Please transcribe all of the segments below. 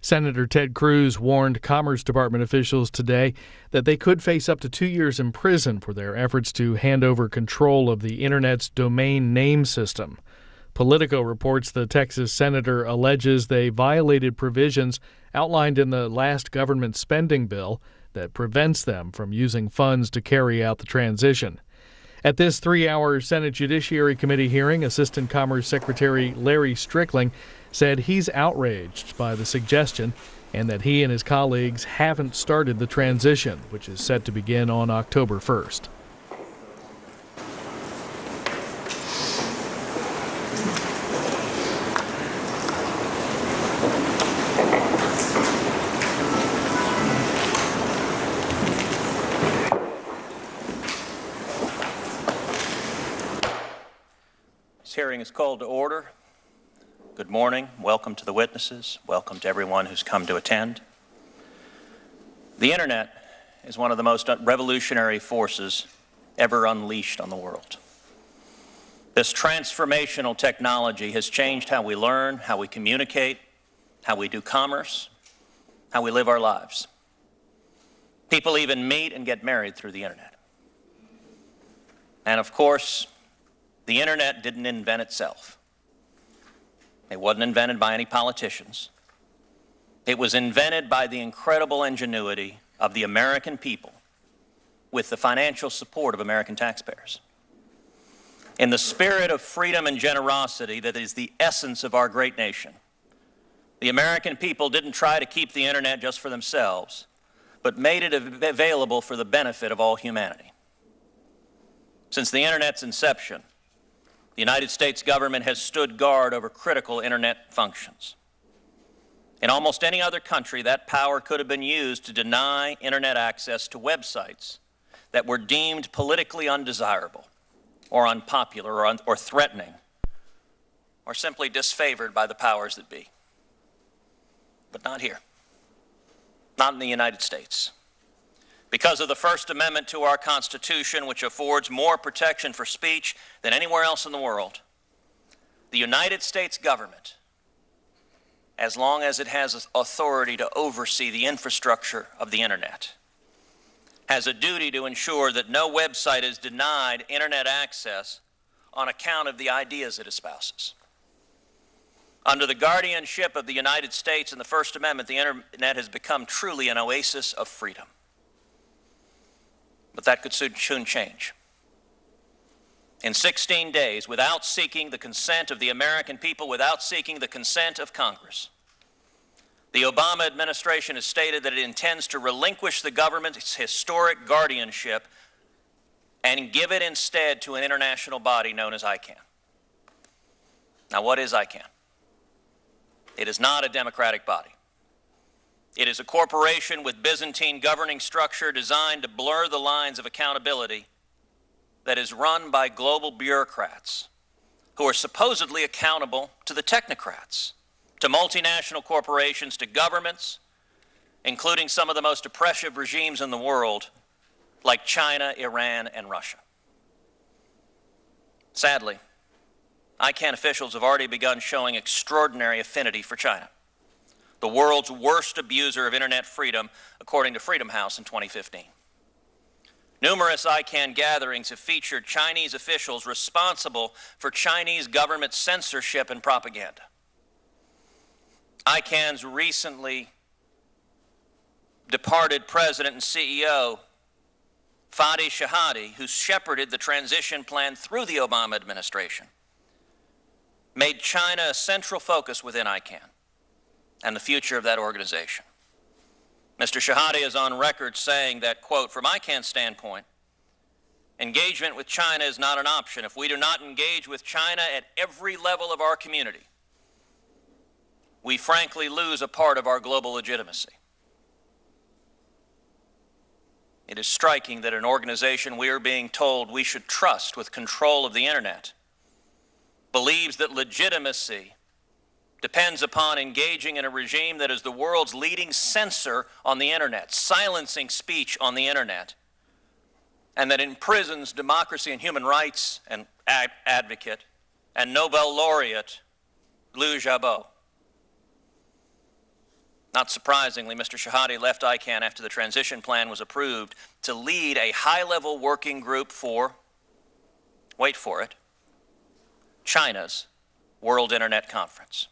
Senator Ted Cruz warned Commerce Department officials today that they could face up to 2 years in prison for their efforts to hand over control of the Internet's domain name system. Politico reports the Texas senator alleges they violated provisions outlined in the last government spending bill that prevents them from using funds to carry out the transition. At this 3-hour Senate Judiciary Committee hearing, Assistant Commerce Secretary Larry Strickling said he's outraged by the suggestion and that he and his colleagues haven't started the transition, which is set to begin on October 1st. This hearing is called to order. Good morning. Welcome to the witnesses. Welcome to everyone who's come to attend. The Internet is one of the most revolutionary forces ever unleashed on the world. This transformational technology has changed how we learn, how we communicate, how we do commerce, how we live our lives. People even meet and get married through the Internet. And of course, the Internet didn't invent itself. It wasn't invented by any politicians. It was invented by the incredible ingenuity of the American people with the financial support of American taxpayers. In the spirit of freedom and generosity that is the essence of our great nation, the American people didn't try to keep the Internet just for themselves, but made it available for the benefit of all humanity. Since the Internet's inception, the United States government has stood guard over critical Internet functions. In almost any other country, that power could have been used to deny Internet access to websites that were deemed politically undesirable or unpopular or threatening or simply disfavored by the powers that be. But not here. Not in the United States. Because of the First Amendment to our Constitution, which affords more protection for speech than anywhere else in the world, the United States government, as long as it has authority to oversee the infrastructure of the Internet, has a duty to ensure that no website is denied Internet access on account of the ideas it espouses. Under the guardianship of the United States and the First Amendment, the Internet has become truly an oasis of freedom. But that could soon change. In 16 days, without seeking the consent of the American people, without seeking the consent of Congress, the Obama administration has stated that it intends to relinquish the government's historic guardianship and give it instead to an international body known as ICANN. Now, what is ICANN? It is not a democratic body. It is a corporation with Byzantine governing structure designed to blur the lines of accountability that is run by global bureaucrats who are supposedly accountable to the technocrats, to multinational corporations, to governments, including some of the most oppressive regimes in the world, like China, Iran, and Russia. Sadly, ICANN officials have already begun showing extraordinary affinity for China, the world's worst abuser of Internet freedom, according to Freedom House in 2015. Numerous ICANN gatherings have featured Chinese officials responsible for Chinese government censorship and propaganda. ICANN's recently departed president and CEO, Fadi Shahadi, who shepherded the transition plan through the Obama administration, made China a central focus within ICANN and the future of that organization. Mr. Shahadi is on record saying that, quote, from ICANN's standpoint, engagement with China is not an option. If we do not engage with China at every level of our community, we frankly lose a part of our global legitimacy. It is striking that an organization we are being told we should trust with control of the Internet believes that legitimacy depends upon engaging in a regime that is the world's leading censor on the Internet, silencing speech on the Internet, and that imprisons democracy and human rights and advocate and Nobel laureate Liu Xiaobo. Not surprisingly, Mr. Shahade left ICANN after the transition plan was approved to lead a high-level working group for, wait for it, China's World Internet Conference.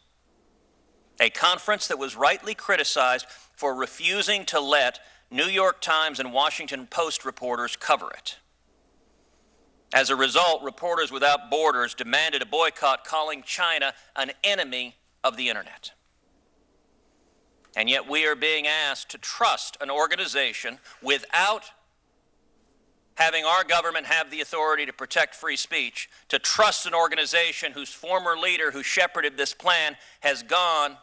A conference that was rightly criticized for refusing to let New York Times and Washington Post reporters cover it. As a result, Reporters Without Borders demanded a boycott, calling China an enemy of the Internet. And yet we are being asked to trust an organization without having our government have the authority to protect free speech, to trust an organization whose former leader who shepherded this plan has gone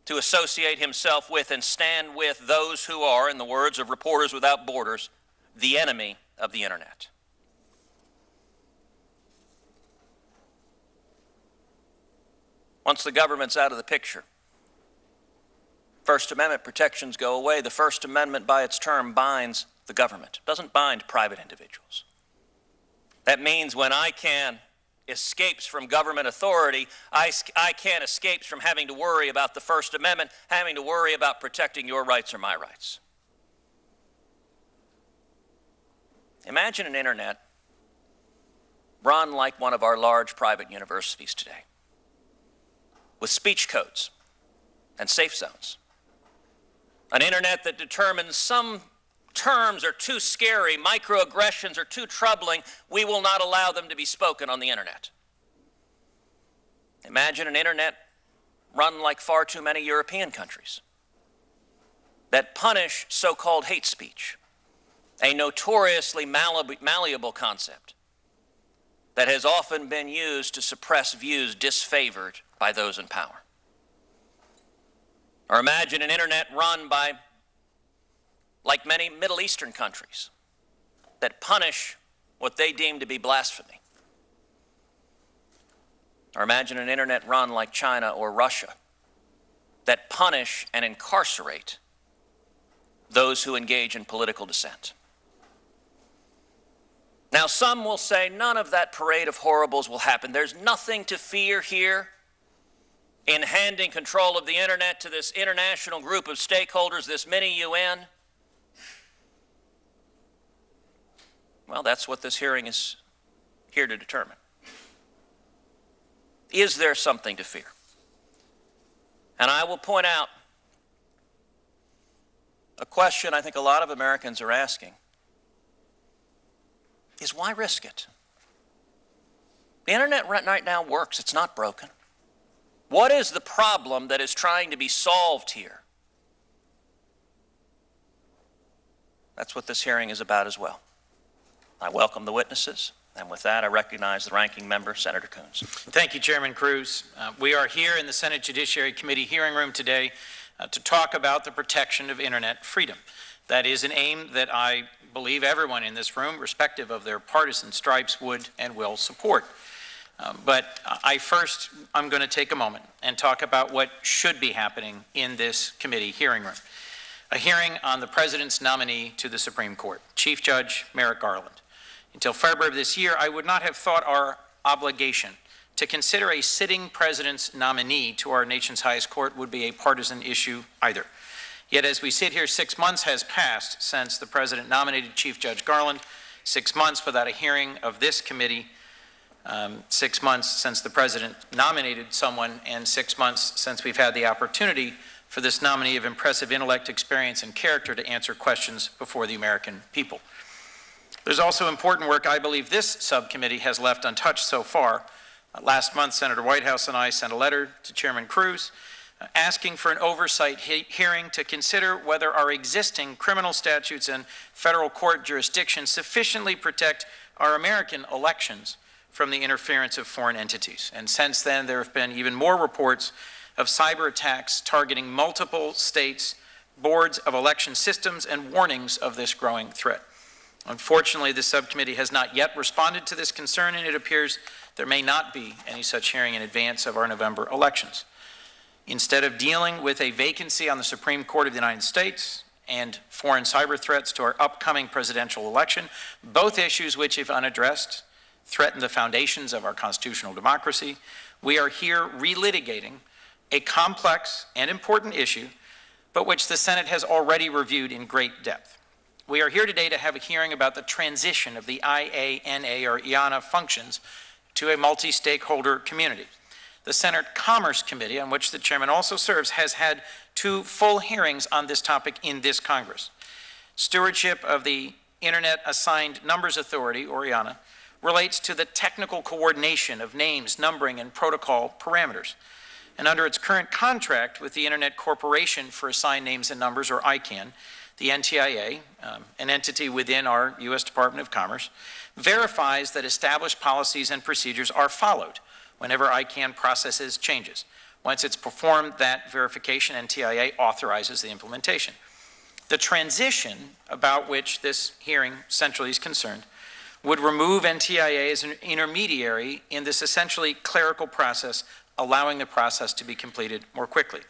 to associate himself with and stand with those who are, in the words of Reporters Without Borders, the enemy of the Internet. Once the government's out of the picture, First Amendment protections go away. The First Amendment, by its term, binds the government. It doesn't bind private individuals. That means when ICANN escapes from government authority, ICANN escapes from having to worry about the First Amendment, having to worry about protecting your rights or my rights. Imagine an internet run like one of our large private universities today, with speech codes and safe zones. An internet that determines some terms are too scary, microaggressions are too troubling, we will not allow them to be spoken on the internet. Imagine an internet run like far too many European countries that punish so-called hate speech, a notoriously malleable concept that has often been used to suppress views disfavored by those in power. Or imagine an internet run by, like many Middle Eastern countries, that punish what they deem to be blasphemy. Or imagine an internet run like China or Russia that punish and incarcerate those who engage in political dissent. Now, some will say none of that parade of horribles will happen. There's nothing to fear here in handing control of the internet to this international group of stakeholders, this mini-UN. Well, that's what this hearing is here to determine. Is there something to fear? And I will point out a question I think a lot of Americans are asking is why risk it? The internet right now works. It's not broken. What is the problem that is trying to be solved here? That's what this hearing is about as well. I welcome the witnesses, and with that, I recognize the ranking member, Senator Coons. Thank you, Chairman Cruz. We are here in the Senate Judiciary Committee hearing room today to talk about the protection of internet freedom. That is an aim that I believe everyone in this room, respective of their partisan stripes, would and will support. But I'm going to take a moment and talk about what should be happening in this committee hearing room. A hearing on the President's nominee to the Supreme Court, Chief Judge Merrick Garland. Until February of this year, I would not have thought our obligation to consider a sitting President's nominee to our nation's highest court would be a partisan issue either. Yet as we sit here, 6 months has passed since the President nominated Chief Judge Garland, 6 months without a hearing of this committee, 6 months since the President nominated someone, and 6 months since we've had the opportunity for this nominee of impressive intellect, experience, and character to answer questions before the American people. There's also important work I believe this subcommittee has left untouched so far. Last month, Senator Whitehouse and I sent a letter to Chairman Cruz asking for an oversight hearing to consider whether our existing criminal statutes and federal court jurisdictions sufficiently protect our American elections from the interference of foreign entities. And since then, there have been even more reports of cyber attacks targeting multiple states, boards of election systems, and warnings of this growing threat. Unfortunately, the subcommittee has not yet responded to this concern, and it appears there may not be any such hearing in advance of our November elections. Instead of dealing with a vacancy on the Supreme Court of the United States and foreign cyber threats to our upcoming presidential election, both issues which, if unaddressed, threaten the foundations of our constitutional democracy, we are here relitigating a complex and important issue but which the Senate has already reviewed in great depth. We are here today to have a hearing about the transition of the IANA or IANA functions to a multi-stakeholder community. The Senate Commerce Committee, on which the chairman also serves, has had 2 full hearings on this topic in this Congress. Stewardship of the Internet Assigned Numbers Authority, or IANA, relates to the technical coordination of names, numbering, and protocol parameters. And under its current contract with the Internet Corporation for Assigned Names and Numbers, or ICANN, the NTIA, an entity within our U.S. Department of Commerce, verifies that established policies and procedures are followed whenever ICANN processes changes. Once it's performed that verification, NTIA authorizes the implementation. The transition about which this hearing centrally is concerned would remove NTIA as an intermediary in this essentially clerical process, allowing the process to be completed more quickly.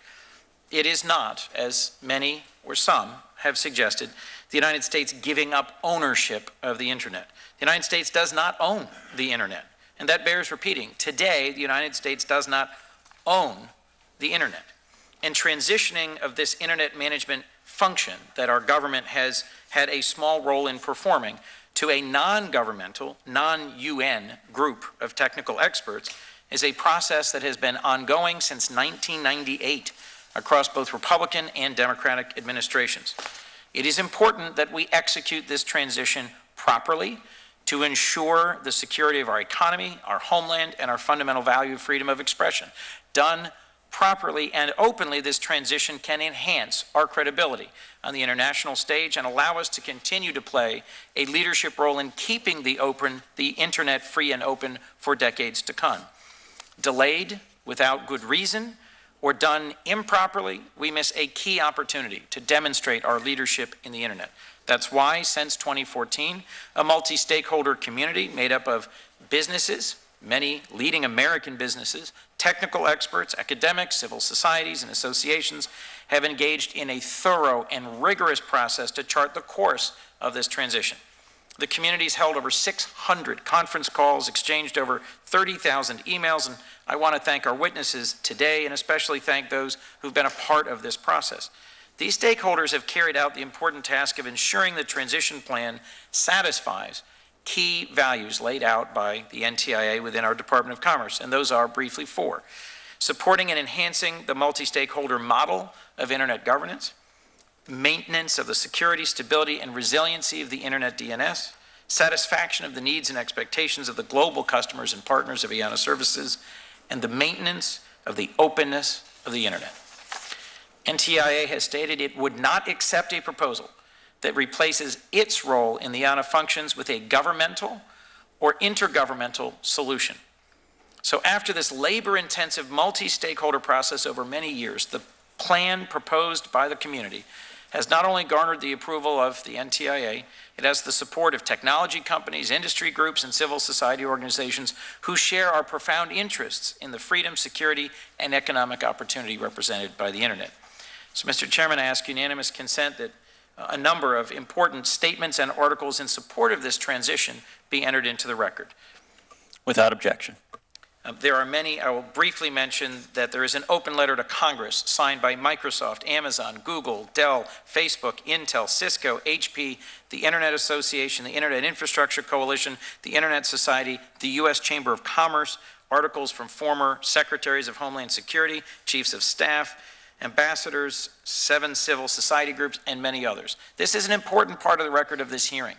It is not, as many or some have suggested, the United States giving up ownership of the Internet. The United States does not own the Internet, and that bears repeating. Today, the United States does not own the Internet. And transitioning of this Internet management function that our government has had a small role in performing to a non-governmental, non-UN group of technical experts is a process that has been ongoing since 1998 across both Republican and Democratic administrations. It is important that we execute this transition properly to ensure the security of our economy, our homeland, and our fundamental value of freedom of expression. Done properly and openly, this transition can enhance our credibility on the international stage and allow us to continue to play a leadership role in keeping the Internet free and open for decades to come. Delayed without good reason or done improperly, we miss a key opportunity to demonstrate our leadership in the Internet. That's why, since 2014, a multi-stakeholder community made up of businesses, many leading American businesses, technical experts, academics, civil societies, and associations have engaged in a thorough and rigorous process to chart the course of this transition. The community's held over 600 conference calls, exchanged over 30,000 emails, and I want to thank our witnesses today and especially thank those who've been a part of this process. These stakeholders have carried out the important task of ensuring the transition plan satisfies key values laid out by the NTIA within our Department of Commerce, and those are briefly 4. Supporting and enhancing the multi-stakeholder model of Internet governance, maintenance of the security, stability, and resiliency of the Internet DNS, satisfaction of the needs and expectations of the global customers and partners of IANA services, and the maintenance of the openness of the Internet. NTIA has stated it would not accept a proposal that replaces its role in the IANA functions with a governmental or intergovernmental solution. So after this labor-intensive multi-stakeholder process over many years, the plan proposed by the community has not only garnered the approval of the NTIA, it has the support of technology companies, industry groups, and civil society organizations who share our profound interests in the freedom, security, and economic opportunity represented by the Internet. So, Mr. Chairman, I ask unanimous consent that a number of important statements and articles in support of this transition be entered into the record. Without objection. There are many. I will briefly mention that there is an open letter to Congress signed by Microsoft, Amazon, Google, Dell, Facebook, Intel, Cisco, HP, the Internet Association, the Internet Infrastructure Coalition, the Internet Society, the U.S. Chamber of Commerce, articles from former secretaries of Homeland Security, chiefs of staff, ambassadors, 7 civil society groups, and many others. This is an important part of the record of this hearing.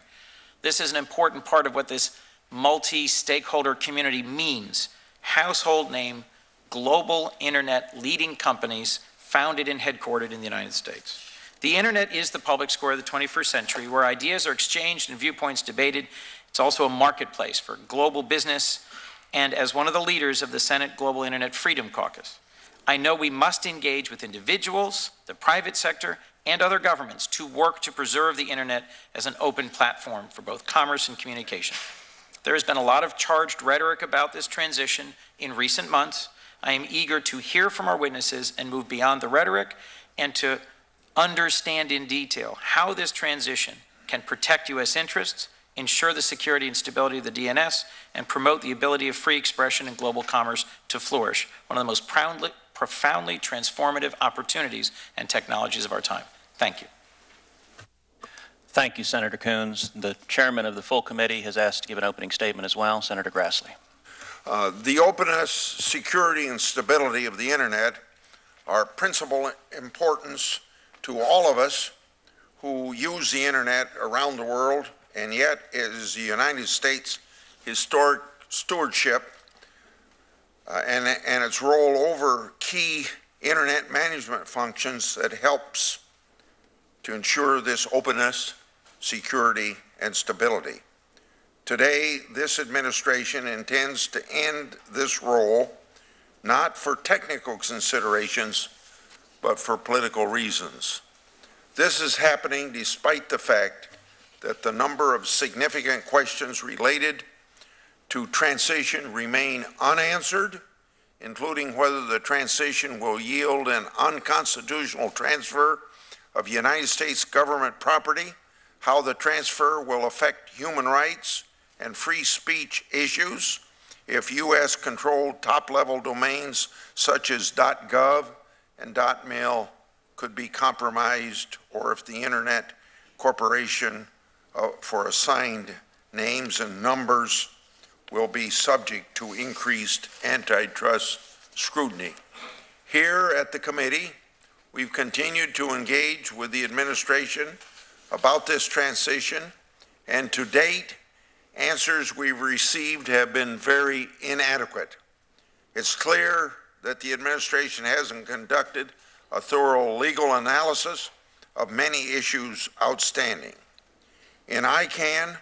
This is an important part of what this multi-stakeholder community means. Household name, global Internet leading companies founded and headquartered in the United States. The Internet is the public square of the 21st century where ideas are exchanged and viewpoints debated. It's also a marketplace for global business, and as one of the leaders of the Senate Global Internet Freedom Caucus, I know we must engage with individuals, the private sector, and other governments to work to preserve the Internet as an open platform for both commerce and communication. There has been a lot of charged rhetoric about this transition in recent months. I am eager to hear from our witnesses and move beyond the rhetoric and to understand in detail how this transition can protect U.S. interests, ensure the security and stability of the DNS, and promote the ability of free expression and global commerce to flourish, one of the most profoundly transformative opportunities and technologies of our time. Thank you. Thank you, Senator Coons. The chairman of the full committee has asked to give an opening statement as well. Senator Grassley. The openness, security, and stability of the Internet are principal importance to all of us who use the Internet around the world, and yet it is the United States historic stewardship and its role over key Internet management functions that helps to ensure this openness, security, and stability. Today, this administration intends to end this role not for technical considerations, but for political reasons. This is happening despite the fact that the number of significant questions related to transition remain unanswered, including whether the transition will yield an unconstitutional transfer of United States government property, how the transfer will affect human rights and free speech issues, if U.S.-controlled top-level domains such as .gov and .mil could be compromised, or if the Internet Corporation for assigned names and numbers will be subject to increased antitrust scrutiny. Here at the committee, we've continued to engage with the administration about this transition, and to date, answers we've received have been very inadequate. It's clear that the administration hasn't conducted a thorough legal analysis of many issues outstanding. In ICANN,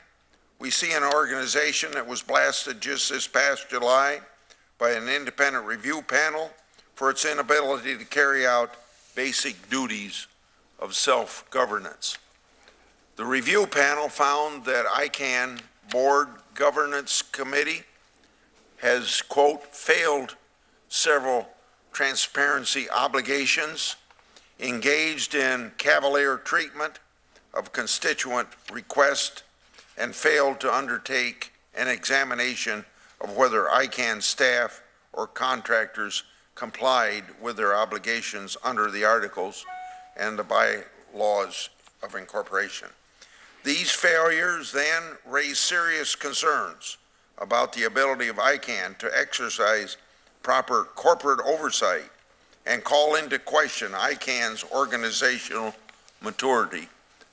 we see an organization that was blasted just this past July by an independent review panel for its inability to carry out basic duties of self-governance. The review panel found that ICANN Board Governance Committee has, quote, failed several transparency obligations, engaged in cavalier treatment of constituent requests, and failed to undertake an examination of whether ICANN staff or contractors complied with their obligations under the Articles and the Bylaws of Incorporation. These failures then raise serious concerns about the ability of ICANN to exercise proper corporate oversight and call into question ICANN's organizational maturity.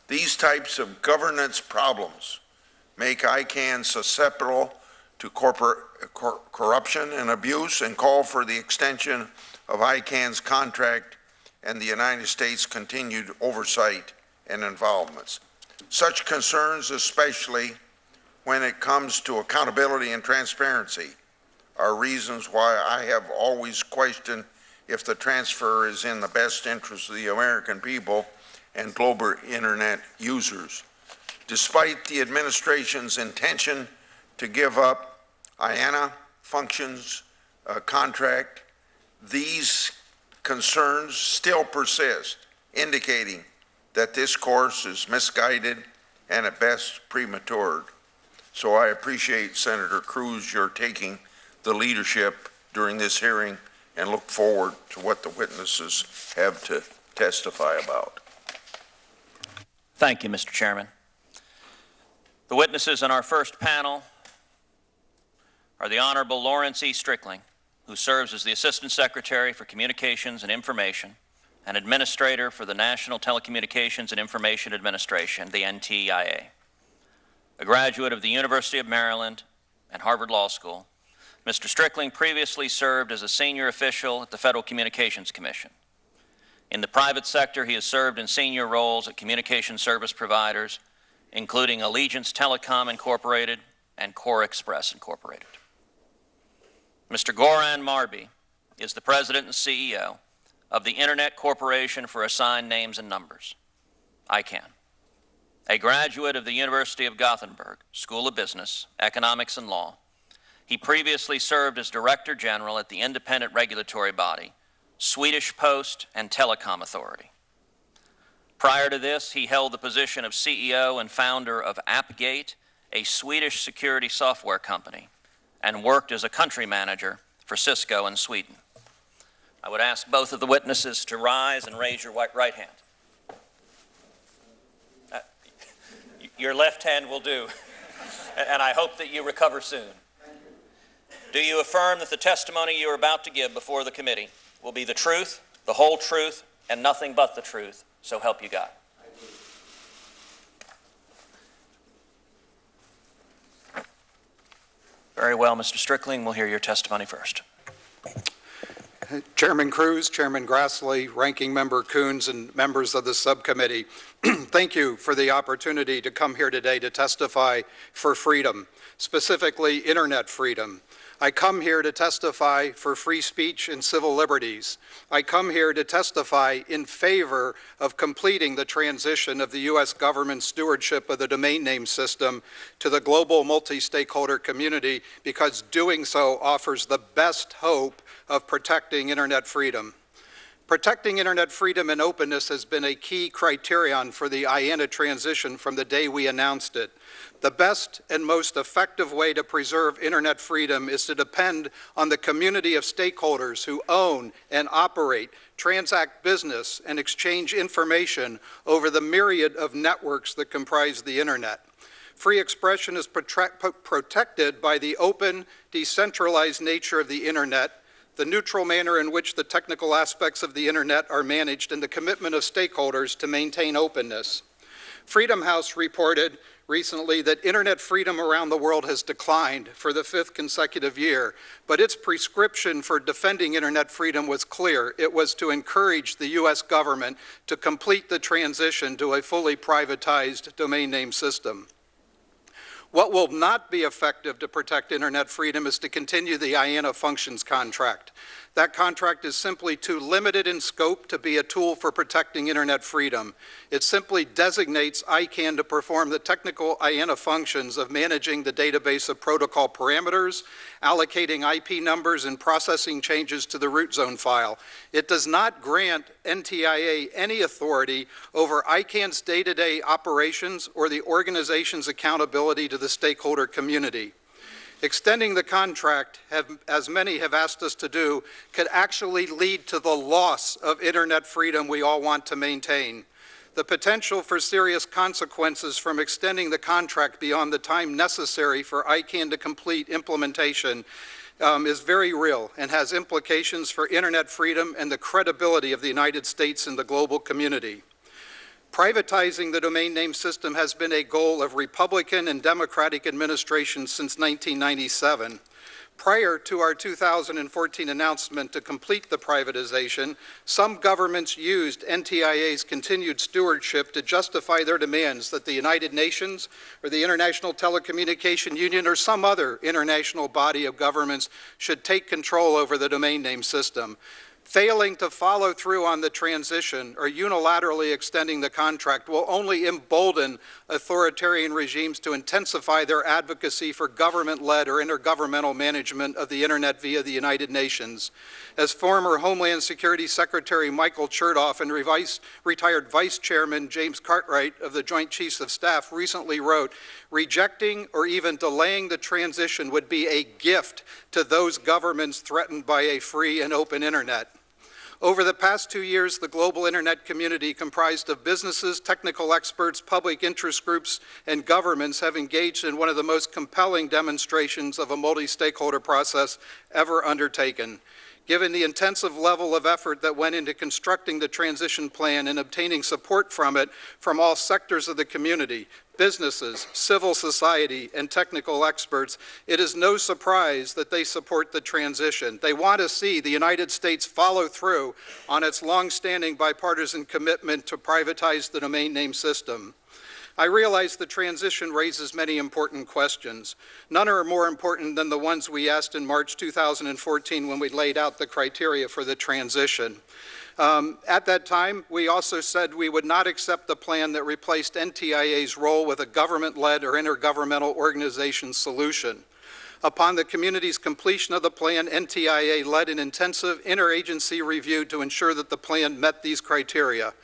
These types of governance problems make ICANN susceptible to corporate corruption and abuse, and call for the extension of ICANN's contract and the United States' continued oversight and involvements. Such concerns, especially when it comes to accountability and transparency, are reasons why I have always questioned if the transfer is in the best interest of the American people and global Internet users. Despite the administration's intention to give up IANA functions contract, these concerns still persist, indicating that this course is misguided and at best prematured. So I appreciate, Senator Cruz, your taking the leadership during this hearing and look forward to what the witnesses have to testify about. Thank you, Mr. Chairman. The witnesses in our first panel are the Honorable Lawrence E. Strickling, who serves as the Assistant Secretary for Communications and Information and Administrator for the National Telecommunications and Information Administration, the NTIA. A graduate of the University of Maryland and Harvard Law School, Mr. Strickling previously served as a senior official at the Federal Communications Commission. In the private sector, he has served in senior roles at communication service providers, including Allegiance Telecom Incorporated and Core Express Incorporated. Mr. Goran Marby is the president and CEO of the Internet Corporation for Assigned Names and Numbers, ICANN. A graduate of the University of Gothenburg School of Business, Economics and Law, he previously served as Director General at the independent regulatory body, Swedish Post and Telecom Authority. Prior to this, he held the position of CEO and founder of AppGate, a Swedish security software company, and worked as a country manager for Cisco in Sweden. I would ask both of the witnesses to rise and raise your right hand. Your left hand will do, and I hope that you recover soon. Do you affirm that the testimony you are about to give before the committee will be the truth, the whole truth, and nothing but the truth, so help you God? Very well, Mr. Strickling, we'll hear your testimony first. Chairman Cruz, Chairman Grassley, Ranking Member Coons, and members of the subcommittee, thank you for the opportunity to come here today to testify for freedom, specifically internet freedom. I come here to testify for free speech and civil liberties. I come here to testify in favor of completing the transition of the U.S. government's stewardship of the domain name system to the global multi-stakeholder community, because doing so offers the best hope of protecting internet freedom. Protecting internet freedom and openness has been a key criterion for the IANA transition from the day we announced it. The best and most effective way to preserve internet freedom is to depend on the community of stakeholders who own and operate, transact business, and exchange information over the myriad of networks that comprise the internet. Free expression is protected by the open, decentralized nature of the internet, the neutral manner in which the technical aspects of the internet are managed, and the commitment of stakeholders to maintain openness. Freedom House reported recently that internet freedom around the world has declined for the 5th consecutive year, but its prescription for defending internet freedom was clear. It was to encourage the U.S. government to complete the transition to a fully privatized domain name system. What will not be effective to protect internet freedom is to continue the IANA functions contract. That contract is simply too limited in scope to be a tool for protecting internet freedom. It simply designates ICANN to perform the technical IANA functions of managing the database of protocol parameters, allocating IP numbers, and processing changes to the root zone file. It does not grant NTIA any authority over ICANN's day-to-day operations or the organization's accountability to the stakeholder community. Extending the contract, as many have asked us to do, could actually lead to the loss of internet freedom we all want to maintain. The potential for serious consequences from extending the contract beyond the time necessary for ICANN to complete implementation is very real and has implications for internet freedom and the credibility of the United States in the global community. Privatizing the domain name system has been a goal of Republican and Democratic administrations since 1997. Prior to our 2014 announcement to complete the privatization, some governments used NTIA's continued stewardship to justify their demands that the United Nations or the International Telecommunication Union or some other international body of governments should take control over the domain name system. Failing to follow through on the transition or unilaterally extending the contract will only embolden authoritarian regimes to intensify their advocacy for government-led or intergovernmental management of the internet via the United Nations. As former Homeland Security Secretary Michael Chertoff and retired Vice Chairman James Cartwright of the Joint Chiefs of Staff recently wrote, rejecting or even delaying the transition would be a gift to those governments threatened by a free and open internet. Over the past 2 years, the global internet community, comprised of businesses, technical experts, public interest groups, and governments, have engaged in one of the most compelling demonstrations of a multi-stakeholder process ever undertaken. Given the intensive level of effort that went into constructing the transition plan and obtaining support from it from all sectors of the community, businesses, civil society, and technical experts, it is no surprise that they support the transition. They want to see the United States follow through on its longstanding bipartisan commitment to privatize the domain name system. I realize the transition raises many important questions. None are more important than the ones we asked in March 2014 when we laid out the criteria for the transition. At that time, we also said we would not accept the plan that replaced NTIA's role with a government-led or intergovernmental organization solution. Upon the community's completion of the plan, NTIA led an intensive interagency review to ensure that the plan met these criteria.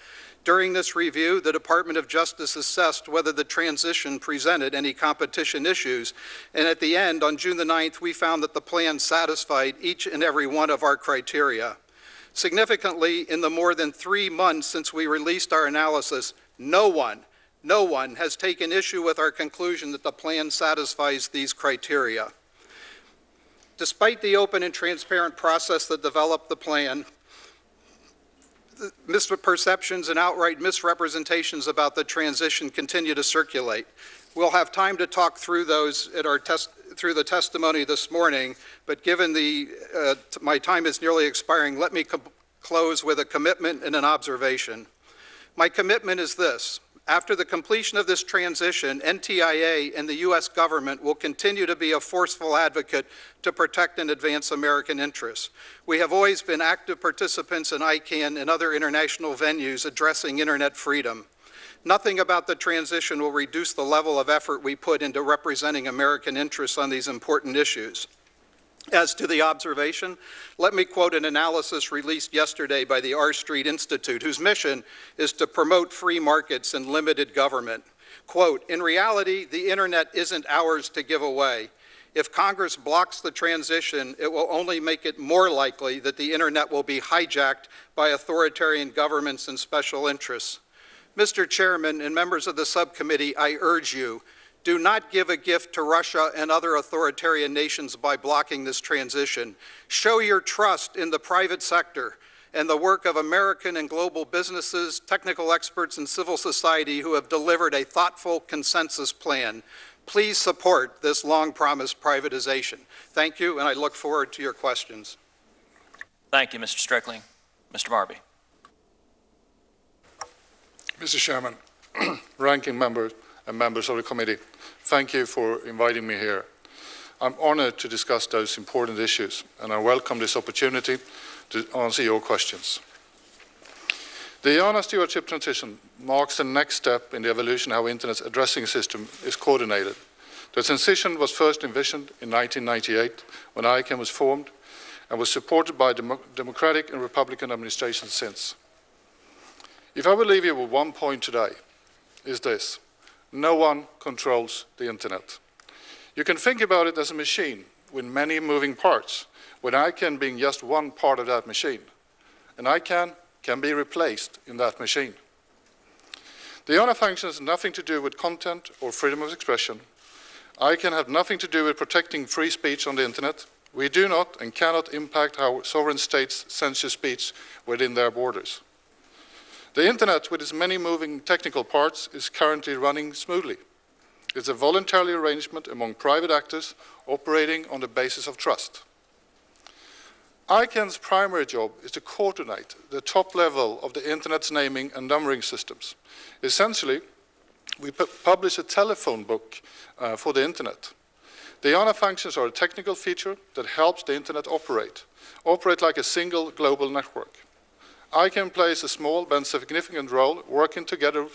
During this review, the Department of Justice assessed whether the transition presented any competition issues, and at the end, on June the 9th, we found that the plan satisfied each and every one of our criteria. Significantly, in the more than 3 months since we released our analysis, no one has taken issue with our conclusion that the plan satisfies these criteria. Despite the open and transparent process that developed the plan, misperceptions and outright misrepresentations about the transition continue to circulate. We'll have time to talk through those at our through the testimony this morning, but given my time is nearly expiring, let me close with a commitment and an observation. My commitment is this. After the completion of this transition, NTIA and the U.S. government will continue to be a forceful advocate to protect and advance American interests. We have always been active participants in ICANN and other international venues addressing internet freedom. Nothing about the transition will reduce the level of effort we put into representing American interests on these important issues. As to the observation, let me quote an analysis released yesterday by the R Street Institute, whose mission is to promote free markets and limited government. Quote, "In reality, the internet isn't ours to give away. If Congress blocks the transition, it will only make it more likely that the internet will be hijacked by authoritarian governments and special interests." Mr. Chairman and members of the subcommittee, I urge you, do not give a gift to Russia and other authoritarian nations by blocking this transition. Show your trust in the private sector and the work of American and global businesses, technical experts, and civil society who have delivered a thoughtful consensus plan. Please support this long-promised privatization. Thank you, and I look forward to your questions. Thank you, Mr. Strickling. Mr. Marby. Mr. Chairman, ranking members and members of the committee, thank you for inviting me here. I'm honored to discuss those important issues, and I welcome this opportunity to answer your questions. The IANA stewardship transition marks the next step in the evolution of how Internet's addressing system is coordinated. The transition was first envisioned in 1998 when ICANN was formed and was supported by Democratic and Republican administrations since. If I will leave you with one point today, is this: no one controls the Internet. You can think about it as a machine with many moving parts, with ICANN being just one part of that machine. And ICANN can be replaced in that machine. The IANA function has nothing to do with content or freedom of expression. ICANN has nothing to do with protecting free speech on the Internet. We do not and cannot impact how sovereign states censor speech within their borders. The Internet, with its many moving technical parts, is currently running smoothly. It's a voluntary arrangement among private actors operating on the basis of trust. ICANN's primary job is to coordinate the top level of the Internet's naming and numbering systems. Essentially, we publish a telephone book for the Internet. The IANA functions are a technical feature that helps the Internet operate like a single global network. ICANN plays a small but significant role working together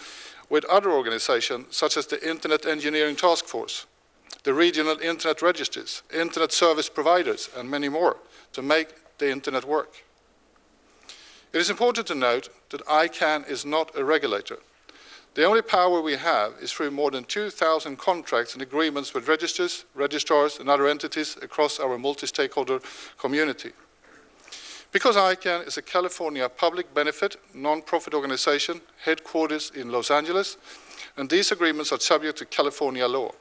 with other organizations such as the Internet Engineering Task Force, the regional Internet registries, Internet service providers, and many more to make the Internet work. It is important to note that ICANN is not a regulator. The only power we have is through more than 2,000 contracts and agreements with registers, registrars, and other entities across our multi-stakeholder community. Because ICANN is a California public benefit non-profit organization headquarters in Los Angeles, and these agreements are subject to California law.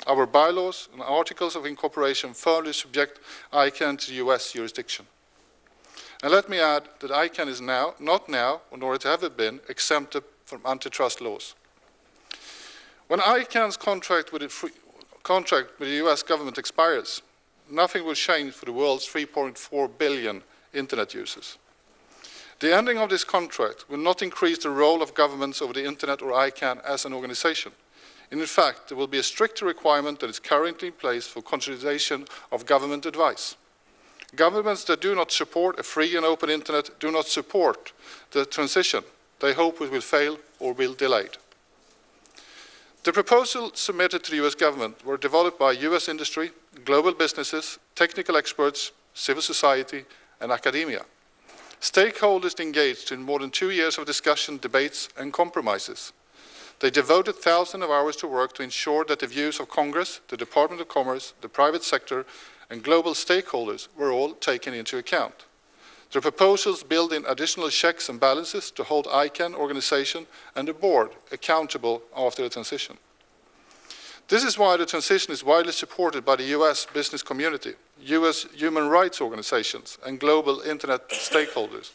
Our bylaws and articles of incorporation firmly subject ICANN to US jurisdiction. And let me add that ICANN is not now, nor it ever been, exempted from antitrust laws. When ICANN's contract with the US government expires, nothing will change for the world's 3.4 billion Internet users. The ending of this contract will not increase the role of governments over the Internet or ICANN as an organization. And in fact, there will be a stricter requirement that is currently in place for consolidation of government advice. Governments that do not support a free and open Internet do not support the transition. They hope it will fail or will be delayed. The proposals submitted to the US government were developed by US industry, global businesses, technical experts, civil society, and academia. Stakeholders engaged in more than 2 years of discussion, debates, and compromises. They devoted thousands of hours to work to ensure that the views of Congress, the Department of Commerce, the private sector, and global stakeholders were all taken into account. The proposals build in additional checks and balances to hold ICANN organization and the board accountable after the transition. This is why the transition is widely supported by the US business community, US human rights organizations, and global internet stakeholders.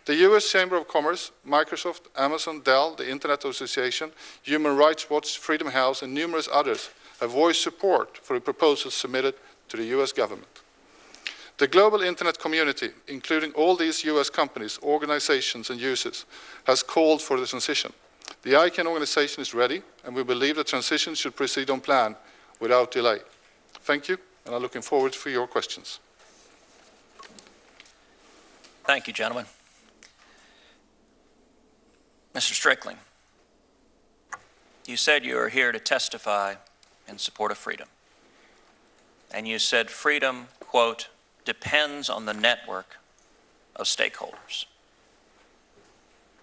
The US Chamber of Commerce, Microsoft, Amazon, Dell, the Internet Association, Human Rights Watch, Freedom House, and numerous others have voiced support for the proposals submitted to the US government. The global internet community, including all these US companies, organizations, and users, has called for the transition. The ICANN organization is ready, and we believe the transition should proceed on plan without delay. Thank you, and I'm looking forward to your questions. Thank you, gentlemen. Mr. Strickling, you said you are here to testify in support of freedom. And you said freedom, quote, depends on the network of stakeholders.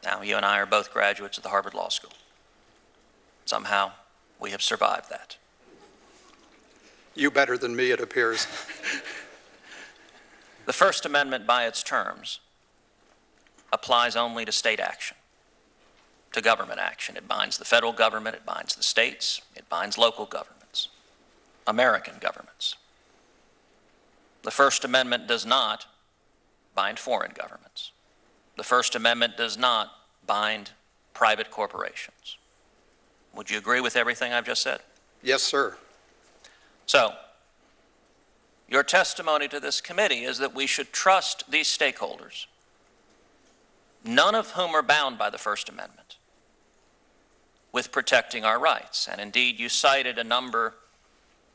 Now, you and I are both graduates of the Harvard Law School. Somehow, we have survived that. You better than me, it appears. The First Amendment, by its terms, applies only to state action, to government action. It binds the federal government, it binds the states, it binds local governments, American governments. The First Amendment does not bind foreign governments. The First Amendment does not bind private corporations. Would you agree with everything I've just said? Yes, sir. So, your testimony to this committee is that we should trust these stakeholders, none of whom are bound by the First Amendment, with protecting our rights. And indeed, you cited a number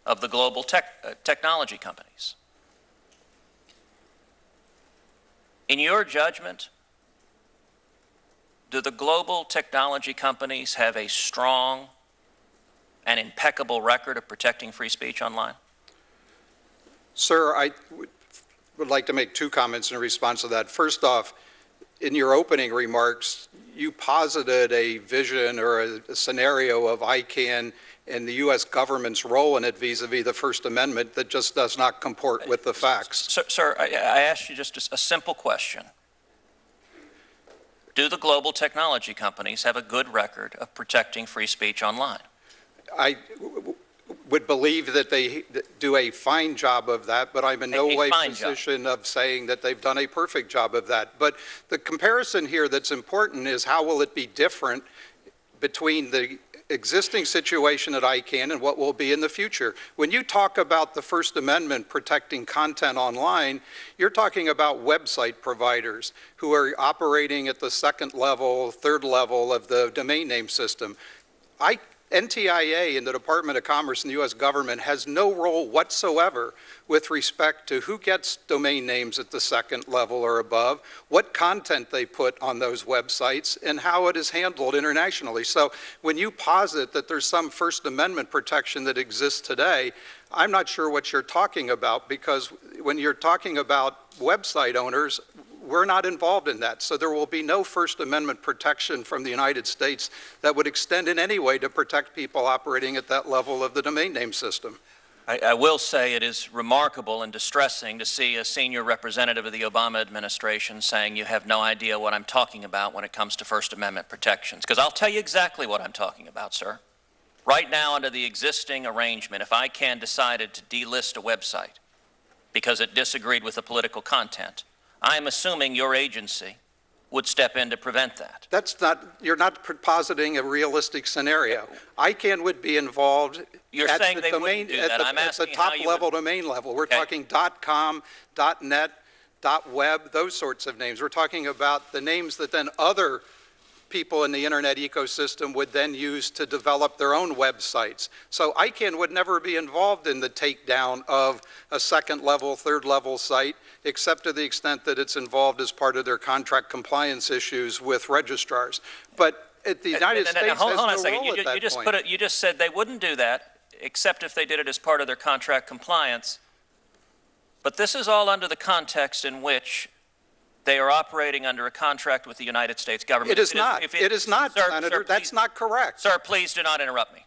of the global technology companies. In your judgment, do the global technology companies have a strong and impeccable record of protecting free speech online? Sir, I would like to make two comments in response to that. First off, in your opening remarks, you posited a vision or a scenario of ICANN and the U.S. government's role in it vis-a-vis the First Amendment that just does not comport with the facts. Sir, I asked you just a simple question. Do the global technology companies have a good record of protecting free speech online? I would believe that they do a fine job of that, but I'm in no way in position of saying that they've done a perfect job of that. But the comparison here that's important is how will it be different between the existing situation at ICANN and what will be in the future. When you talk about the First Amendment protecting content online, you're talking about website providers who are operating at the second level, third level of the domain name system. NTIA in the Department of Commerce and the U.S. government has no role whatsoever with respect to who gets domain names at the second level or above, what content they put on those websites, and how it is handled internationally. So when you posit that there's some First Amendment protection that exists today, I'm not sure what you're talking about, because when you're talking about website owners, we're not involved in that. So there will be no First Amendment protection from the United States that would extend in any way to protect people operating at that level of the domain name system. I will say it is remarkable and distressing to see a senior representative of the Obama administration saying you have no idea what I'm talking about when it comes to First Amendment protections. Because I'll tell you exactly what I'm talking about, sir. Right now, under the existing arrangement, if ICANN decided to delist a website because it disagreed with the political content, I'm assuming your agency would step in to prevent that. That's not, you're not positing a realistic scenario. ICANN would be involved You're at saying the they domain, wouldn't do that. I'm at the asking top how you level would... domain level. We're Okay. talking .com, .net, .web, those sorts of names. We're talking about the names that then other people in the internet ecosystem would then use to develop their own websites. So ICANN would never be involved in the takedown of a second level, third level site, except to the extent that it's involved as part of their contract compliance issues with registrars. But the United States has no role at that point. You just said they wouldn't do that, except if they did it as part of their contract compliance. But this is all under the context in which they are operating under a contract with the United States government. It is not. It is not, sir, Senator. Sir, that's not correct. Sir, please do not interrupt me.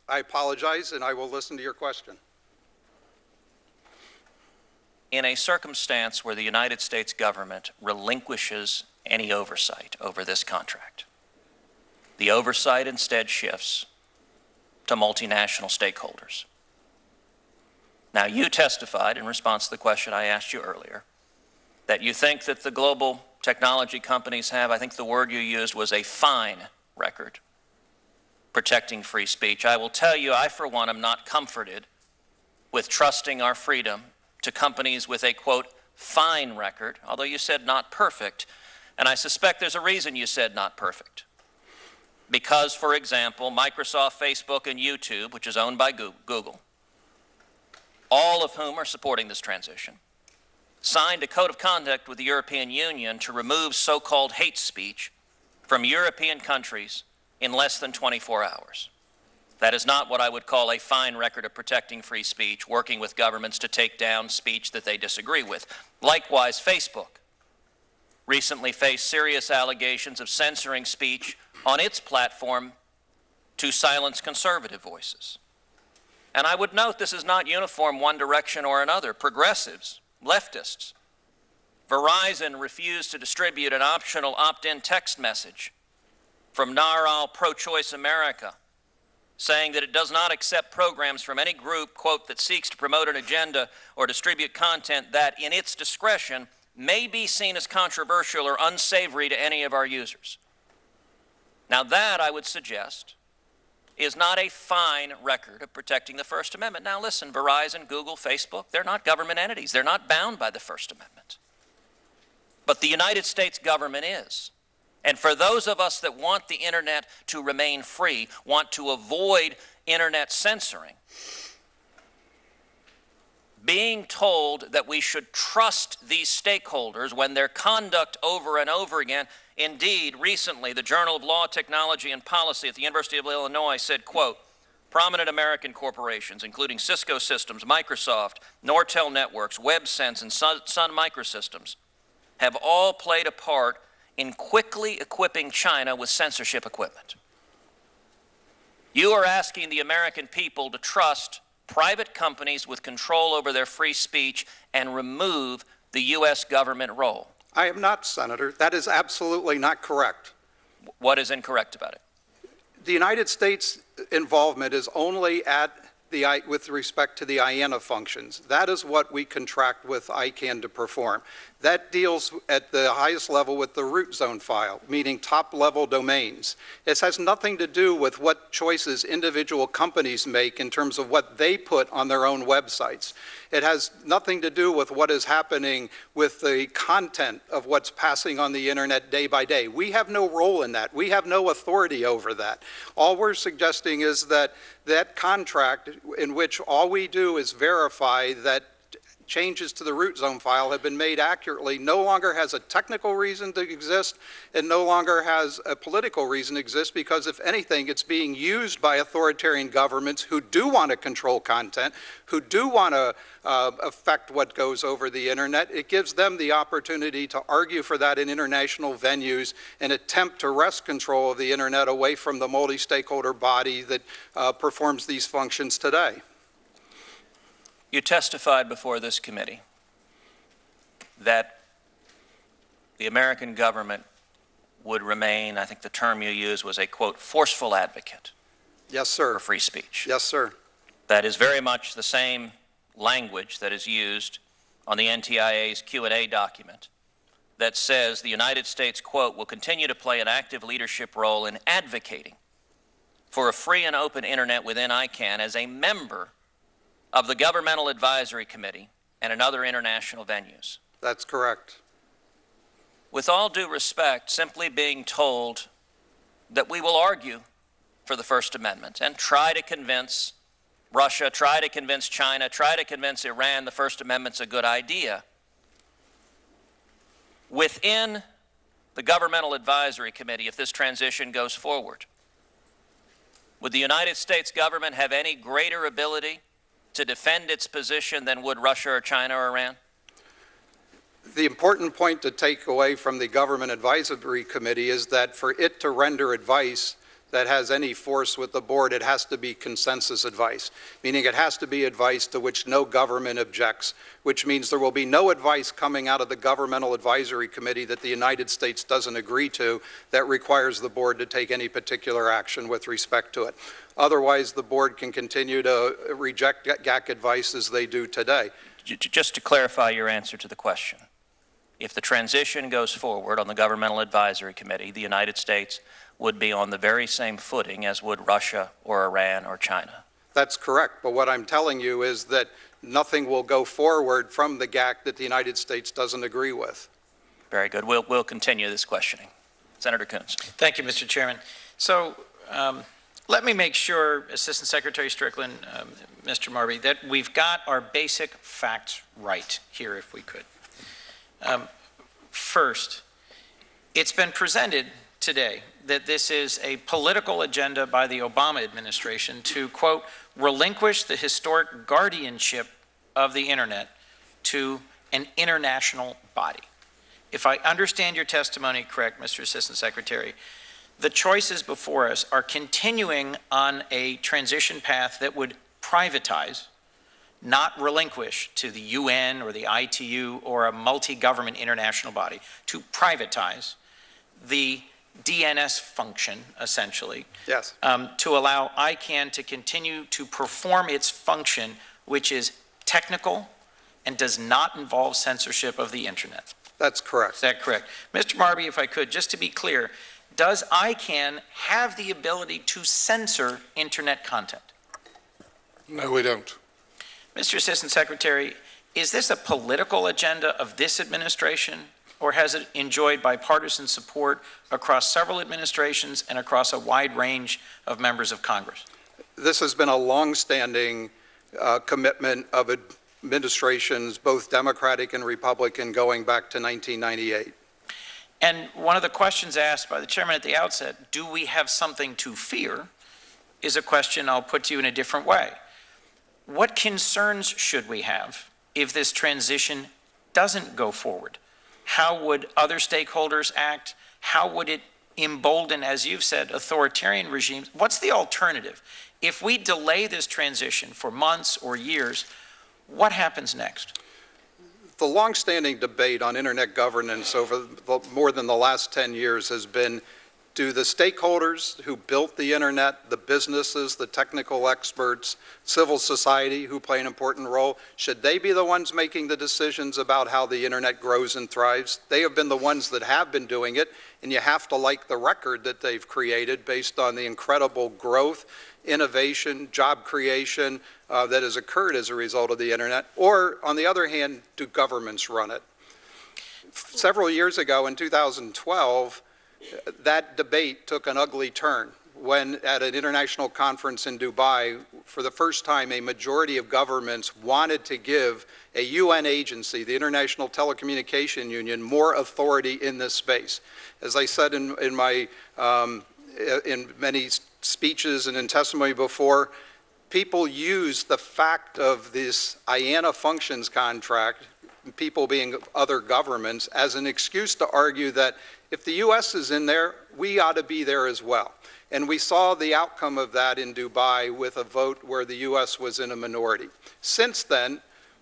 I apologize, and I will listen to your question. in a circumstance where the United States government relinquishes any oversight over this contract. The oversight instead shifts to multinational stakeholders. Now, you testified in response to the question I asked you earlier that you think that the global technology companies have, I think the word you used was a fine record protecting free speech. I will tell you, I for one am not comforted with trusting our freedom to companies with a, quote, fine record, although you said not perfect, and I suspect there's a reason you said not perfect. Because, for example, Microsoft, Facebook, and YouTube, which is owned by Google, all of whom are supporting this transition, signed a code of conduct with the European Union to remove so-called hate speech from European countries in less than 24 hours. That is not what I would call a fine record of protecting free speech, working with governments to take down speech that they disagree with. Likewise, Facebook recently faced serious allegations of censoring speech on its platform to silence conservative voices. And I would note this is not uniform one direction or another. Progressives, leftists, Verizon refused to distribute an optional opt-in text message from NARAL Pro-Choice America, saying that it does not accept programs from any group, quote, that seeks to promote an agenda or distribute content that, in its discretion, may be seen as controversial or unsavory to any of our users. Now that, I would suggest, is not a fine record of protecting the First Amendment. Now listen, Verizon, Google, Facebook, they're not government entities. They're not bound by the First Amendment. But the United States government is. And for those of us that want the internet to remain free, want to avoid internet censoring, being told that we should trust these stakeholders when their conduct over and over again, indeed, recently, the Journal of Law, Technology, and Policy at the University of Illinois said, quote, prominent American corporations, including Cisco Systems, Microsoft, Nortel Networks, WebSense, and Sun Microsystems, have all played a part in quickly equipping China with censorship equipment. You are asking the American people to trust private companies with control over their free speech and remove the U.S. government role. I am not, Senator. That is absolutely not correct. What is incorrect about it? The United States involvement is only with respect to the IANA functions. That is what we contract with ICANN to perform. That deals at the highest level with the root zone file, meaning top-level domains. It has nothing to do with what choices individual companies make in terms of what they put on their own websites. It has nothing to do with what is happening with the content of what's passing on the internet day by day. We have no role in that. We have no authority over that. All we're suggesting is that that contract in which all we do is verify that changes to the root zone file have been made accurately no longer has a technical reason to exist and no longer has a political reason to exist, because if anything, it's being used by authoritarian governments who do want to control content, who do want to affect what goes over the internet. It gives them the opportunity to argue for that in international venues and attempt to wrest control of the internet away from the multi-stakeholder body that performs these functions today. You testified before this committee that the American government would remain, I think the term you used was a, quote, forceful advocate. Yes, sir. For free speech. Yes, sir. That is very much the same language that is used on the NTIA's Q&A document that says the United States, quote, will continue to play an active leadership role in advocating for a free and open internet within ICANN as a member of the Governmental Advisory Committee and in other international venues. That's correct. With all due respect, simply being told that we will argue for the First Amendment and try to convince Russia, try to convince China, try to convince Iran the First Amendment's a good idea. Within the Governmental Advisory Committee, if this transition goes forward, would the United States government have any greater ability to defend its position than would Russia or China or Iran? The important point to take away from the Government Advisory Committee is that for it to render advice that has any force with the board, it has to be consensus advice, meaning it has to be advice to which no government objects, which means there will be no advice coming out of the Governmental Advisory Committee that the United States doesn't agree to that requires the board to take any particular action with respect to it. Otherwise, the board can continue to reject GAC advice as they do today. Just to clarify your answer to the question, if the transition goes forward on the Governmental Advisory Committee, the United States would be on the very same footing as would Russia or Iran or China. That's correct, but what I'm telling you is that nothing will go forward from the GAC that the United States doesn't agree with. Very good. We'll continue this questioning. Senator Coons. Thank you, Mr. Chairman. So let me make sure, Assistant Secretary Strickland, Mr. Marby, that we've got our basic facts right here, if we could. First, it's been presented today that this is a political agenda by the Obama administration to, quote, relinquish the historic guardianship of the internet to an international body. If I understand your testimony correct, Mr. Assistant Secretary, the choices before us are continuing on a transition path that would privatize, not relinquish to the UN or the ITU or a multi-government international body, to privatize the DNS function, essentially, yes, to allow ICANN to continue to perform its function, which is technical and does not involve censorship of the internet. That's correct. Is that correct? Mr. Marby, if I could, just to be clear, does ICANN have the ability to censor internet content? No, we don't. Mr. Assistant Secretary, is this a political agenda of this administration, or has it enjoyed bipartisan support across several administrations and across a wide range of members of Congress? This has been a long-standing commitment of administrations, both Democratic and Republican, going back to 1998. And one of the questions asked by the chairman at the outset, do we have something to fear, is a question I'll put to you in a different way. What concerns should we have if this transition doesn't go forward? How would other stakeholders act? How would it embolden, as you've said, authoritarian regimes? What's the alternative? If we delay this transition for months or years, what happens next? The longstanding debate on internet governance over more than the last 10 years has been, do the stakeholders who built the internet, the businesses, the technical experts, civil society who play an important role, should they be the ones making the decisions about how the internet grows and thrives? They have been the ones that have been doing it, and you have to like the record that they've created based on the incredible growth, innovation, job creation that has occurred as a result of the internet. Or, on the other hand, do governments run it? Several years ago, in 2012, that debate took an ugly turn when, at an international conference in Dubai, for the first time, a majority of governments wanted to give a UN agency, the International Telecommunication Union, more authority in this space. As I said in many speeches and in testimony before, people use the fact of this IANA functions contract, people being other governments, as an excuse to argue that if the U.S. is in there, we ought to be there as well. And we saw the outcome of that in Dubai with a vote where the U.S. was in a minority. Since then,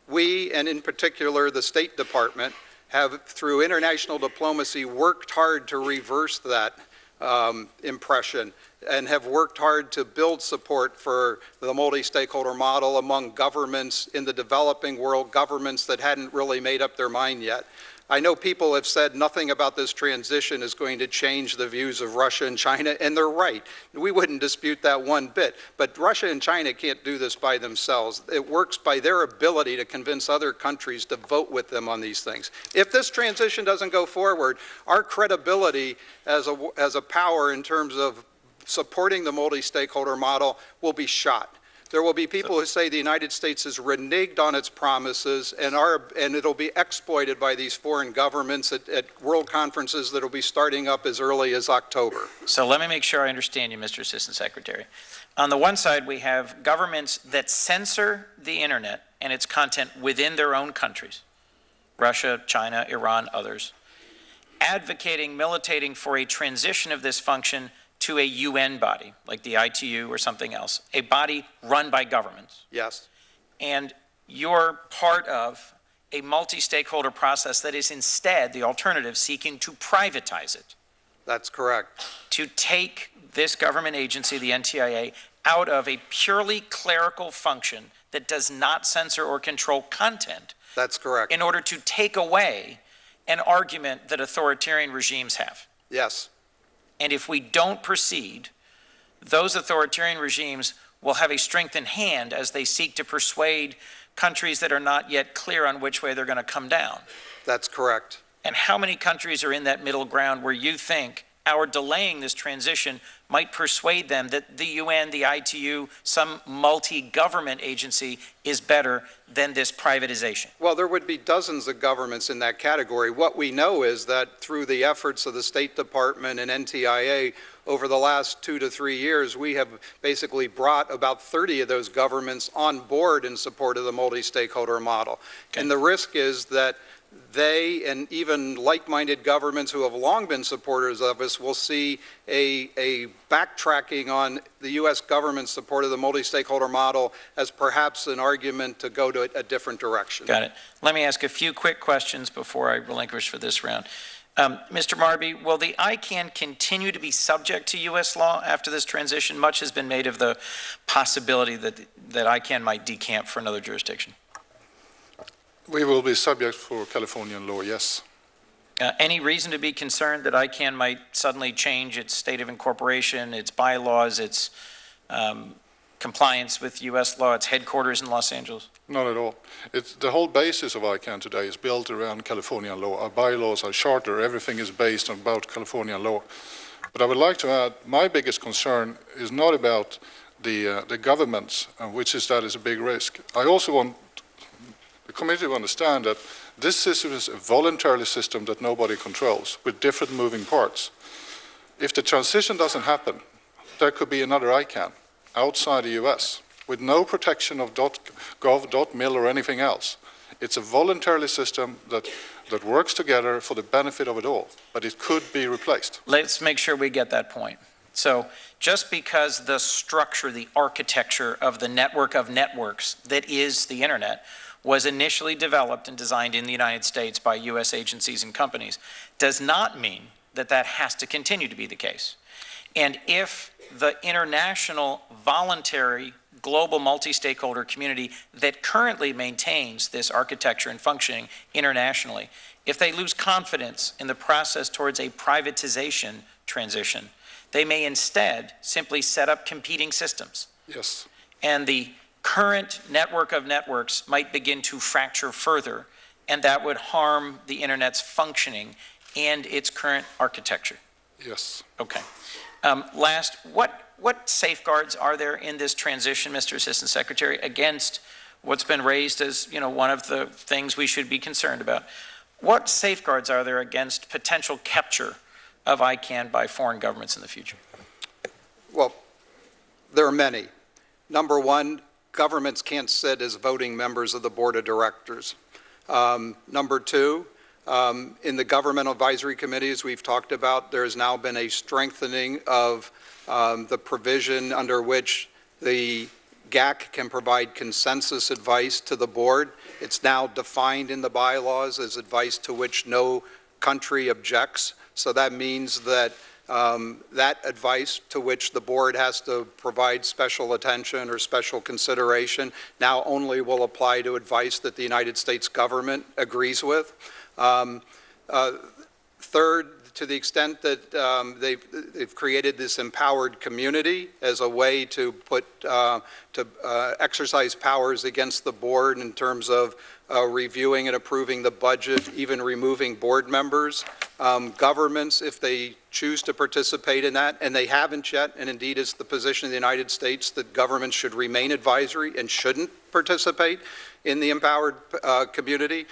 we, and in particular the State Department, have, through international diplomacy, worked hard to reverse that impression and have worked hard to build support for the multi-stakeholder model among governments in the developing world, governments that hadn't really made up their mind yet. I know people have said nothing about this transition is going to change the views of Russia and China, and they're right. We wouldn't dispute that one bit. But Russia and China can't do this by themselves. It works by their ability to convince other countries to vote with them on these things. If this transition doesn't go forward, our credibility as a power in terms of supporting the multi-stakeholder model will be shot. There will be people who say the United States is reneged on its promises, and it'll be exploited by these foreign governments at world conferences that will be starting up as early as October. So let me make sure I understand you, Mr. Assistant Secretary. On the one side, we have governments that censor the internet and its content within their own countries, Russia, China, Iran, others, advocating, militating for a transition of this function to a UN body, like the ITU or something else, a body run by governments. Yes. And you're part of a multi-stakeholder process that is instead the alternative, seeking to privatize it. That's correct. To take this government agency, the NTIA, out of a purely clerical function that does not censor or control content. That's correct. In order to take away an argument that authoritarian regimes have. Yes. And if we don't proceed, those authoritarian regimes will have a strengthened hand as they seek to persuade countries that are not yet clear on which way they're going to come down. That's correct. And how many countries are in that middle ground where you think our delaying this transition might persuade them that the UN, the ITU, some multi-government agency is better than this privatization? Well, there would be dozens of governments in that category. What we know is that through the efforts of the State Department and NTIA over the last 2 to 3 years, we have basically brought about 30 of those governments on board in support of the multi-stakeholder model. Okay. And the risk is that they and even like-minded governments who have long been supporters of us will see a backtracking on the U.S. government's support of the multi-stakeholder model as perhaps an argument to go to a different direction. Got it. Let me ask a few quick questions before I relinquish for this round. Mr. Marby, will the ICANN continue to be subject to U.S. law after this transition? Much has been made of the possibility that ICANN might decamp for another jurisdiction. We will be subject for Californian law, yes. Any reason to be concerned that ICANN might suddenly change its state of incorporation, its bylaws, its compliance with U.S. law, its headquarters in Los Angeles? Not at all. The whole basis of ICANN today is built around Californian law. Our bylaws, our charter, everything is based on about Californian law. But I would like to add, my biggest concern is not about the governments, which is a big risk. I also want the committee to understand that this system is a voluntary system that nobody controls, with different moving parts. If the transition doesn't happen, there could be another ICANN outside the US with no protection of .gov, .mil or anything else. It's a voluntary system that works together for the benefit of it all, but it could be replaced. Let's make sure we get that point. So just because the structure, the architecture of the network of networks that is the internet was initially developed and designed in the United States by U.S. agencies and companies, does not mean that that has to continue to be the case. And if the international, voluntary, global multi-stakeholder community that currently maintains this architecture and functioning internationally, if they lose confidence in the process towards a privatization transition, they may instead simply set up competing systems. Yes. And the current network of networks might begin to fracture further, and that would harm the internet's functioning and its current architecture. Yes. Okay. Last, what safeguards are there in this transition, Mr. Assistant Secretary, against what's been raised as, one of the things we should be concerned about? What safeguards are there against potential capture of ICANN by foreign governments in the future? Well, there are many. Number one, governments can't sit as voting members of the board of directors. Number two, in the governmental advisory committees we've talked about, there has now been a strengthening of the provision under which the GAC can provide consensus advice to the board. It's now defined in the bylaws as advice to which no country objects. So that means that that advice to which the board has to provide special attention or special consideration now only will apply to advice that the United States government agrees with. Third, to the extent that they've created this empowered community as a way to exercise powers against the board in terms of reviewing and approving the budget, even removing board members. Governments, if they choose to participate in that, and they haven't yet, and indeed it's the position of the United States that governments should remain advisory and shouldn't participate in the empowered community,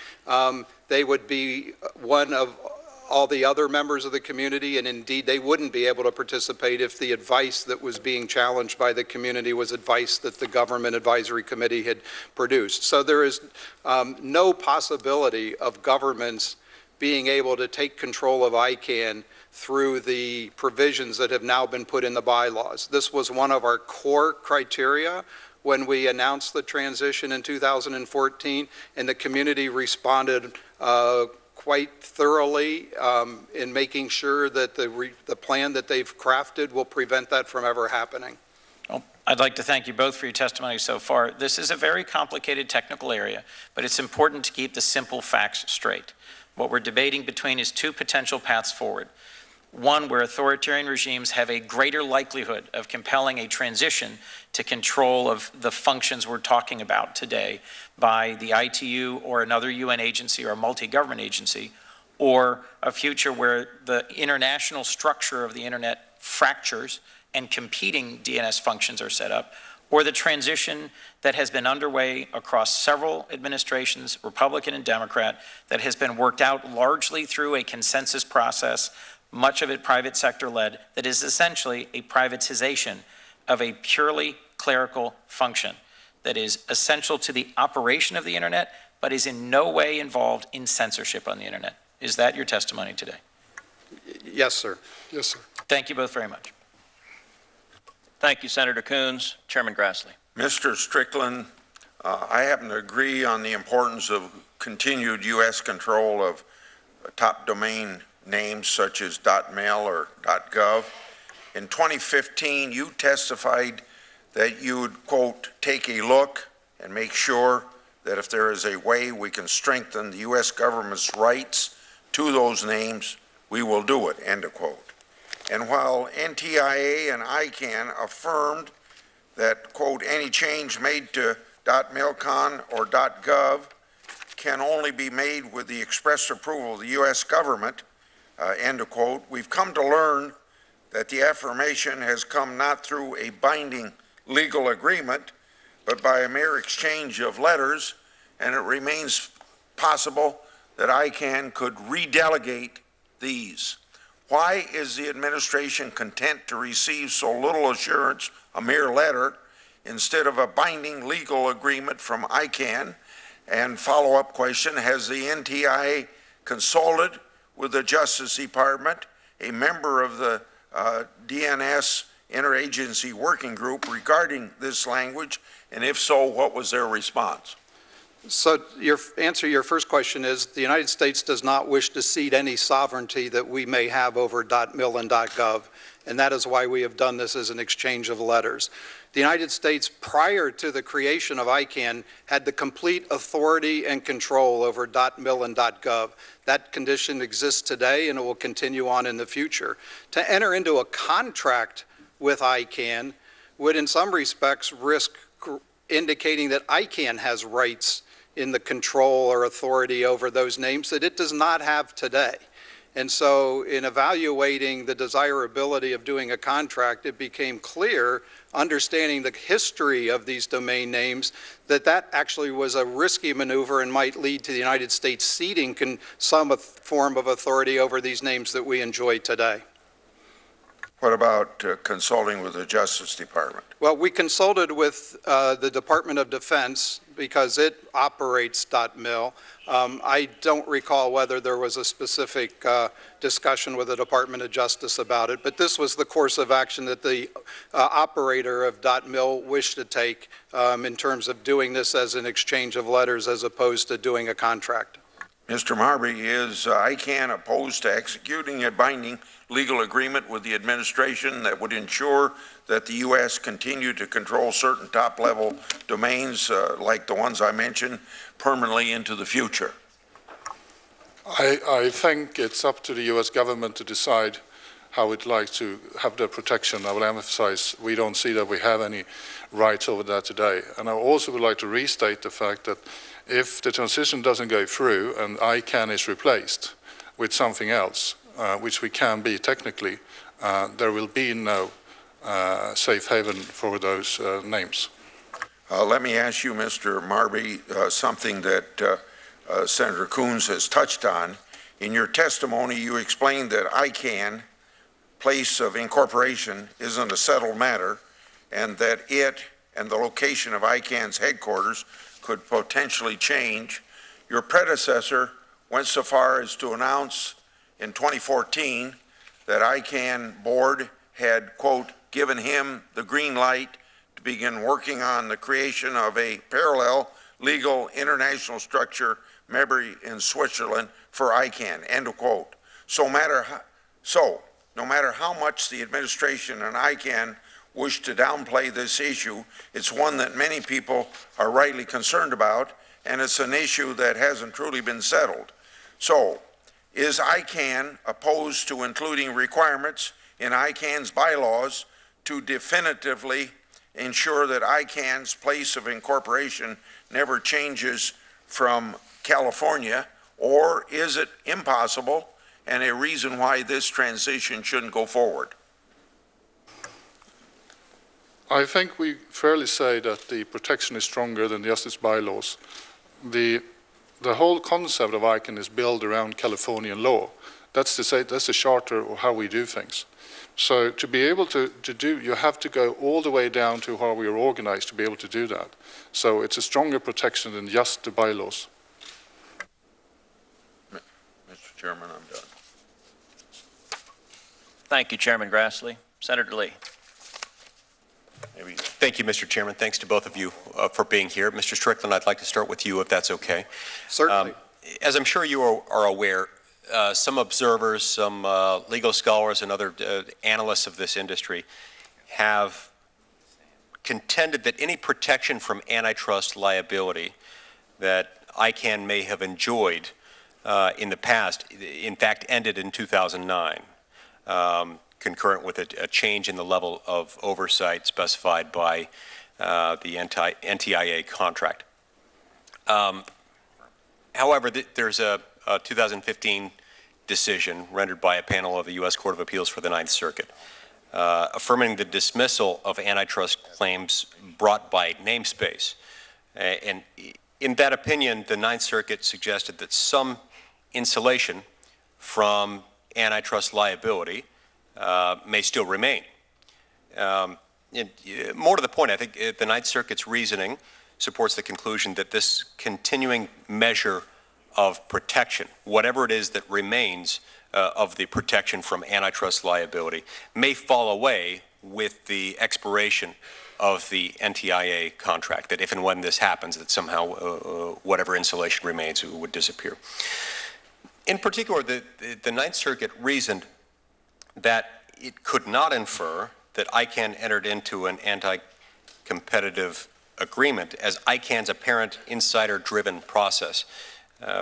they would be one of all the other members of the community, and indeed they wouldn't be able to participate if the advice that was being challenged by the community was advice that the government advisory committee had produced. So there is no possibility of governments being able to take control of ICANN through the provisions that have now been put in the bylaws. This was one of our core criteria when we announced the transition in 2014, and the community responded quite thoroughly in making sure that the plan that they've crafted will prevent that from ever happening. Well, I'd like to thank you both for your testimony so far. This is a very complicated technical area, but it's important to keep the simple facts straight. What we're debating between is two potential paths forward. One where authoritarian regimes have a greater likelihood of compelling a transition to control of the functions we're talking about today by the ITU or another UN agency or a multi-government agency, or a future where the international structure of the internet fractures and competing DNS functions are set up, or the transition that has been underway across several administrations, Republican and Democrat, that has been worked out largely through a consensus process, much of it private sector led, that is essentially a privatization of a purely clerical function that is essential to the operation of the internet, but is in no way involved in censorship on the internet. Is that your testimony today? Yes, sir. Yes, sir. Thank you both very much. Thank you, Senator Coons. Chairman Grassley. Mr. Strickland, I happen to agree on the importance of continued U.S. control of top domain names such as .mil or .gov. In 2015, you testified that you would, quote, take a look and make sure that if there is a way we can strengthen the U.S. government's rights to those names, we will do it, end of quote. And while NTIA and ICANN affirmed that, quote, any change made to .milcon or .gov can only be made with the express approval of the U.S. government, end of quote, we've come to learn that the affirmation has come not through a binding legal agreement, but by a mere exchange of letters, and it remains possible that ICANN could redelegate these. Why is the administration content to receive so little assurance, a mere letter, instead of a binding legal agreement from ICANN? And follow-up question, has the NTIA consulted with the Justice Department, a member of the DNS Interagency Working Group, regarding this language? And if so, what was their response? So your answer to your first question is the United States does not wish to cede any sovereignty that we may have over .mil and .gov, and that is why we have done this as an exchange of letters. The United States, prior to the creation of ICANN, had the complete authority and control over .mil and .gov. That condition exists today, and it will continue on in the future. To enter into a contract with ICANN would, in some respects, risk indicating that ICANN has rights in the control or authority over those names that it does not have today. And so in evaluating the desirability of doing a contract, it became clear, understanding the history of these domain names, that that actually was a risky maneuver and might lead to the United States ceding some form of authority over these names that we enjoy today. What about consulting with the Justice Department? Well, we consulted with the Department of Defense because it operates .mil. I don't recall whether there was a specific discussion with the Department of Justice about it, but this was the course of action that the operator of .mil wished to take in terms of doing this as an exchange of letters as opposed to doing a contract. Mr. Marby, is ICANN opposed to executing a binding legal agreement with the administration that would ensure that the U.S. continue to control certain top-level domains like the ones I mentioned permanently into the future? I think it's up to the U.S. government to decide how it'd like to have the protection. I will emphasize we don't see that we have any rights over that today. And I also would like to restate the fact that if the transition doesn't go through and ICANN is replaced with something else, which we can be technically, there will be no safe haven for those names. Let me ask you, Mr. Marby, something that Senator Coons has touched on. In your testimony, you explained that ICANN, place of incorporation, isn't a settled matter, and that it and the location of ICANN's headquarters could potentially change. Your predecessor went so far as to announce in 2014 that ICANN board had, quote, given him the green light to begin working on the creation of a parallel legal international structure, Marby in Switzerland, for ICANN, end of quote. So no matter how much the administration and ICANN wish to downplay this issue, it's one that many people are rightly concerned about, and it's an issue that hasn't truly been settled. So, is ICANN opposed to including requirements in ICANN's bylaws to definitively ensure that ICANN's place of incorporation never changes from California, or is it impossible and a reason why this transition shouldn't go forward? I think we fairly say that the protection is stronger than just its bylaws. The whole concept of ICANN is built around Californian law. That's the charter or how we do things. So to be able to do, you have to go all the way down to how we are organized to be able to do that. So it's a stronger protection than just the bylaws. Mr. Chairman, I'm done. Thank you, Chairman Grassley. Senator Lee. Thank you, Mr. Chairman. Thanks to both of you for being here. Mr. Strickland, I'd like to start with you, if that's okay. Certainly. As I'm sure you are aware, some observers, some legal scholars, and other analysts of this industry have contended that any protection from antitrust liability that ICANN may have enjoyed in the past, in fact, ended in 2009. Concurrent with a change in the level of oversight specified by the NTIA contract. However, there's a 2015 decision rendered by a panel of the U.S. Court of Appeals for the Ninth Circuit, affirming the dismissal of antitrust claims brought by namespace. And in that opinion, the Ninth Circuit suggested that some insulation from antitrust liability may still remain. More to the point, I think the Ninth Circuit's reasoning supports the conclusion that this continuing measure of protection, whatever it is that remains of the protection from antitrust liability, may fall away with the expiration of the NTIA contract, that if and when this happens, that somehow whatever insulation remains would disappear. In particular, the Ninth Circuit reasoned that it could not infer that ICANN entered into an anti-competitive agreement as ICANN's apparent insider-driven process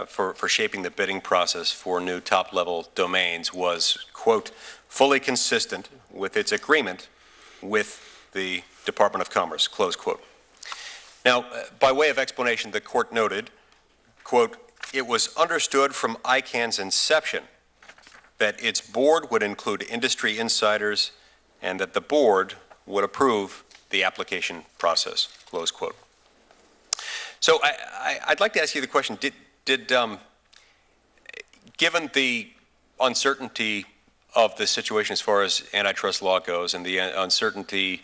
for shaping the bidding process for new top-level domains was, quote, fully consistent with its agreement with the Department of Commerce, close quote. Now, by way of explanation, the court noted, quote, it was understood from ICANN's inception that its board would include industry insiders and that the board would approve the application process, close quote. So I'd like to ask you the question, given the uncertainty of the situation as far as antitrust law goes and the uncertainty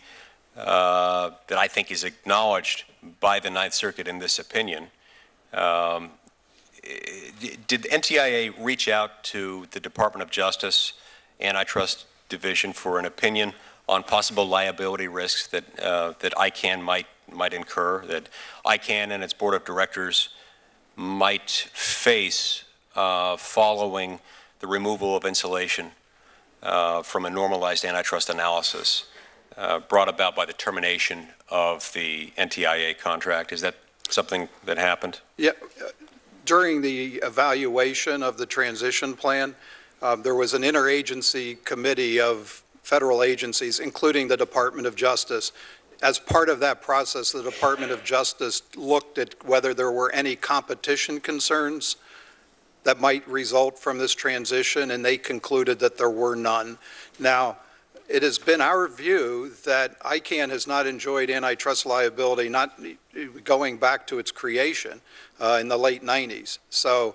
that I think is acknowledged by the Ninth Circuit in this opinion, did NTIA reach out to the Department of Justice Antitrust Division for an opinion on possible liability risks that ICANN might incur, that ICANN and its board of directors might face following the removal of insulation from a normalized antitrust analysis brought about by the termination of the NTIA contract? Is that something that happened? Yeah. During the evaluation of the transition plan, there was an interagency committee of federal agencies, including the Department of Justice. As part of that process, the Department of Justice looked at whether there were any competition concerns that might result from this transition, and they concluded that there were none. Now, it has been our view that ICANN has not enjoyed antitrust liability, not going back to its creation in the late 90s. So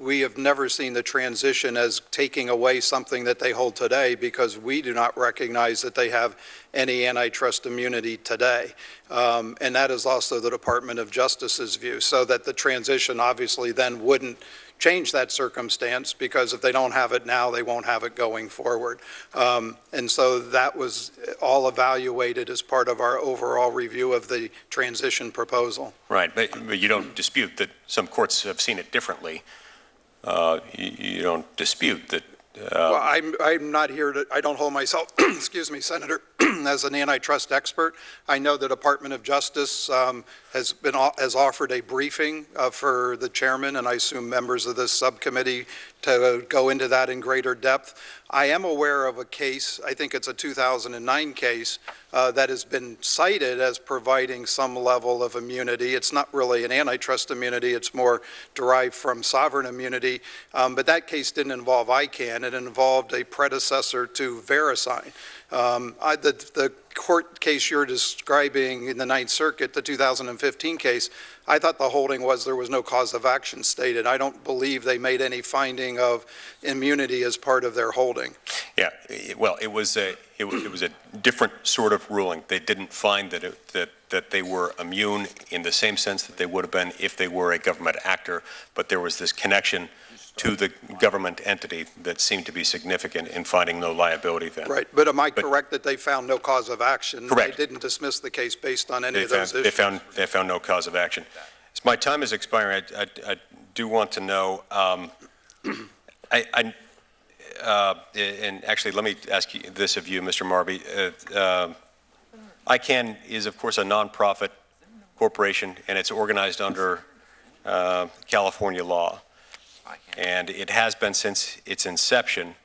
we have never seen the transition as taking away something that they hold today, because we do not recognize that they have any antitrust immunity today. And that is also the Department of Justice's view, so that the transition obviously then wouldn't change that circumstance, because if they don't have it now, they won't have it going forward. And so that was all evaluated as part of our overall review of the transition proposal. Right, but you don't dispute that some courts have seen it differently. You don't dispute that. Well, I'm not here to, I don't hold myself, excuse me, Senator, as an antitrust expert. I know the Department of Justice has offered a briefing for the chairman, and I assume members of this subcommittee, to go into that in greater depth. I am aware of a case, I think it's a 2009 case, that has been cited as providing some level of immunity. It's not really an antitrust immunity, it's more derived from sovereign immunity, but that case didn't involve ICANN, it involved a predecessor to Verisign. The court case you're describing in the Ninth Circuit, the 2015 case, I thought the holding was there was no cause of action stated. I don't believe they made any finding of immunity as part of their holding. Yeah, well, it was a different sort of ruling. They didn't find that they were immune in the same sense that they would have been if they were a government actor, but there was this connection to the government entity that seemed to be significant in finding no liability then. Right, but am I correct that they found no cause of action? Correct. They didn't dismiss the case based on any of those issues? They found no cause of action. As my time is expiring, I do want to know, and actually let me ask you this of you, Mr. Marby. ICANN is, of course, a nonprofit corporation, and it's organized under California law. And it has been since its inception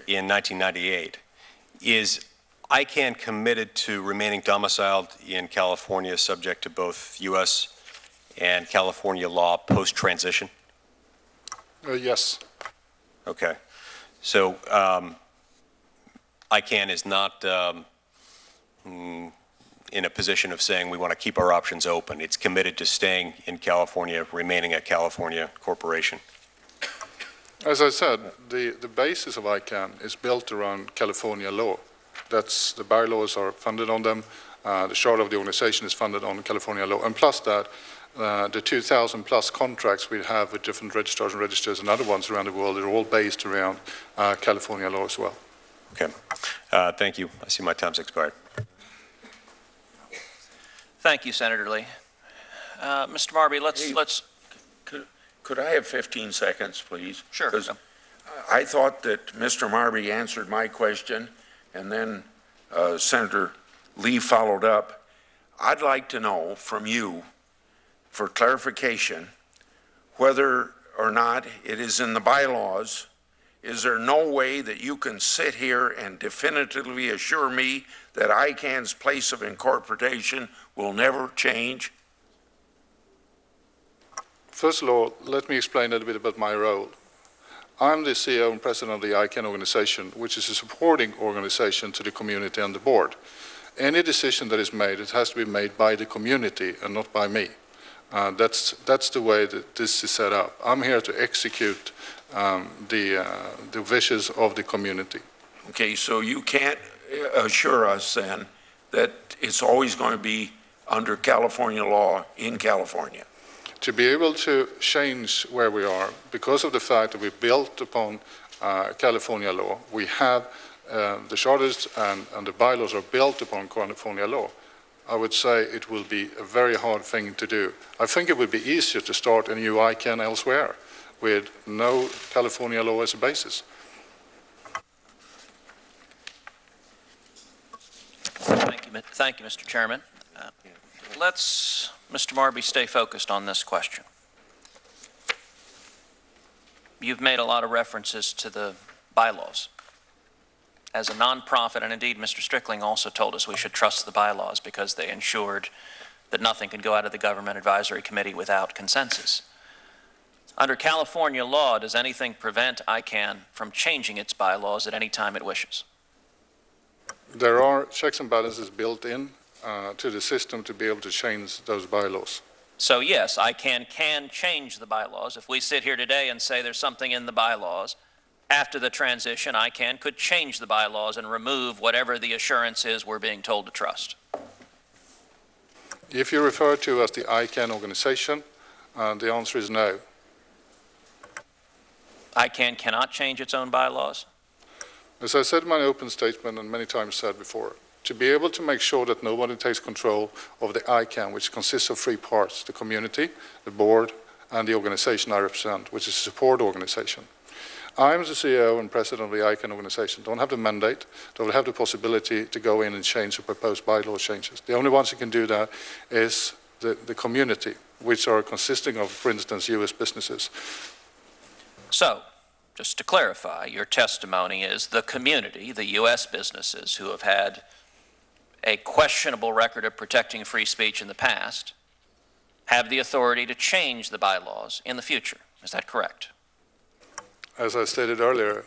in 1998. Is ICANN committed to remaining domiciled in California, subject to both U.S. and California law post-transition? Yes. Okay. So ICANN is not in a position of saying we want to keep our options open. It's committed to staying in California, remaining a California corporation. As I said, the basis of ICANN is built around California law. That's the bylaws are funded on them. The charter of the organization is funded on California law. And plus that, the 2,000 plus contracts we have with different registrars and registers and other ones around the world are all based around California law as well. Okay. Thank you. I see my time's expired. Thank you, Senator Lee. Mr. Marby, let's. Could I have 15 seconds, please? Sure. Because I thought that Mr. Marby answered my question, and then Senator Lee followed up. I'd like to know from you, for clarification, whether or not it is in the bylaws. Is there no way that you can sit here and definitively assure me that ICANN's place of incorporation will never change? First of all, let me explain a little bit about my role. I'm the CEO and president of the ICANN organization, which is a supporting organization to the community and the board. Any decision that is made, it has to be made by the community and not by me. That's the way that this is set up. I'm here to execute the wishes of the community. Okay, so you can't assure us then that it's always going to be under California law in California? To be able to change where we are, because of the fact that we built upon California law, we have the charters and the bylaws are built upon California law. I would say it will be a very hard thing to do. I think it would be easier to start a new ICANN elsewhere with no California law as a basis. Thank you, Mr. Chairman. Let's, Mr. Marby, stay focused on this question. You've made a lot of references to the bylaws. As a nonprofit, and indeed Mr. Strickling also told us we should trust the bylaws because they ensured that nothing could go out of the Government Advisory Committee without consensus. Under California law, does anything prevent ICANN from changing its bylaws at any time it wishes? There are checks and balances built in to the system to be able to change those bylaws. So yes, ICANN can change the bylaws. If we sit here today and say there's something in the bylaws, after the transition, ICANN could change the bylaws and remove whatever the assurance is we're being told to trust. If you refer to as the ICANN organization, the answer is no. ICANN cannot change its own bylaws? As I said in my open statement and many times said before, to be able to make sure that nobody takes control of the ICANN, which consists of three parts, the community, the board, and the organization I represent, which is a support organization. I'm the CEO and president of the ICANN organization, don't have the mandate, don't have the possibility to go in and change or propose bylaw changes. The only ones who can do that is the community, which are consisting of, for instance, US businesses. So, just to clarify, your testimony is the community, the U.S. businesses who have had a questionable record of protecting free speech in the past, have the authority to change the bylaws in the future. Is that correct? As I stated earlier,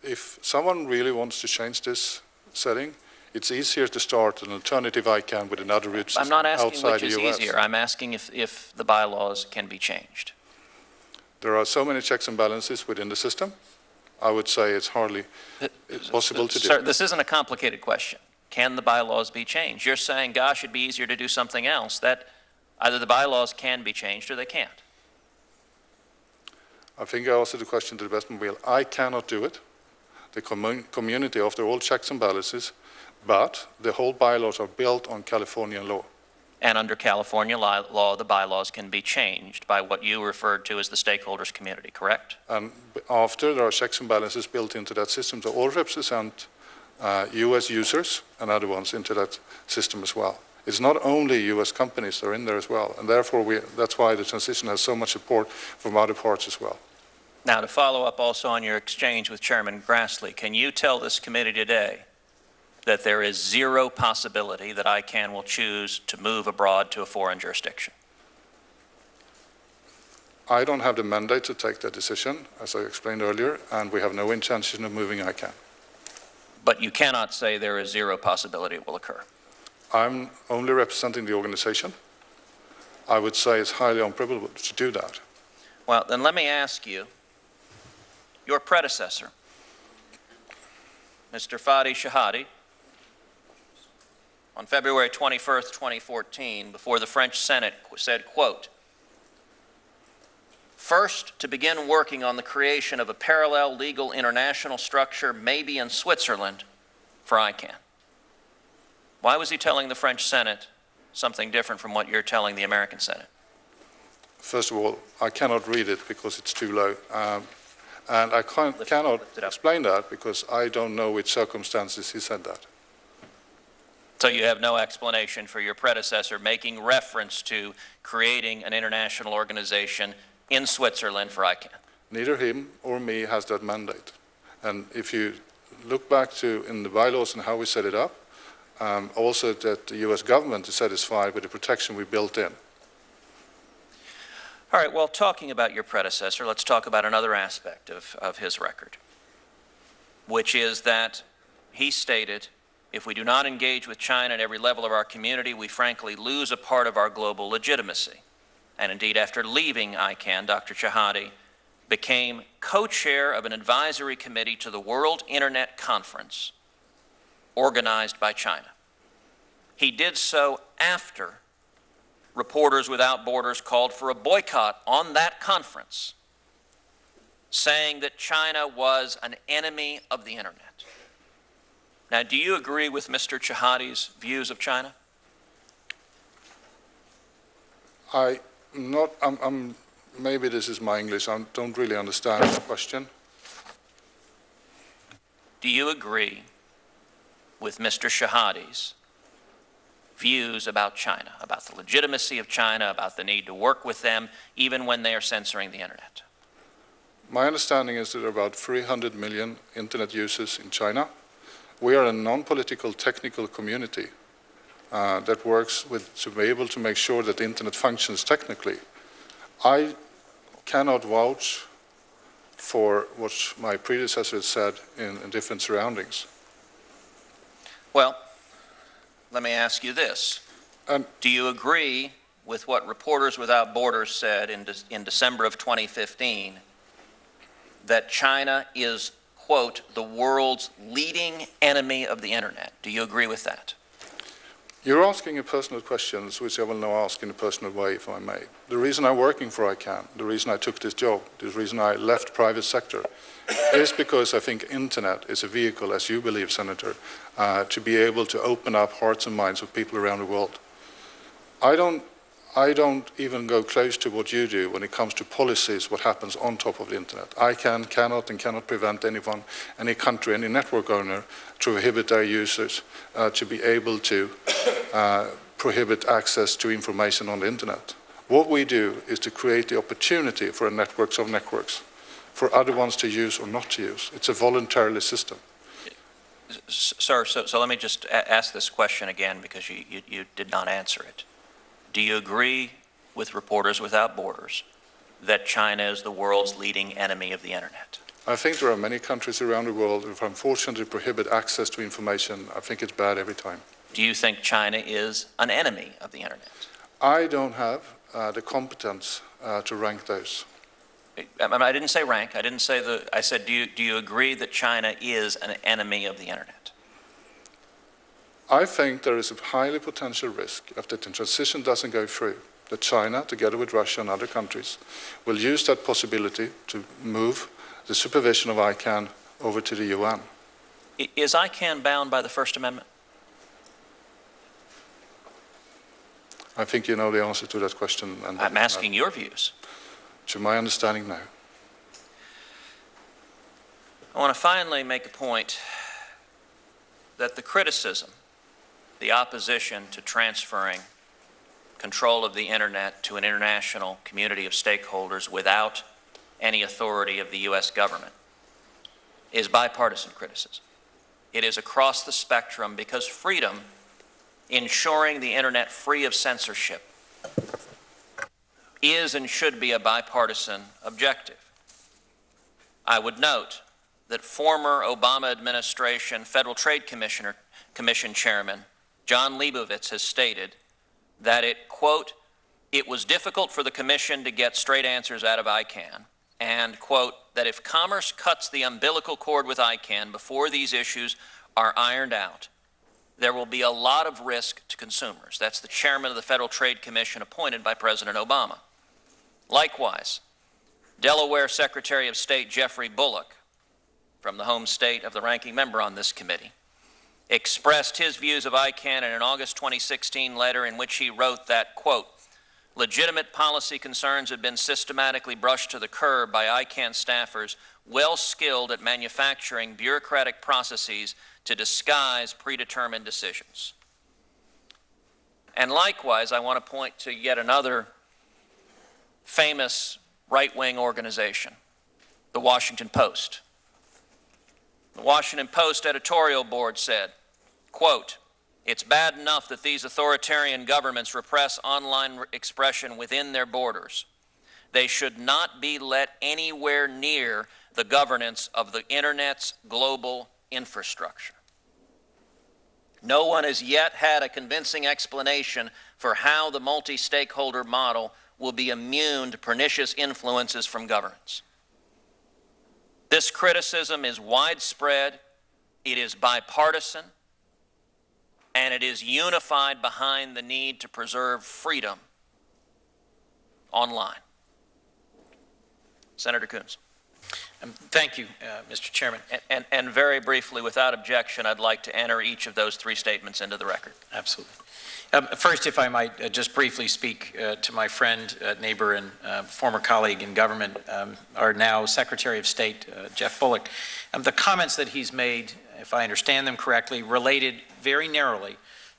if someone really wants to change this setting, it's easier to start an alternative ICANN with another root system outside the US. I'm not asking which is easier. I'm asking if the bylaws can be changed. There are so many checks and balances within the system. I would say it's hardly possible to do. Sir, this isn't a complicated question. Can the bylaws be changed? You're saying, gosh, it'd be easier to do something else. That either the bylaws can be changed or they can't. I think I answered the question to the best of my ability. I cannot do it. The community, after all checks and balances, but the whole bylaws are built on Californian law. And under California law, the bylaws can be changed by what you referred to as the stakeholders community, correct? And after, there are checks and balances built into that system to all represent US users and other ones into that system as well. It's not only US companies that are in there as well, and therefore that's why the transition has so much support from other parts as well. Now, to follow up also on your exchange with Chairman Grassley, can you tell this committee today that there is zero possibility that ICANN will choose to move abroad to a foreign jurisdiction? I don't have the mandate to take that decision, as I explained earlier, and we have no intention of moving ICANN. But you cannot say there is zero possibility it will occur. I'm only representing the organization. I would say it's highly improbable to do that. Well, then let me ask you, your predecessor, Mr. Fadi Shahadi, on February 21st, 2014, before the French Senate said, quote, "First, to begin working on the creation of a parallel legal international structure, maybe in Switzerland, for ICANN." Why was he telling the French Senate something different from what you're telling the American Senate? First of all, I cannot read it because it's too low. And I cannot explain that because I don't know which circumstances he said that. So you have no explanation for your predecessor making reference to creating an international organization in Switzerland for ICANN? Neither him or me has that mandate. And if you look back to in the bylaws and how we set it up, also that the US government is satisfied with the protection we built in. All right, well, talking about your predecessor, let's talk about another aspect of his record, which is that he stated, if we do not engage with China at every level of our community, we frankly lose a part of our global legitimacy. And indeed, after leaving ICANN, Dr. Shahadi became co-chair of an advisory committee to the World Internet Conference organized by China. He did so after Reporters Without Borders called for a boycott on that conference, saying that China was an enemy of the Internet. Now, do you agree with Mr. Shahadi's views of China? Maybe this is my English. I don't really understand the question. Do you agree with Mr. Shahadi's views about China, about the legitimacy of China, about the need to work with them, even when they are censoring the Internet? My understanding is that there are about 300 million Internet users in China. We are a non-political technical community that works to be able to make sure that the Internet functions technically. I cannot vouch for what my predecessor said in different surroundings. Well, let me ask you this. Do you agree with what Reporters Without Borders said in December of 2015, that China is, quote, the world's leading enemy of the Internet? Do you agree with that? You're asking a personal questions, which I will now ask in a personal way, if I may. The reason I'm working for ICANN, the reason I took this job, the reason I left private sector, is because I think internet is a vehicle, as you believe, Senator, to be able to open up hearts and minds of people around the world. I don't even go close to what you do when it comes to policies, what happens on top of the internet. ICANN cannot and cannot prevent anyone, any country, any network owner to prohibit their users to be able to prohibit access to information on the internet. What we do is to create the opportunity for a networks of networks, for other ones to use or not to use. It's a voluntary system. Sir, so let me just ask this question again, because you did not answer it. Do you agree with Reporters Without Borders that China is the world's leading enemy of the internet? I think there are many countries around the world who unfortunately prohibit access to information. I think it's bad every time. Do you think China is an enemy of the internet? I don't have the competence to rank those. I didn't say rank. I didn't say I said, do you agree that China is an enemy of the internet? I think there is a highly potential risk if the transition doesn't go through, that China, together with Russia and other countries, will use that possibility to move the supervision of ICANN over to the UN. Is ICANN bound by the First Amendment? I think you know the answer to that question. And I'm asking your views. To my understanding, no. I want to finally make a point that the criticism, the opposition to transferring control of the internet to an international community of stakeholders without any authority of the U.S. government is bipartisan criticism. It is across the spectrum, because freedom, ensuring the internet free of censorship, is and should be a bipartisan objective. I would note that former Obama administration Federal Trade Commission Chairman John Leibovitz has stated that it, quote, it was difficult for the Commission to get straight answers out of ICANN, and, quote, that if commerce cuts the umbilical cord with ICANN before these issues are ironed out, there will be a lot of risk to consumers. That's the chairman of the Federal Trade Commission appointed by President Obama. Likewise, Delaware Secretary of State Jeffrey Bullock, from the home state of the ranking member on this committee, expressed his views of ICANN in an August 2016 letter in which he wrote that, quote, legitimate policy concerns have been systematically brushed to the curb by ICANN staffers well skilled at manufacturing bureaucratic processes to disguise predetermined decisions. And likewise, I want to point to yet another famous right-wing organization, the Washington Post. The Washington Post editorial board said, quote, it's bad enough that these authoritarian governments repress online expression within their borders. They should not be let anywhere near the governance of the internet's global infrastructure. No one has yet had a convincing explanation for how the multi-stakeholder model will be immune to pernicious influences from governments. This criticism is widespread, it is bipartisan, and it is unified behind the need to preserve freedom online. Senator Coons. Thank you, Mr. Chairman. And very briefly, without objection, I'd like to enter each of those three statements into the record. Absolutely. First, if I might just briefly speak to my friend, neighbor, and former colleague in government, our now Secretary of State, Jeff Bullock. The comments that he's made, if I understand them correctly, related very narrowly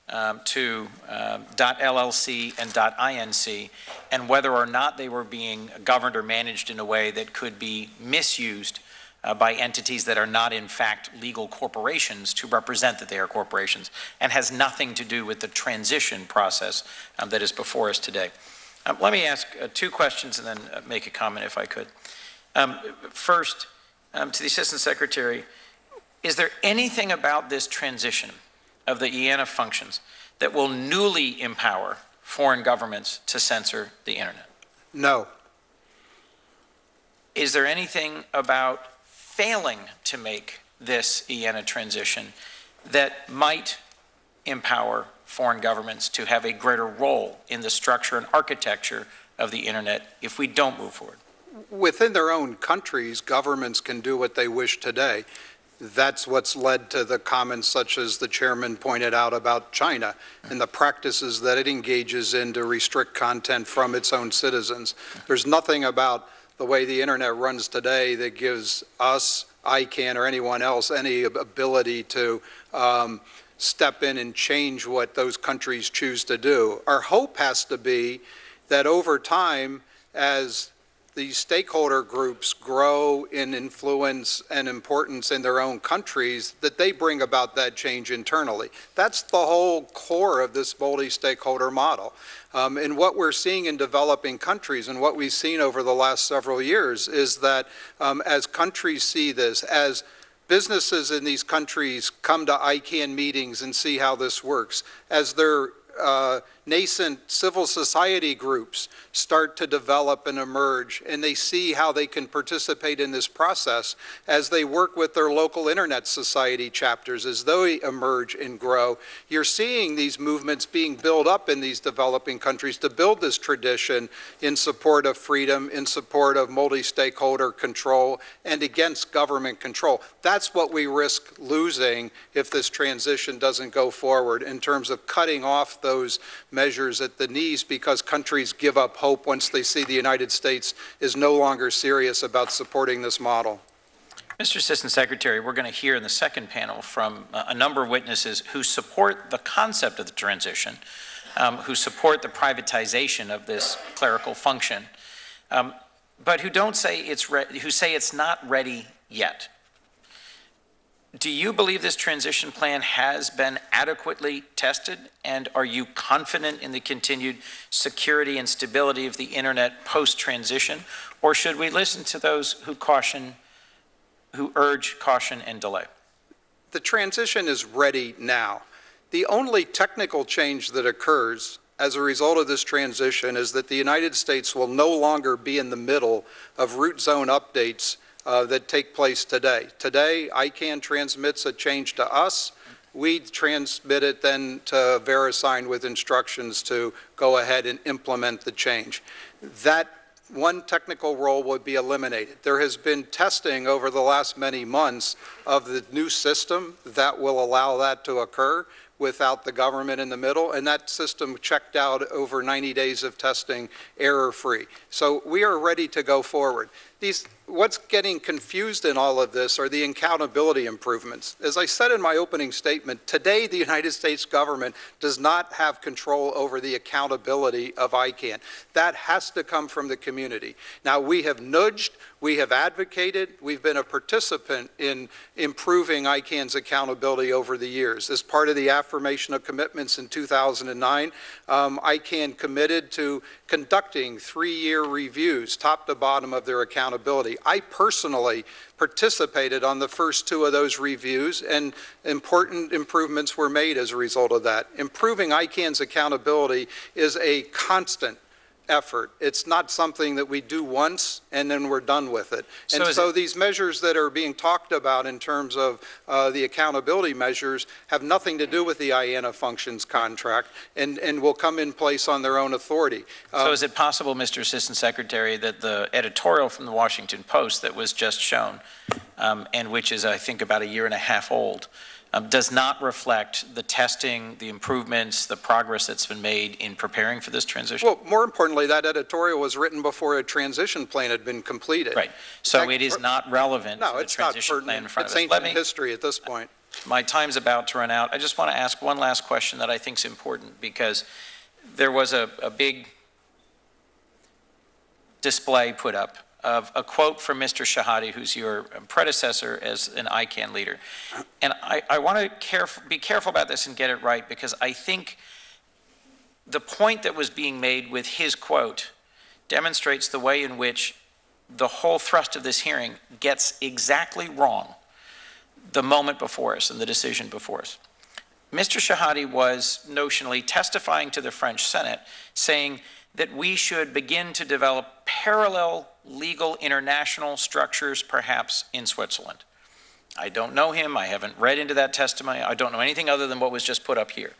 to .llc and .inc, and whether or not they were being governed or managed in a way that could be misused by entities that are not in fact legal corporations to represent that they are corporations, and has nothing to do with the transition process that is before us today. Let me ask two questions and then make a comment if I could. First, to the Assistant Secretary, is there anything about this transition of the IANA functions that will newly empower foreign governments to censor the internet? No. Is there anything about failing to make this IANA transition that might empower foreign governments to have a greater role in the structure and architecture of the internet if we don't move forward? Within their own countries, governments can do what they wish today. That's what's led to the comments such as the chairman pointed out about China and the practices that it engages in to restrict content from its own citizens. There's nothing about the way the internet runs today that gives us, ICANN, or anyone else any ability to step in and change what those countries choose to do. Our hope has to be that over time, as these stakeholder groups grow in influence and importance in their own countries, that they bring about that change internally. That's the whole core of this multi-stakeholder model. And what we're seeing in developing countries and what we've seen over the last several years is that as countries see this, as businesses in these countries come to ICANN meetings and see how this works, as their nascent civil society groups start to develop and emerge, and they see how they can participate in this process as they work with their local internet society chapters, as they emerge and grow. You're seeing these movements being built up in these developing countries to build this tradition in support of freedom, in support of multi-stakeholder control, and against government control. That's what we risk losing if this transition doesn't go forward, in terms of cutting off those measures at the knees, because countries give up hope once they see the United States is no longer serious about supporting this model. Mr. Assistant Secretary, we're going to hear in the second panel from a number of witnesses who support the concept of the transition, who support the privatization of this clerical function, but who don't say who say it's not ready yet. Do you believe this transition plan has been adequately tested, and are you confident in the continued security and stability of the internet post-transition, or should we listen to those who urge caution and delay? The transition is ready now. The only technical change that occurs as a result of this transition is that the United States will no longer be in the middle of root zone updates that take place today. Today, ICANN transmits a change to us. We transmit it then to Verisign with instructions to go ahead and implement the change. That one technical role would be eliminated. There has been testing over the last many months of the new system that will allow that to occur without the government in the middle, and that system checked out over 90 days of testing error-free. So we are ready to go forward. What's getting confused in all of this are the accountability improvements. As I said in my opening statement, today the United States government does not have control over the accountability of ICANN. That has to come from the community. Now, we have nudged, we have advocated, we've been a participant in improving ICANN's accountability over the years. As part of the affirmation of commitments in 2009, ICANN committed to conducting 3-year reviews, top to bottom, of their accountability. I personally participated on the first 2 of those reviews, and important improvements were made as a result of that. Improving ICANN's accountability is a constant effort. It's not something that we do once and then we're done with it. And so these measures that are being talked about in terms of the accountability measures have nothing to do with the IANA functions contract and will come in place on their own authority. So is it possible, Mr. Assistant Secretary, that the editorial from the Washington Post that was just shown, and which is, I think, about 1.5 years old, does not reflect the testing, the improvements, the progress that's been made in preparing for this transition? Well, more importantly, that editorial was written before a transition plan had been completed. Right. So it is not relevant to the transition plan in front of us. It's ancient history at this point. My time's about to run out. I just want to ask one last question that I think is important, because there was a big display put up of a quote from Mr. Shahade, who's your predecessor as an ICANN leader. And I want to be careful about this and get it right, because I think the point that was being made with his quote demonstrates the way in which the whole thrust of this hearing gets exactly wrong the moment before us and the decision before us. Mr. Shahade was notionally testifying to the French Senate, saying that we should begin to develop parallel legal international structures, perhaps in Switzerland. I don't know him. I haven't read into that testimony. I don't know anything other than what was just put up here.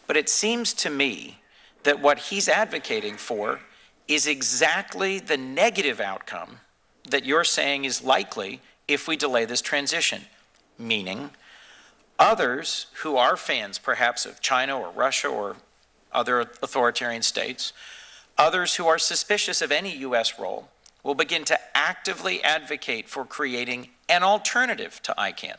But it seems to me that what he's advocating for is exactly the negative outcome that you're saying is likely if we delay this transition, meaning others who are fans perhaps of China or Russia or other authoritarian states, others who are suspicious of any U.S. role, will begin to actively advocate for creating an alternative to ICANN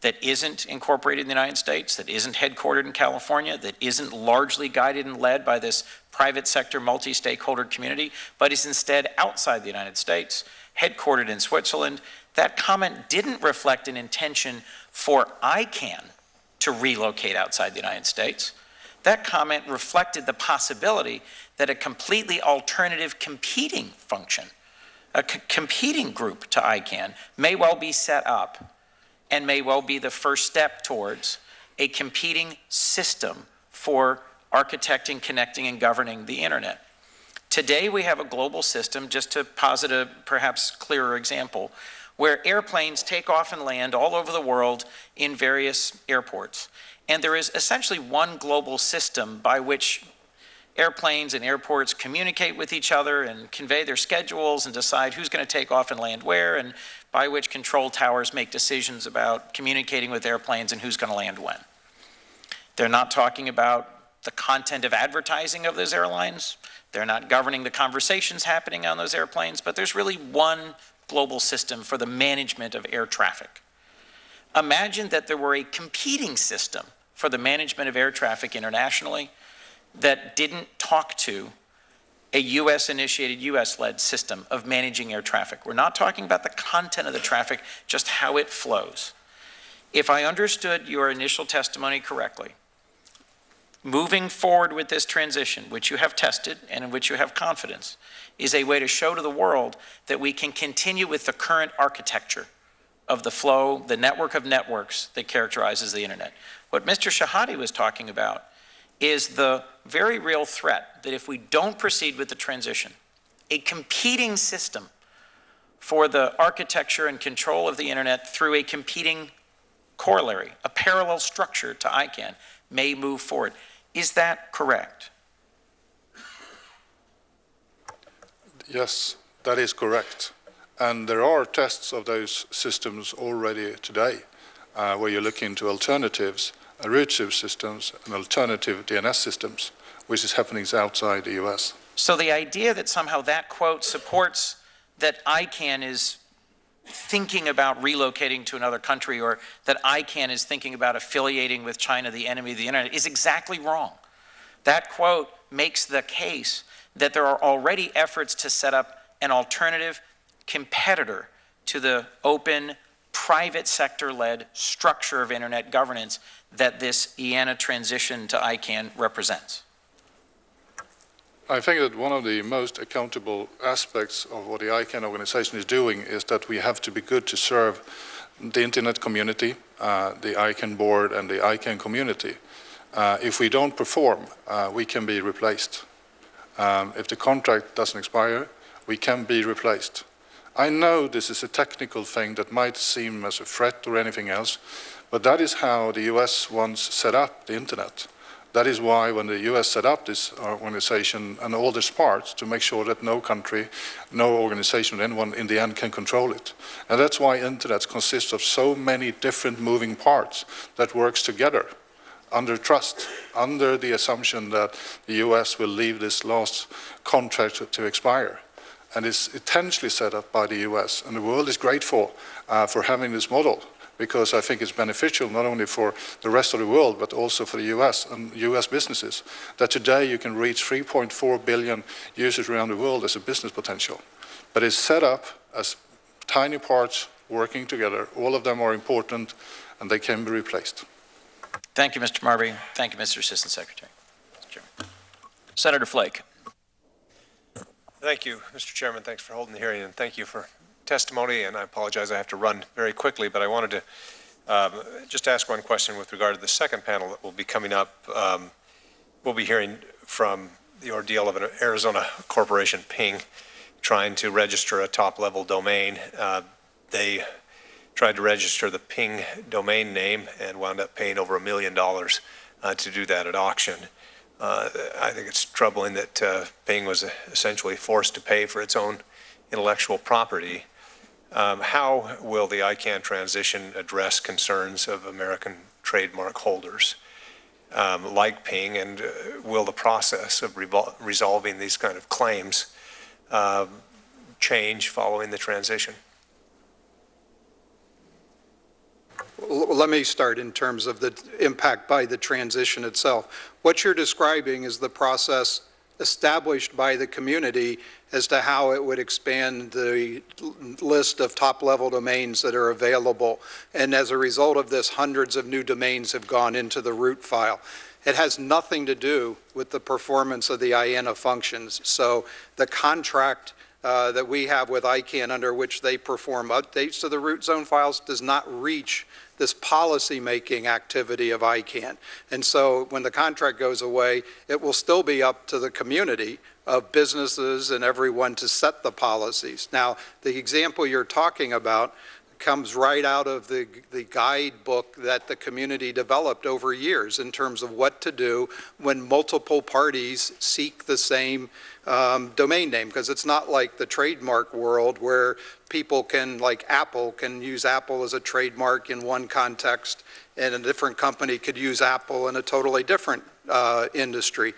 that isn't incorporated in the United States, that isn't headquartered in California, that isn't largely guided and led by this private sector multi-stakeholder community, but is instead outside the United States, headquartered in Switzerland. That comment didn't reflect an intention for ICANN to relocate outside the United States. That comment reflected the possibility that a completely alternative competing function, a competing group to ICANN, may well be set up and may well be the first step towards a competing system for architecting, connecting, and governing the internet. Today we have a global system, just to posit a perhaps clearer example, where airplanes take off and land all over the world in various airports. And there is essentially one global system by which airplanes and airports communicate with each other and convey their schedules and decide who's going to take off and land where, and by which control towers make decisions about communicating with airplanes and who's going to land when. They're not talking about the content of advertising of those airlines. They're not governing the conversations happening on those airplanes, but there's really one global system for the management of air traffic. Imagine that there were a competing system for the management of air traffic internationally that didn't talk to a US-initiated, US-led system of managing air traffic. We're not talking about the content of the traffic, just how it flows. If I understood your initial testimony correctly, moving forward with this transition, which you have tested and in which you have confidence, is a way to show to the world that we can continue with the current architecture of the flow, the network of networks that characterizes the internet. What Mr. Shahade was talking about is the very real threat that if we don't proceed with the transition, a competing system for the architecture and control of the internet through a competing corollary, a parallel structure to ICANN, may move forward. Is that correct? Yes, that is correct. And there are tests of those systems already today, where you look into alternatives, root soup systems, and alternative DNS systems, which is happening outside the US. So the idea that somehow that quote supports that ICANN is thinking about relocating to another country, or that ICANN is thinking about affiliating with China, the enemy of the internet, is exactly wrong. That quote makes the case that there are already efforts to set up an alternative competitor to the open, private sector-led structure of internet governance that this IANA transition to ICANN represents. I think that one of the most accountable aspects of what the ICANN organization is doing is that we have to be good to serve the internet community, the ICANN board, and the ICANN community. If we don't perform, we can be replaced. If the contract doesn't expire, we can be replaced. I know this is a technical thing that might seem as a threat or anything else, but that is how the US once set up the internet. That is why when the US set up this organization and all its parts, to make sure that no country, no organization, anyone in the end can control it. And that's why internet consists of so many different moving parts that works together under trust, under the assumption that the US will leave this last contract to expire. And it's intentionally set up by the US. And the world is grateful for having this model, because I think it's beneficial not only for the rest of the world, but also for the US and US businesses, that today you can reach 3.4 billion users around the world as a business potential. But it's set up as tiny parts working together. All of them are important, and they can be replaced. Thank you, Mr. Marby. Thank you, Mr. Assistant Secretary. Mr. Chairman. Senator Flake. Thank you, Mr. Chairman. Thanks for holding the hearing, and thank you for testimony. And I apologize, I have to run very quickly, but I wanted to just ask one question with regard to the second panel that will be coming up. We'll be hearing from the ordeal of an Arizona corporation, Ping, trying to register a top-level domain. They tried to register the Ping domain name and wound up paying over $1 million to do that at auction. I think it's troubling that Bing was essentially forced to pay for its own intellectual property. How will the ICANN transition address concerns of American trademark holders like Ping, and will the process of resolving these kind of claims change following the transition? Let me start in terms of the impact by the transition itself. What you're describing is the process established by the community as to how it would expand the list of top-level domains that are available. And as a result of this, hundreds of new domains have gone into the root file. It has nothing to do with the performance of the IANA functions. So the contract that we have with ICANN, under which they perform updates to the root zone files, does not reach this policy-making activity of ICANN. And so when the contract goes away, it will still be up to the community of businesses and everyone to set the policies. Now, the example you're talking about comes right out of the guidebook that the community developed over years in terms of what to do when multiple parties seek the same domain name, because it's not like the trademark world where people can, like Apple, can use Apple as a trademark in one context, and a different company could use Apple in a totally different industry.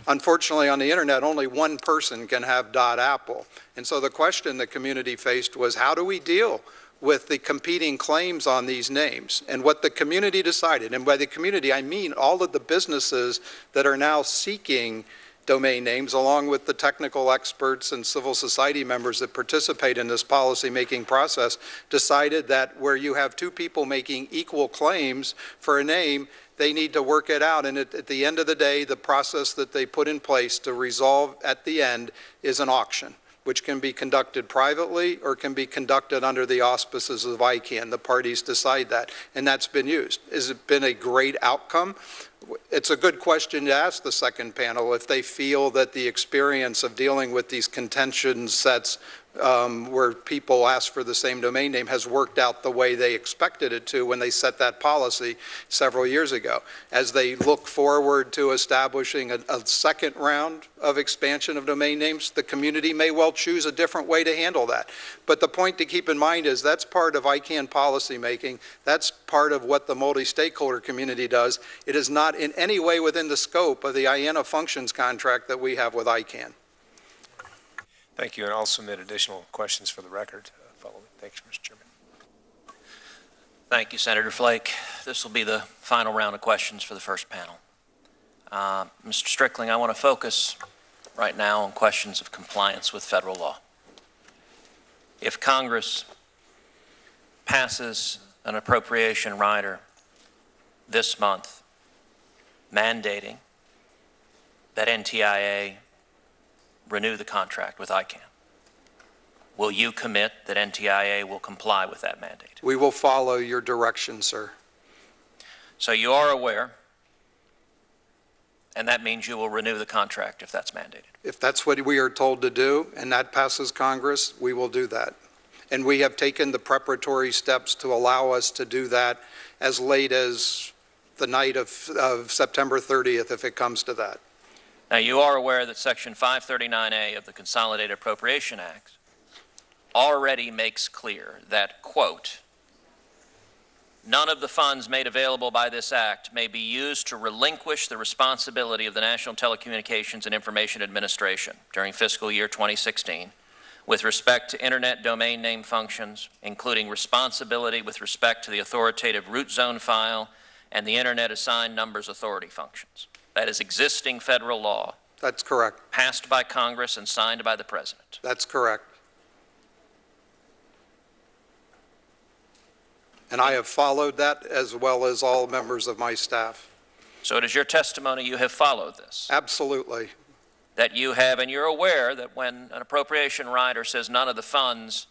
Unfortunately, on the internet, only one person can have .apple. And so the question the community faced was, how do we deal with the competing claims on these names? And what the community decided, and by the community I mean all of the businesses that are now seeking domain names, along with the technical experts and civil society members that participate in this policy-making process, decided that where you have two people making equal claims for a name, they need to work it out. And at the end of the day, the process that they put in place to resolve at the end is an auction, which can be conducted privately or can be conducted under the auspices of ICANN. The parties decide that, and that's been used. Has it been a great outcome? It's a good question to ask the second panel if they feel that the experience of dealing with these contention sets where people ask for the same domain name has worked out the way they expected it to when they set that policy several years ago. As they look forward to establishing a second round of expansion of domain names, the community may well choose a different way to handle that. But the point to keep in mind is that's part of ICANN policy making. That's part of what the multi-stakeholder community does. It is not in any way within the scope of the IANA functions contract that we have with ICANN. Thank you, and I'll submit additional questions for the record following. Thank you, Mr. Chairman. Thank you, Senator Flake. This will be the final round of questions for the first panel. Mr. Strickling, I want to focus right now on questions of compliance with federal law. If Congress passes an appropriation rider this month mandating that NTIA renew the contract with ICANN, will you commit that NTIA will comply with that mandate? We will follow your direction, sir. So you are aware, and that means you will renew the contract if that's mandated? If that's what we are told to do and that passes Congress, we will do that. And we have taken the preparatory steps to allow us to do that as late as the night of September 30th, if it comes to that. Now, you are aware that Section 539A of the Consolidated Appropriation Act already makes clear that, quote, none of the funds made available by this act may be used to relinquish the responsibility of the National Telecommunications and Information Administration during fiscal year 2016 with respect to Internet domain name functions, including responsibility with respect to the authoritative root zone file and the Internet assigned numbers authority functions. That is existing federal law. That's correct. Passed by Congress and signed by the President. That's correct. And I have followed that as well as all members of my staff. So it is your testimony you have followed this? Absolutely. That you have, and you're aware that when an appropriation rider says none of the funds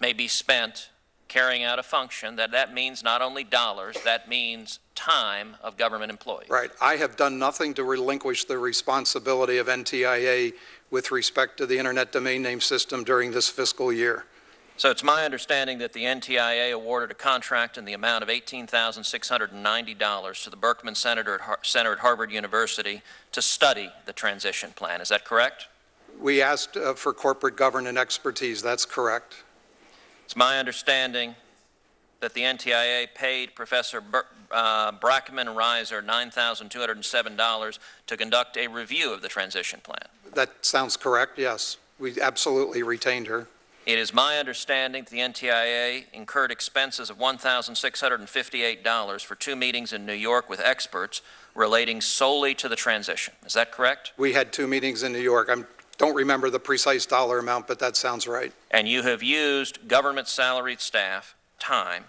may be spent carrying out a function, that means not only dollars, that means time of government employees. Right. I have done nothing to relinquish the responsibility of NTIA with respect to the Internet domain name system during this fiscal year. So it's my understanding that the NTIA awarded a contract in the amount of $18,690 to the Berkman Center at Harvard University to study the transition plan. Is that correct? We asked for corporate governance expertise. That's correct. It's my understanding that the NTIA paid Professor Brackman Reiser $9,207 to conduct a review of the transition plan. That sounds correct, yes. We absolutely retained her. It is my understanding that the NTIA incurred expenses of $1,658 for 2 meetings in New York with experts relating solely to the transition. Is that correct? We had 2 meetings in New York. I don't remember the precise dollar amount, but that sounds right. And you have used government salaried staff time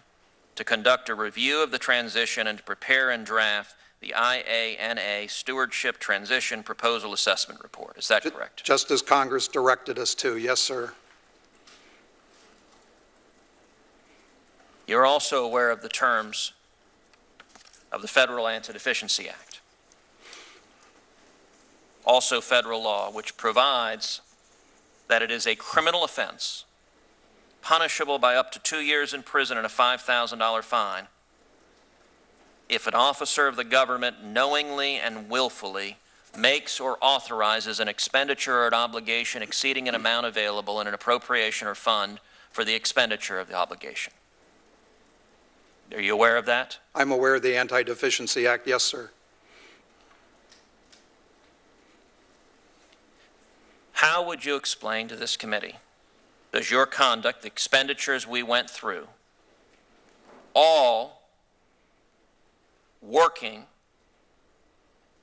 to conduct a review of the transition and to prepare and draft the IANA Stewardship Transition Proposal Assessment Report. Is that correct? Just as Congress directed us to, yes, sir. You're also aware of the terms of the Federal Anti-Deficiency Act, also federal law, which provides that it is a criminal offense punishable by up to 2 years in prison and a $5,000 fine if an officer of the government knowingly and willfully makes or authorizes an expenditure or an obligation exceeding an amount available in an appropriation or fund for the expenditure of the obligation. Are you aware of that? I'm aware of the Anti-Deficiency Act, yes, sir. How would you explain to this committee, does your conduct, the expenditures we went through, all working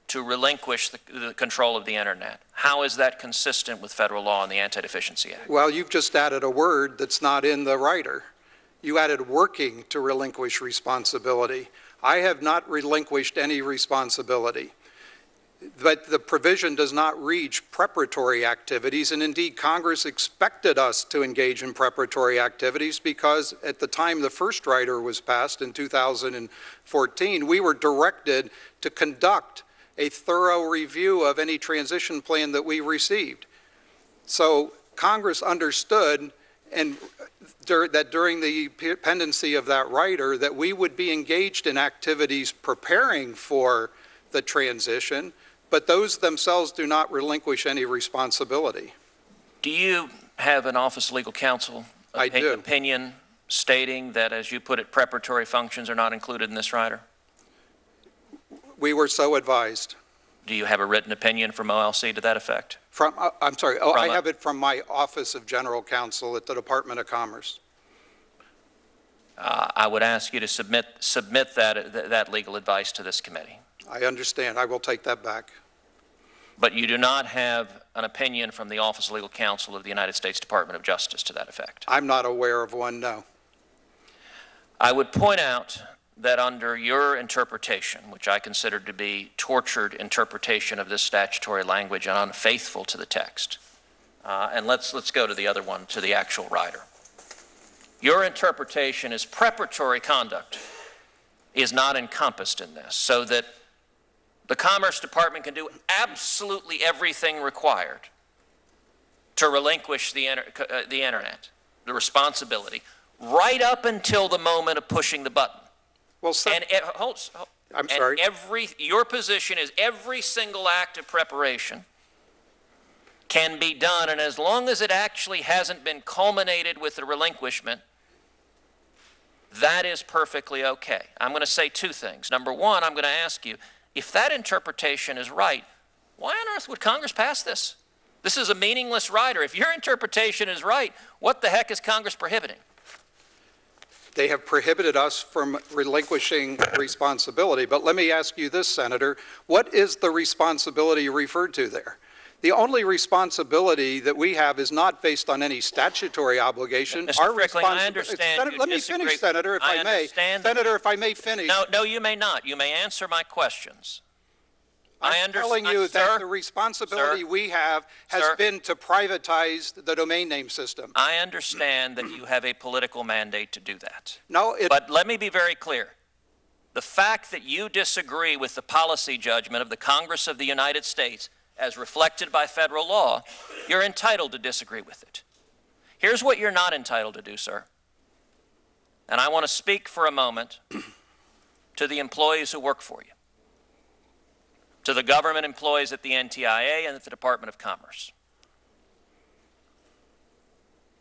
to relinquish the control of the internet? How is that consistent with federal law and the Anti-Deficiency Act? Well, you've just added a word that's not in the rider. You added working to relinquish responsibility. I have not relinquished any responsibility. But the provision does not reach preparatory activities, and indeed Congress expected us to engage in preparatory activities because at the time the first rider was passed in 2014, we were directed to conduct a thorough review of any transition plan that we received. So Congress understood that during the pendency of that rider that we would be engaged in activities preparing for the transition, but those themselves do not relinquish any responsibility. Do you have an Office of Legal Counsel opinion stating that, as you put it, preparatory functions are not included in this rider? We were so advised. Do you have a written opinion from OLC to that effect? I'm sorry, I have it from my Office of General Counsel at the Department of Commerce. I would ask you to submit that legal advice to this committee. I understand. I will take that back. But you do not have an opinion from the Office of Legal Counsel of the United States Department of Justice to that effect? I'm not aware of one, no. I would point out that under your interpretation, which I consider to be tortured interpretation of this statutory language and unfaithful to the text, and let's go to the other one, to the actual rider. Your interpretation is preparatory conduct is not encompassed in this, so that the Commerce Department can do absolutely everything required to relinquish the internet, the responsibility, right up until the moment of pushing the button. Well, I'm sorry. Your position is every single act of preparation can be done, and as long as it actually hasn't been culminated with the relinquishment, that is perfectly okay. I'm going to say 2 things. Number one, I'm going to ask you, if that interpretation is right, why on earth would Congress pass this? This is a meaningless rider. If your interpretation is right, what the heck is Congress prohibiting? They have prohibited us from relinquishing responsibility. But let me ask you this, Senator. What is the responsibility referred to there? The only responsibility that we have is not based on any statutory obligation. Mr. Strickling, I understand. Let me finish, Senator, if I may. Senator, if I may finish. No, you may not. You may answer my questions. I'm telling you that the responsibility we have has been to privatize the domain name system. I understand that you have a political mandate to do that. No, but let me be very clear. The fact that you disagree with the policy judgment of the Congress of the United States as reflected by federal law, you're entitled to disagree with it. Here's what you're not entitled to do, sir. And I want to speak for a moment to the employees who work for you, to the government employees at the NTIA and at the Department of Commerce.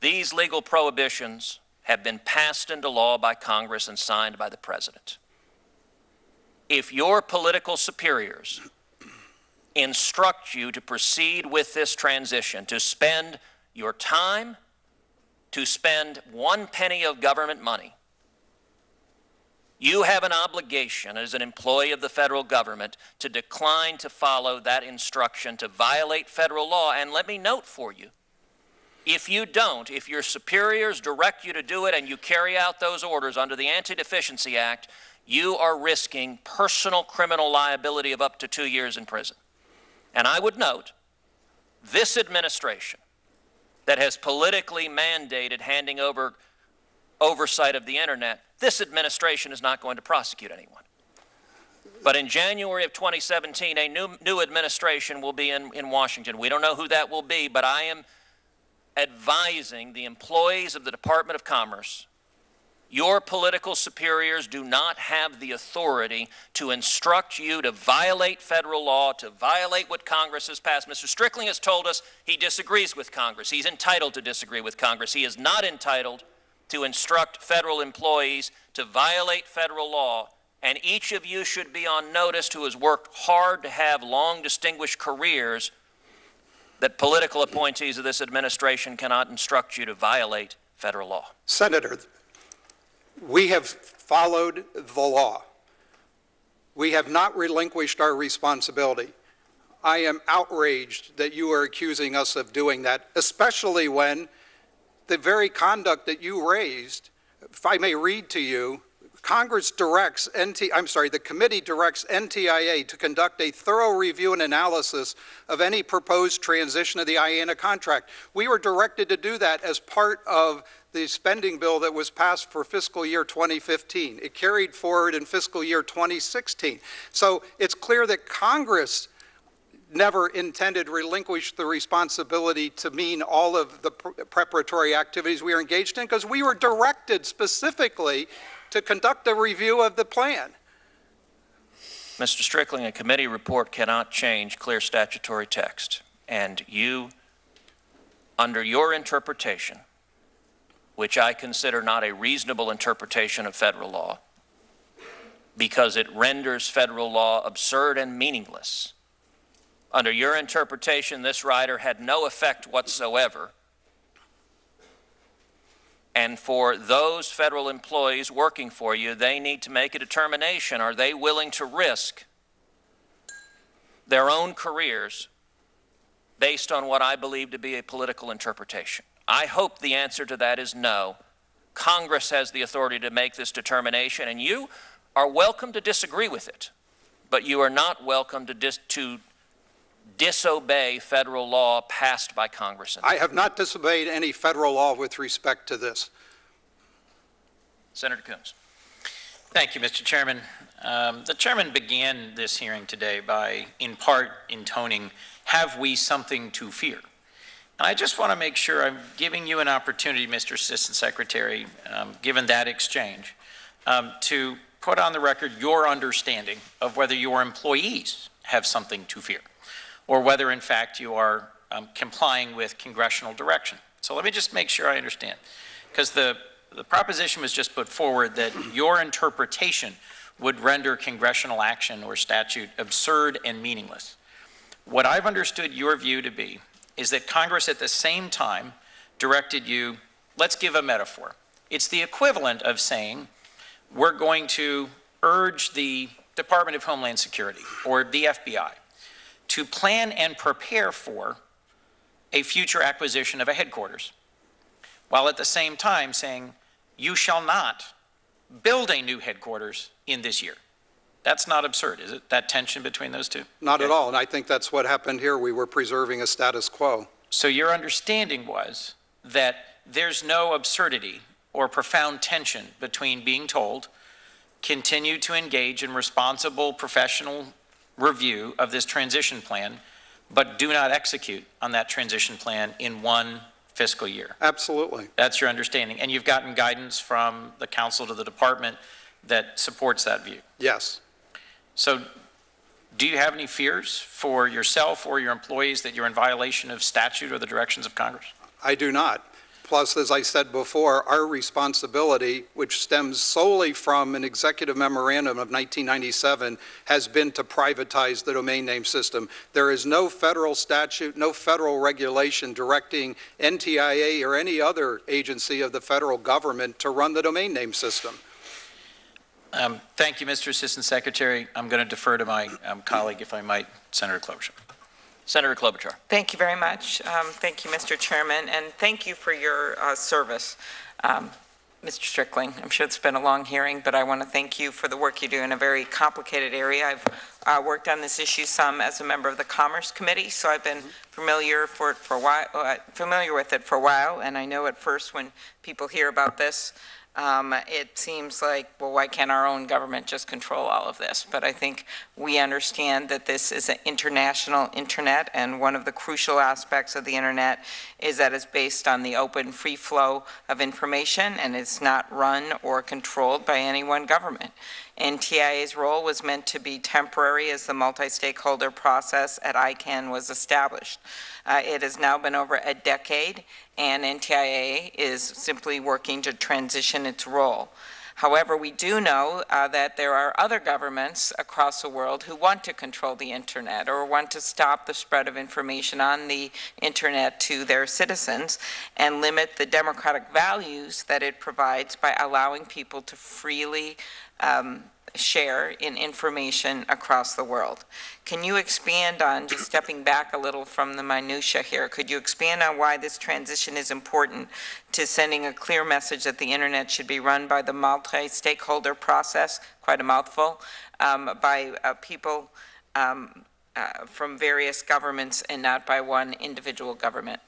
These legal prohibitions have been passed into law by Congress and signed by the President. If your political superiors instruct you to proceed with this transition, to spend your time, to spend 1 penny of government money, you have an obligation as an employee of the federal government to decline to follow that instruction, to violate federal law. And let me note for you, if you don't, if your superiors direct you to do it and you carry out those orders under the Anti-Deficiency Act, you are risking personal criminal liability of up to 2 years in prison. And I would note, this administration that has politically mandated handing over oversight of the internet, this administration is not going to prosecute anyone. But in January of 2017, a new administration will be in Washington. We don't know who that will be, but I am advising the employees of the Department of Commerce, your political superiors do not have the authority to instruct you to violate federal law, to violate what Congress has passed. Mr. Strickling has told us he disagrees with Congress. He's entitled to disagree with Congress. He is not entitled to instruct federal employees to violate federal law. And each of you should be on notice who has worked hard to have long, distinguished careers that political appointees of this administration cannot instruct you to violate federal law. Senator, we have followed the law. We have not relinquished our responsibility. I am outraged that you are accusing us of doing that, especially when the very conduct that you raised, if I may read to you, the committee directs NTIA to conduct a thorough review and analysis of any proposed transition of the IANA contract. We were directed to do that as part of the spending bill that was passed for fiscal year 2015. It carried forward in fiscal year 2016. So it's clear that Congress never intended to relinquish the responsibility to mean all of the preparatory activities we are engaged in, because we were directed specifically to conduct a review of the plan. Mr. Strickling, a committee report cannot change clear statutory text. And you, under your interpretation, which I consider not a reasonable interpretation of federal law, because it renders federal law absurd and meaningless, under your interpretation, this rider had no effect whatsoever. And for those federal employees working for you, they need to make a determination. Are they willing to risk their own careers based on what I believe to be a political interpretation? I hope the answer to that is no. Congress has the authority to make this determination, and you are welcome to disagree with it, but you are not welcome to disobey federal law passed by Congress. I have not disobeyed any federal law with respect to this. Senator Coons. Thank you, Mr. Chairman. The chairman began this hearing today by, in part, intoning, have we something to fear? And I just want to make sure I'm giving you an opportunity, Mr. Assistant Secretary, given that exchange, to put on the record your understanding of whether your employees have something to fear, or whether, in fact, you are complying with congressional direction. So let me just make sure I understand, because the proposition was just put forward that your interpretation would render congressional action or statute absurd and meaningless. What I've understood your view to be is that Congress at the same time directed you, let's give a metaphor. It's the equivalent of saying, we're going to urge the Department of Homeland Security or the FBI to plan and prepare for a future acquisition of a headquarters, while at the same time saying, you shall not build a new headquarters in this year. That's not absurd, is it? That tension between those two? Not at all, and I think that's what happened here. We were preserving a status quo. So your understanding was that there's no absurdity or profound tension between being told, continue to engage in responsible professional review of this transition plan, but do not execute on that transition plan in one fiscal year. Absolutely. That's your understanding. And you've gotten guidance from the council to the department that supports that view. Yes. So do you have any fears for yourself or your employees that you're in violation of statute or the directions of Congress? I do not. Plus, as I said before, our responsibility, which stems solely from an executive memorandum of 1997, has been to privatize the domain name system. There is no federal statute, no federal regulation directing NTIA or any other agency of the federal government to run the domain name system. Thank you, Mr. Assistant Secretary. I'm going to defer to my colleague, if I might, Senator Klobuchar. Senator Klobuchar. Thank you very much. Thank you, Mr. Chairman, and thank you for your service. Mr. Strickling, I'm sure it's been a long hearing, but I want to thank you for the work you do in a very complicated area. I've worked on this issue some as a member of the Commerce Committee, so I've been familiar with it for a while, and I know at first when people hear about this, it seems like, well, why can't our own government just control all of this? But I think we understand that this is an international internet, and one of the crucial aspects of the internet is that it's based on the open, free flow of information, and it's not run or controlled by any one government. NTIA's role was meant to be temporary as the multi-stakeholder process at ICANN was established. It has now been over a decade, and NTIA is simply working to transition its role. However, we do know that there are other governments across the world who want to control the internet or want to stop the spread of information on the internet to their citizens and limit the democratic values that it provides by allowing people to freely share in information across the world. Can you expand on, just stepping back a little from the minutia here, could you expand on why this transition is important to sending a clear message that the internet should be run by the multi-stakeholder process, quite a mouthful, by people from various governments and not by one individual government?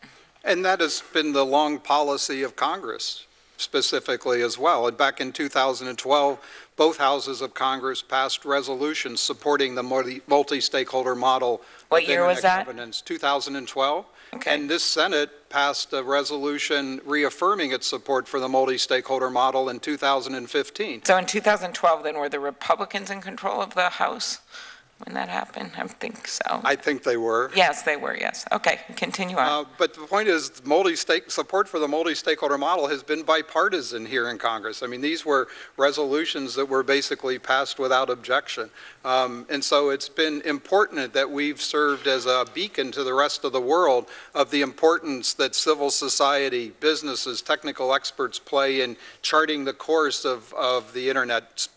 And that has been the long policy of Congress specifically as well. And back in 2012, both houses of Congress passed resolutions supporting the multi-stakeholder model. What year was that? Governance, 2012. Okay. And this Senate passed a resolution reaffirming its support for the multi-stakeholder model in 2015. So in 2012, then, were the Republicans in control of the House when that happened? I think so. I think they were. Yes, they were, yes. Okay, continue on. But the point is, support for the multi-stakeholder model has been bipartisan here in Congress. I mean, these were resolutions that were basically passed without objection. And so it's been important that we've served as a beacon to the rest of the world of the importance that civil society, businesses, technical experts play in charting the course of the internet,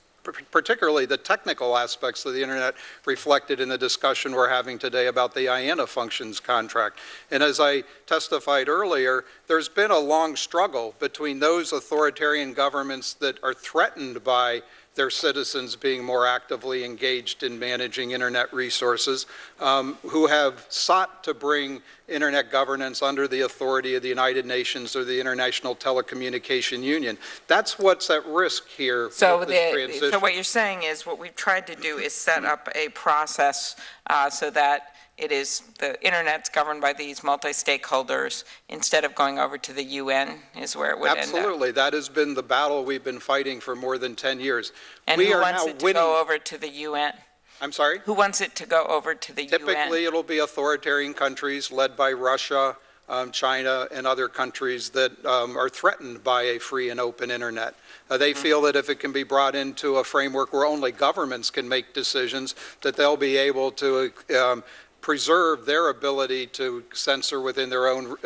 particularly the technical aspects of the internet reflected in the discussion we're having today about the IANA functions contract. And as I testified earlier, there's been a long struggle between those authoritarian governments that are threatened by their citizens being more actively engaged in managing internet resources, who have sought to bring internet governance under the authority of the United Nations or the International Telecommunication Union. That's what's at risk here. So what you're saying is what we've tried to do is set up a process so that it is the internet's governed by these multi-stakeholders instead of going over to the UN is where it would end up. Absolutely. That has been the battle we've been fighting for more than 10 years. And who wants it to go over to the UN? I'm sorry? Who wants it to go over to the UN? Typically, it'll be authoritarian countries led by Russia, China, and other countries that are threatened by a free and open internet. They feel that if it can be brought into a framework where only governments can make decisions, that they'll be able to preserve their ability to censor within their own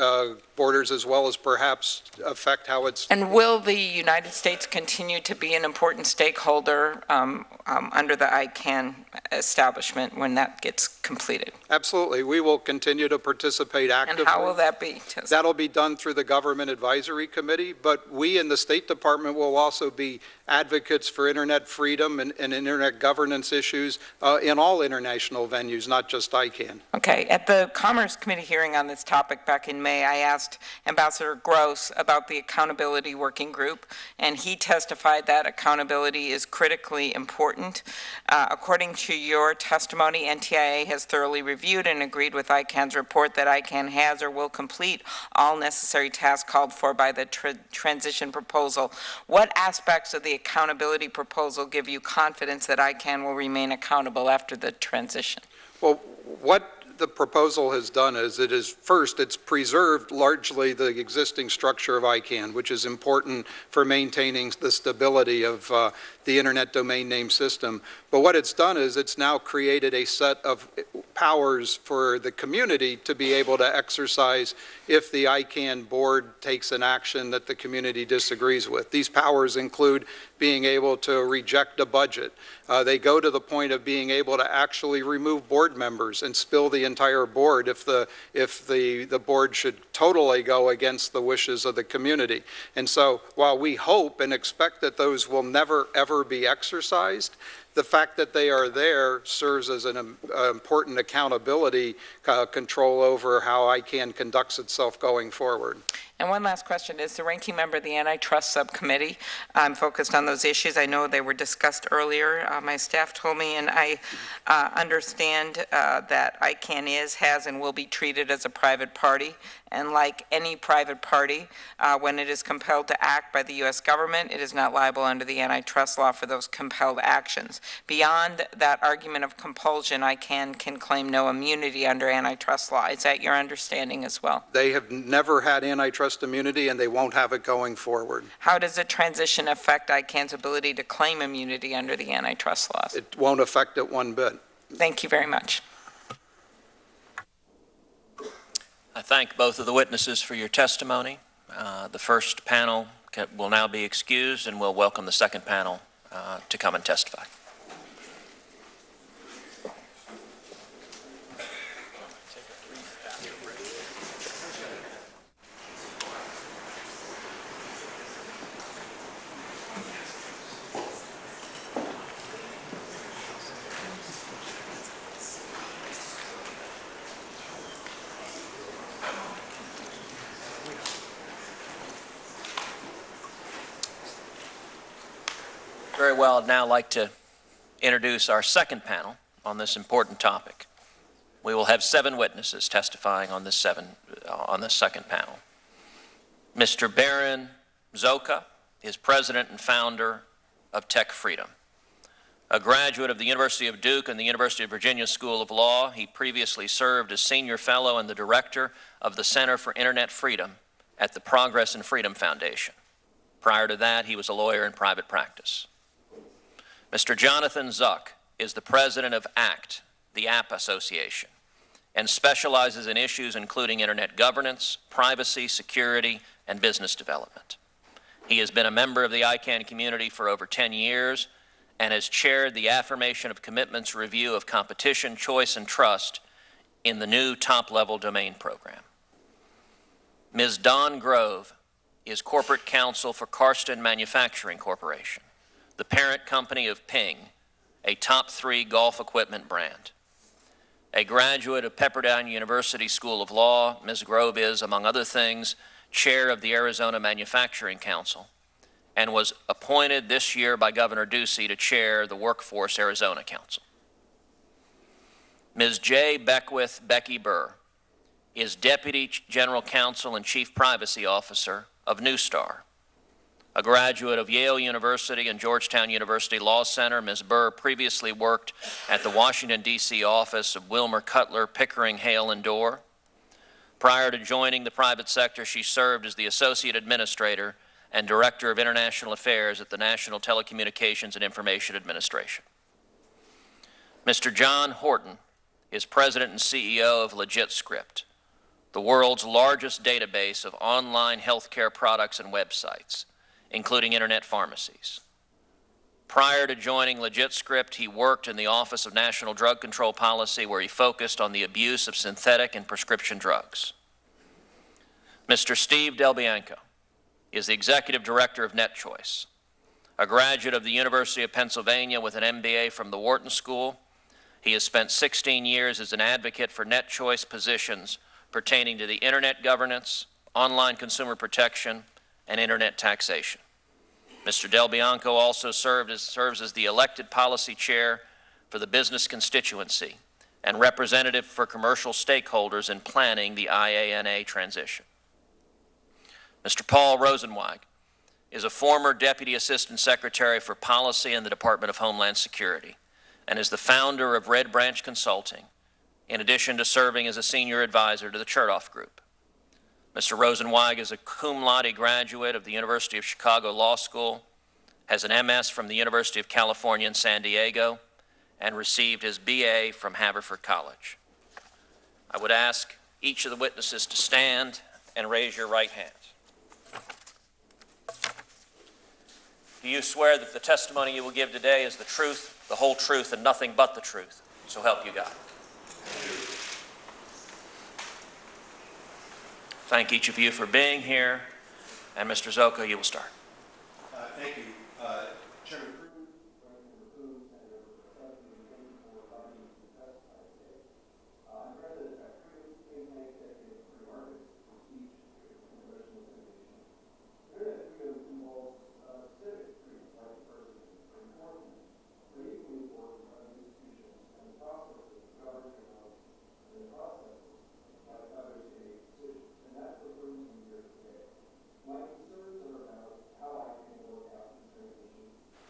borders, as well as perhaps affect how it's... And will the United States continue to be an important stakeholder under the ICANN establishment when that gets completed? Absolutely. We will continue to participate actively. And how will that be? That'll be done through the Government Advisory Committee, but we in the State Department will also be advocates for internet freedom and internet governance issues in all international venues, not just ICANN. Okay. At the Commerce Committee hearing on this topic back in May, I asked asked Ambassador Gross about the Accountability Working Group, and he testified that accountability is critically important. According to your testimony, NTIA has thoroughly reviewed and agreed with ICANN's report that ICANN has or will complete all necessary tasks called for by the transition proposal. What aspects of the accountability proposal give you confidence that ICANN will remain accountable after the transition? Well, what the proposal has done is it's preserved largely the existing structure of ICANN, which is important for maintaining the stability of the Internet domain name system. But what it's done is it's now created a set of powers for the community to be able to exercise if the ICANN board takes an action that the community disagrees with. These powers include being able to reject a budget. They go to the point of being able to actually remove board members and spill the entire board if the board should totally go against the wishes of the community. And so while we hope and expect that those will never ever be exercised, the fact that they are there serves as an important accountability control over how ICANN conducts itself going forward. And one last question. Is the ranking member of the Antitrust Subcommittee focused on those issues? I know they were discussed earlier. My staff told me, and I understand that ICANN has, and will be treated as a private party. And like any private party, when it is compelled to act by the U.S. government, it is not liable under the antitrust law for those compelled actions. Beyond that argument of compulsion, ICANN can claim no immunity under antitrust law. Is that your understanding as well? They have never had antitrust immunity, and they won't have it going forward. How does the transition affect ICANN's ability to claim immunity under the antitrust laws? It won't affect it one bit. Thank you very much. I thank both of the witnesses for your testimony. The first panel will now be excused, and we'll welcome the second panel to come and testify. Very well, I'd now like to introduce our second panel on this important topic. We will have 7 witnesses testifying on this second panel. Mr. Baron Zorka is president and founder of Tech Freedom. A graduate of the University of Duke and the University of Virginia School of Law, he previously served as senior fellow and the director of the Center for Internet Freedom at the Progress and Freedom Foundation. Prior to that, he was a lawyer in private practice. Mr. Jonathan Zuck is the president of ACT, the App Association, and specializes in issues including internet governance, privacy, security, and business development. He has been a member of the ICANN community for over 10 years and has chaired the Affirmation of Commitments Review of Competition, Choice, and Trust in the new top-level domain program. Ms. Dawn Grove is corporate counsel for Karsten Manufacturing Corporation, the parent company of Ping, a top 3 golf equipment brand. A graduate of Pepperdine University School of Law, Ms. Grove is, among other things, chair of the Arizona Manufacturing Council and was appointed this year by Governor Ducey to chair the Workforce Arizona Council. Ms. J. Beckwith Becky Burr is Deputy General Counsel and Chief Privacy Officer of Newstar. A graduate of Yale University and Georgetown University Law Center, Ms. Burr previously worked at the Washington, D.C. office of Wilmer Cutler, Pickering, Hale, and Dorr. Prior to joining the private sector, she served as the Associate Administrator and Director of International Affairs at the National Telecommunications and Information Administration. Mr. John Horton is President and CEO of LegitScript, the world's largest database of online healthcare products and websites, including internet pharmacies. Prior to joining LegitScript, he worked in the Office of National Drug Control Policy, where he focused on the abuse of synthetic and prescription drugs. Mr. Steve Delbiano is the Executive Director of NetChoice. A graduate of the University of Pennsylvania with an MBA from the Wharton School, he has spent 16 years as an advocate for NetChoice positions pertaining to the internet governance, online consumer protection, and Internet taxation. Mr. Delbiano also serves as the elected policy chair for the business constituency and representative for commercial stakeholders in planning the IANA transition. Mr. Paul Rosenweig is a former Deputy Assistant Secretary for Policy in the Department of Homeland Security and is the founder of Red Branch Consulting, in addition to serving as a senior advisor to the Chertoff Group. Mr. Rosenweig is a cum laude graduate of the University of Chicago Law School, has an MS from the University of California in San Diego, and received his BA from Haverford College. I would ask each of the witnesses to stand and raise your right hands. Do you swear that the testimony you will give today is the truth, the whole truth, and nothing but the truth? So help you God. Thank each of you for being here. And Mr. Zorka, you will start. Thank you. Chairman.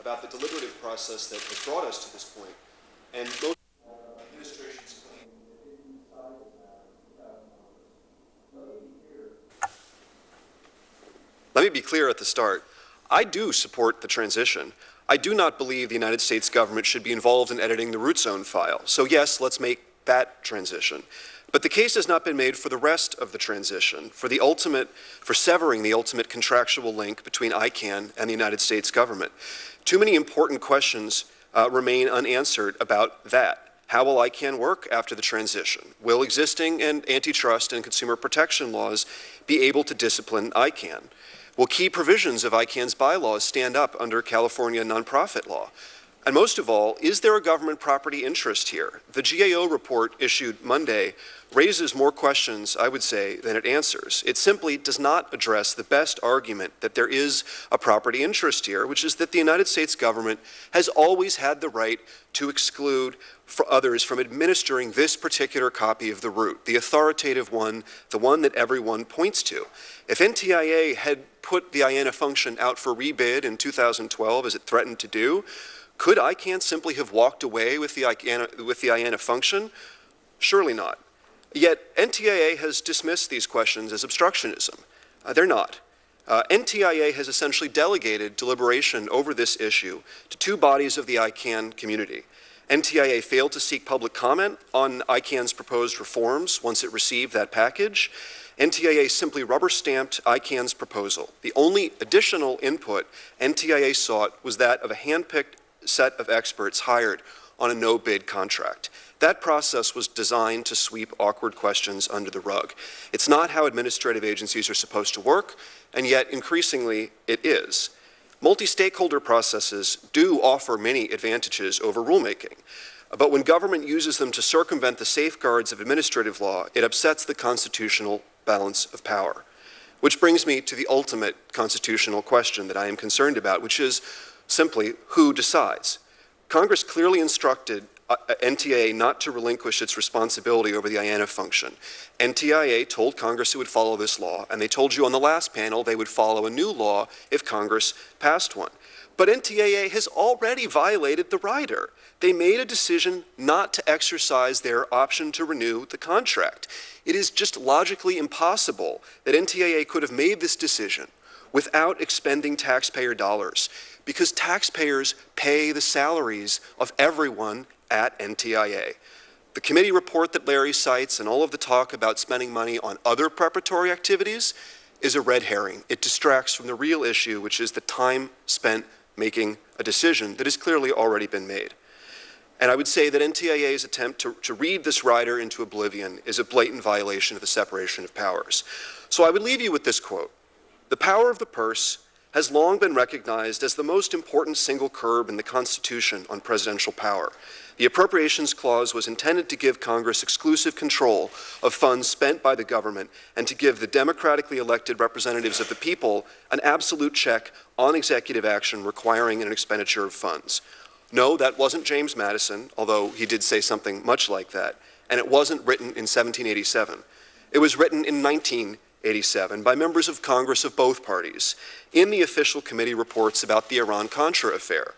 About the deliberative process that has brought us to this point, and most administrations claim that it decided that without notice. Let me be clear at the start. I do support the transition. I do not believe the United States government should be involved in editing the root zone file. So yes, let's make that transition. But the case has not been made for the rest of the transition, for severing the ultimate contractual link between ICANN and the United States government. Too many important questions remain unanswered about that. How will ICANN work after the transition? Will existing and antitrust and consumer protection laws be able to discipline ICANN? Will key provisions of ICANN's bylaws stand up under California nonprofit law? And most of all, is there a government property interest here? The GAO report issued Monday raises more questions, I would say, than it answers. It simply does not address the best argument that there is a property interest here, which is that the United States government has always had the right to exclude others from administering this particular copy of the root, the authoritative one, the one that everyone points to. If NTIA had put the IANA function out for rebid in 2012, as it threatened to do, could ICANN simply have walked away with the IANA function? Surely not. Yet NTIA has dismissed these questions as obstructionism. They're not. NTIA has essentially delegated deliberation over this issue to two bodies of the ICANN community. NTIA failed to seek public comment on ICANN's proposed reforms once it received that package. NTIA simply rubber-stamped ICANN's proposal. The only additional input NTIA sought was that of a hand-picked set of experts hired on a no-bid contract. That process was designed to sweep awkward questions under the rug. It's not how administrative agencies are supposed to work, and yet increasingly it is. Multi-stakeholder processes do offer many advantages over rulemaking, but when government uses them to circumvent the safeguards of administrative law, it upsets the constitutional balance of power. Which brings me to the ultimate constitutional question that I am concerned about, which is simply who decides. Congress clearly instructed NTIA not to relinquish its responsibility over the IANA function. NTIA told Congress it would follow this law, and they told you on the last panel they would follow a new law if Congress passed one. But NTIA has already violated the rider. They made a decision not to exercise their option to renew the contract. It is just logically impossible that NTIA could have made this decision without expending taxpayer dollars, because taxpayers pay the salaries of everyone at NTIA. The committee report that Larry cites and all of the talk about spending money on other preparatory activities is a red herring. It distracts from the real issue, which is the time spent making a decision that has clearly already been made. And I would say that NTIA's attempt to read this rider into oblivion is a blatant violation of the separation of powers. So I would leave you with this quote: "The power of the purse has long been recognized as the most important single curb in the Constitution on presidential power. The Appropriations Clause was intended to give Congress exclusive control of funds spent by the government and to give the democratically elected representatives of the people an absolute check on executive action requiring an expenditure of funds. No, that wasn't James Madison, although he did say something much like that, and it wasn't written in 1787. It was written in 1987 by members of Congress of both parties in the official committee reports about the Iran-Contra affair.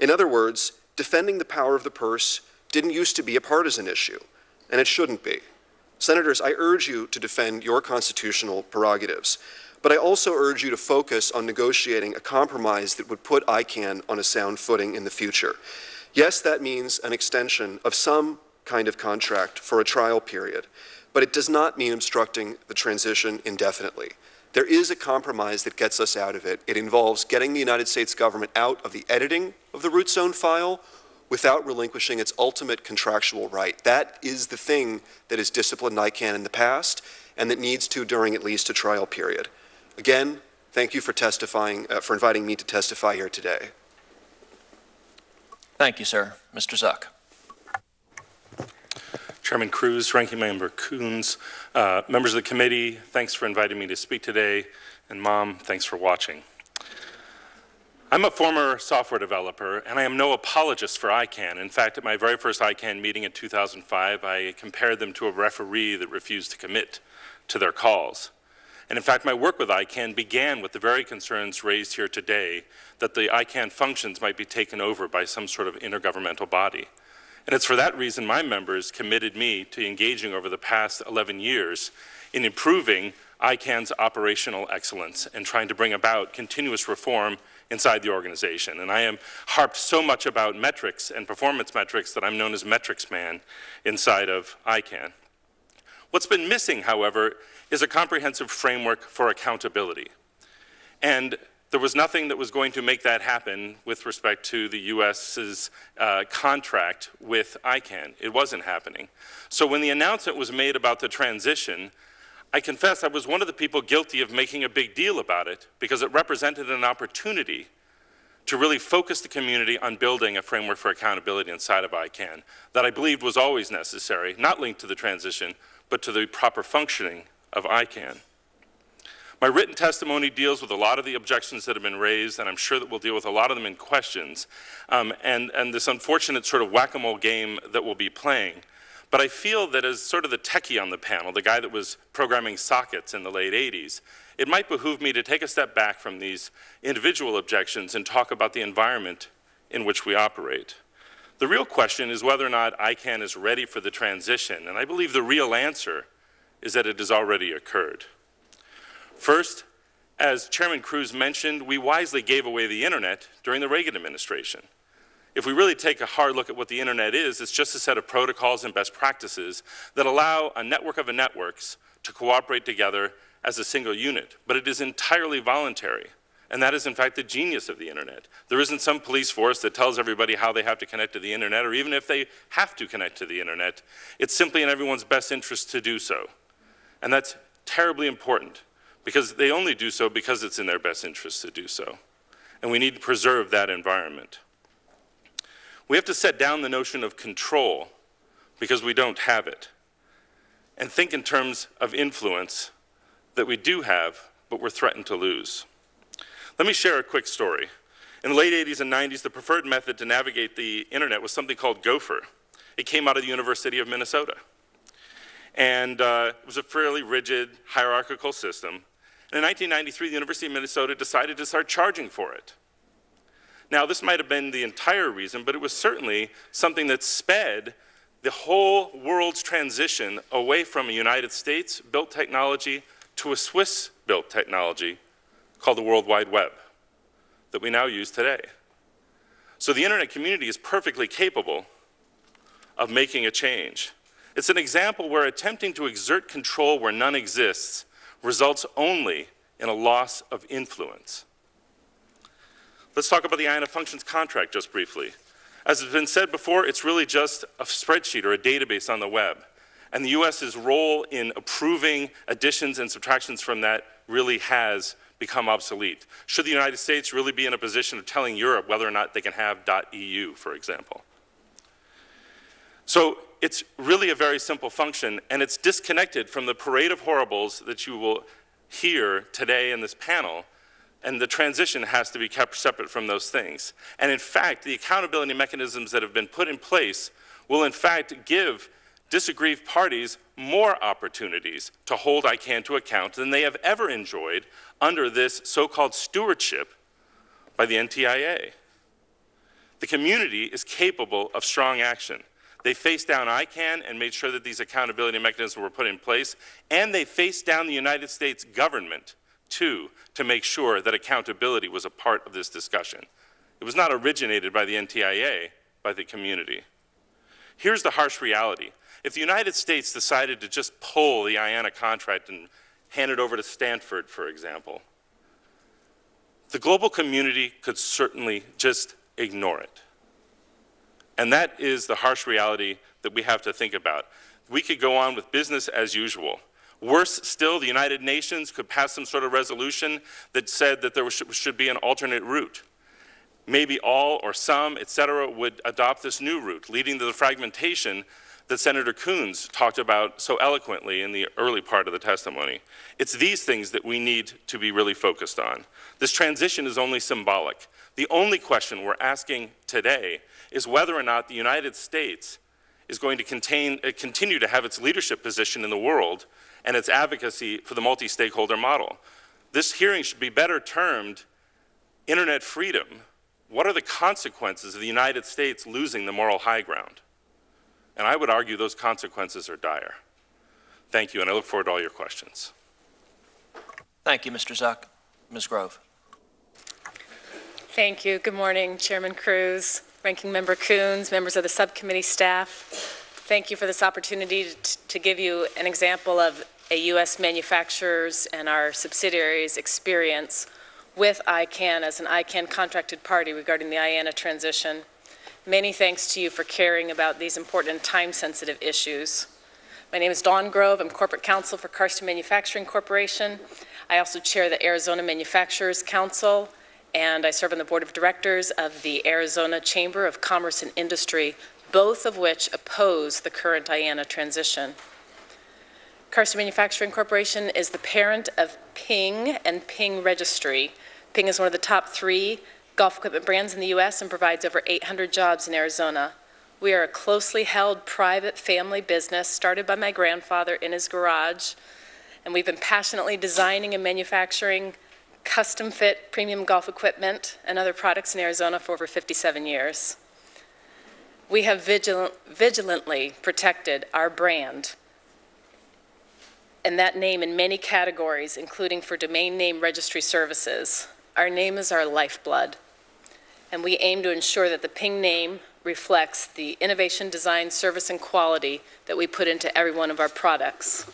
In other words, defending the power of the purse didn't used to be a partisan issue, and it shouldn't be. Senators, I urge you to defend your constitutional prerogatives, but I also urge you to focus on negotiating a compromise that would put ICANN on a sound footing in the future. Yes, that means an extension of some kind of contract for a trial period, but it does not mean obstructing the transition indefinitely. There is a compromise that gets us out of it. It involves getting the United States government out of the editing of the root zone file without relinquishing its ultimate contractual right. That is the thing that has disciplined ICANN in the past and that needs to during at least a trial period. Again, thank you for testifying, for inviting me to testify here today. Thank you, sir. Mr. Zuck. Chairman Cruz, Ranking Member Coons, members of the committee, thanks for inviting me to speak today, and Mom, thanks for watching. I'm a former software developer, and I am no apologist for ICANN. In fact, at my very first ICANN meeting in 2005, I compared them to a referee that refused to commit to their calls. And in fact, my work with ICANN began with the very concerns raised here today that the ICANN functions might be taken over by some sort of intergovernmental body. And it's for that reason my members committed me to engaging over the past 11 years in improving ICANN's operational excellence and trying to bring about continuous reform inside the organization. And I am harped so much about metrics and performance metrics that I'm known as Metrics Man inside of ICANN. What's been missing, however, is a comprehensive framework for accountability. And there was nothing that was going to make that happen with respect to the US's contract with ICANN. It wasn't happening. So when the announcement was made about the transition, I confess I was one of the people guilty of making a big deal about it because it represented an opportunity to really focus the community on building a framework for accountability inside of ICANN that I believed was always necessary, not linked to the transition, but to the proper functioning of ICANN. My written testimony deals with a lot of the objections that have been raised, and I'm sure that we'll deal with a lot of them in questions, and this unfortunate sort of whack-a-mole game that we'll be playing. But I feel that as sort of the techie on the panel, the guy that was programming sockets in the late 80s, it might behoove me to take a step back from these individual objections and talk about the environment in which we operate. The real question is whether or not ICANN is ready for the transition, and I believe the real answer is that it has already occurred. First, as Chairman Cruz mentioned, we wisely gave away the internet during the Reagan administration. If we really take a hard look at what the internet is, it's just a set of protocols and best practices that allow a network of networks to cooperate together as a single unit. But it is entirely voluntary, and that is in fact the genius of the internet. There isn't some police force that tells everybody how they have to connect to the internet, or even if they have to connect to the internet. It's simply in everyone's best interest to do so. And that's terribly important, because they only do so because it's in their best interest to do so. And we need to preserve that environment. We have to set down the notion of control because we don't have it, and think in terms of influence that we do have, but we're threatened to lose. Let me share a quick story. In the late 80s and 90s, the preferred method to navigate the internet was something called Gopher. It came out of the University of Minnesota. And it was a fairly rigid, hierarchical system. And in 1993, the University of Minnesota decided to start charging for it. Now, this might have been the entire reason, but it was certainly something that sped the whole world's transition away from a United States-built technology to a Swiss-built technology called the World Wide Web that we now use today. So the internet community is perfectly capable of making a change. It's an example where attempting to exert control where none exists results only in a loss of influence. Let's talk about the ICANN functions contract just briefly. As has been said before, it's really just a spreadsheet or a database on the web. And the US's role in approving additions and subtractions from that really has become obsolete? Should the United States really be in a position of telling Europe whether or not they can have .eu, for example? So it's really a very simple function, and it's disconnected from the parade of horribles that you will hear today in this panel, and the transition has to be kept separate from those things. And in fact, the accountability mechanisms that have been put in place will in fact give disaggrieved parties more opportunities to hold ICANN to account than they have ever enjoyed under this so-called stewardship by the NTIA. The community is capable of strong action. They faced down ICANN and made sure that these accountability mechanisms were put in place, and they faced down the United States government, too, to make sure that accountability was a part of this discussion. It was not originated by the NTIA, by the community. Here's the harsh reality. If the United States decided to just pull the IANA contract and hand it over to Stanford, for example, the global community could certainly just ignore it. And that is the harsh reality that we have to think about. We could go on with business as usual. Worse still, the United Nations could pass some sort of resolution that said that there should be an alternate route. Maybe all or some, et cetera, would adopt this new route, leading to the fragmentation that Senator Coons talked about so eloquently in the early part of the testimony. It's these things that we need to be really focused on. This transition is only symbolic. The only question we're asking today is whether or not the United States is going to continue to have its leadership position in the world and its advocacy for the multi-stakeholder model. This hearing should be better termed Internet freedom. What are the consequences of the United States losing the moral high ground? And I would argue those consequences are dire. Thank you, and I look forward to all your questions. Thank you, Mr. Zuck. Ms. Grove. Thank you. Good morning, Chairman Cruz, Ranking Member Coons, members of the subcommittee staff. Thank you for this opportunity to give you an example of a U.S. manufacturer's and our subsidiaries' experience with ICANN as an ICANN contracted party regarding the IANA transition. Many thanks to you for caring about these important and time-sensitive issues. My name is Dawn Grove. I'm Corporate Counsel for Karsten Manufacturing Corporation. I also chair the Arizona Manufacturers Council, and I serve on the board of directors of the Arizona Chamber of Commerce and Industry, both of which oppose the current IANA transition. Karsten Manufacturing Corporation is the parent of Ping and Ping Registry. Ping is one of the top 3 golf equipment brands in the U.S. and provides over 800 jobs in Arizona. We are a closely held private family business started by my grandfather in his garage, and we've been passionately designing and manufacturing custom-fit premium golf equipment and other products in Arizona for over 57 years. We have vigilantly protected our brand and that name in many categories, including for domain name registry services. Our name is our lifeblood, and we aim to ensure that the Ping name reflects the innovation, design, service, and quality that we put into every one of our products.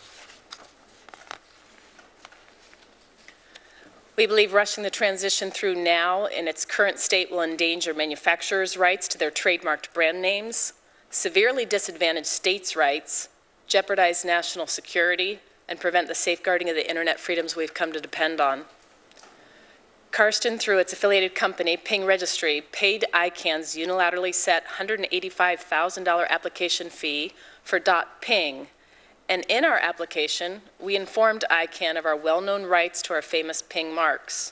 We believe rushing the transition through now in its current state will endanger manufacturers' rights to their trademarked brand names, severely disadvantage states' rights, jeopardize national security, and prevent the safeguarding of the internet freedoms we've come to depend on. Karsten, through its affiliated company, Ping Registry, paid ICANN's unilaterally set $185,000 application fee for .ping, and in our application, we informed ICANN of our well-known rights to our famous Ping marks.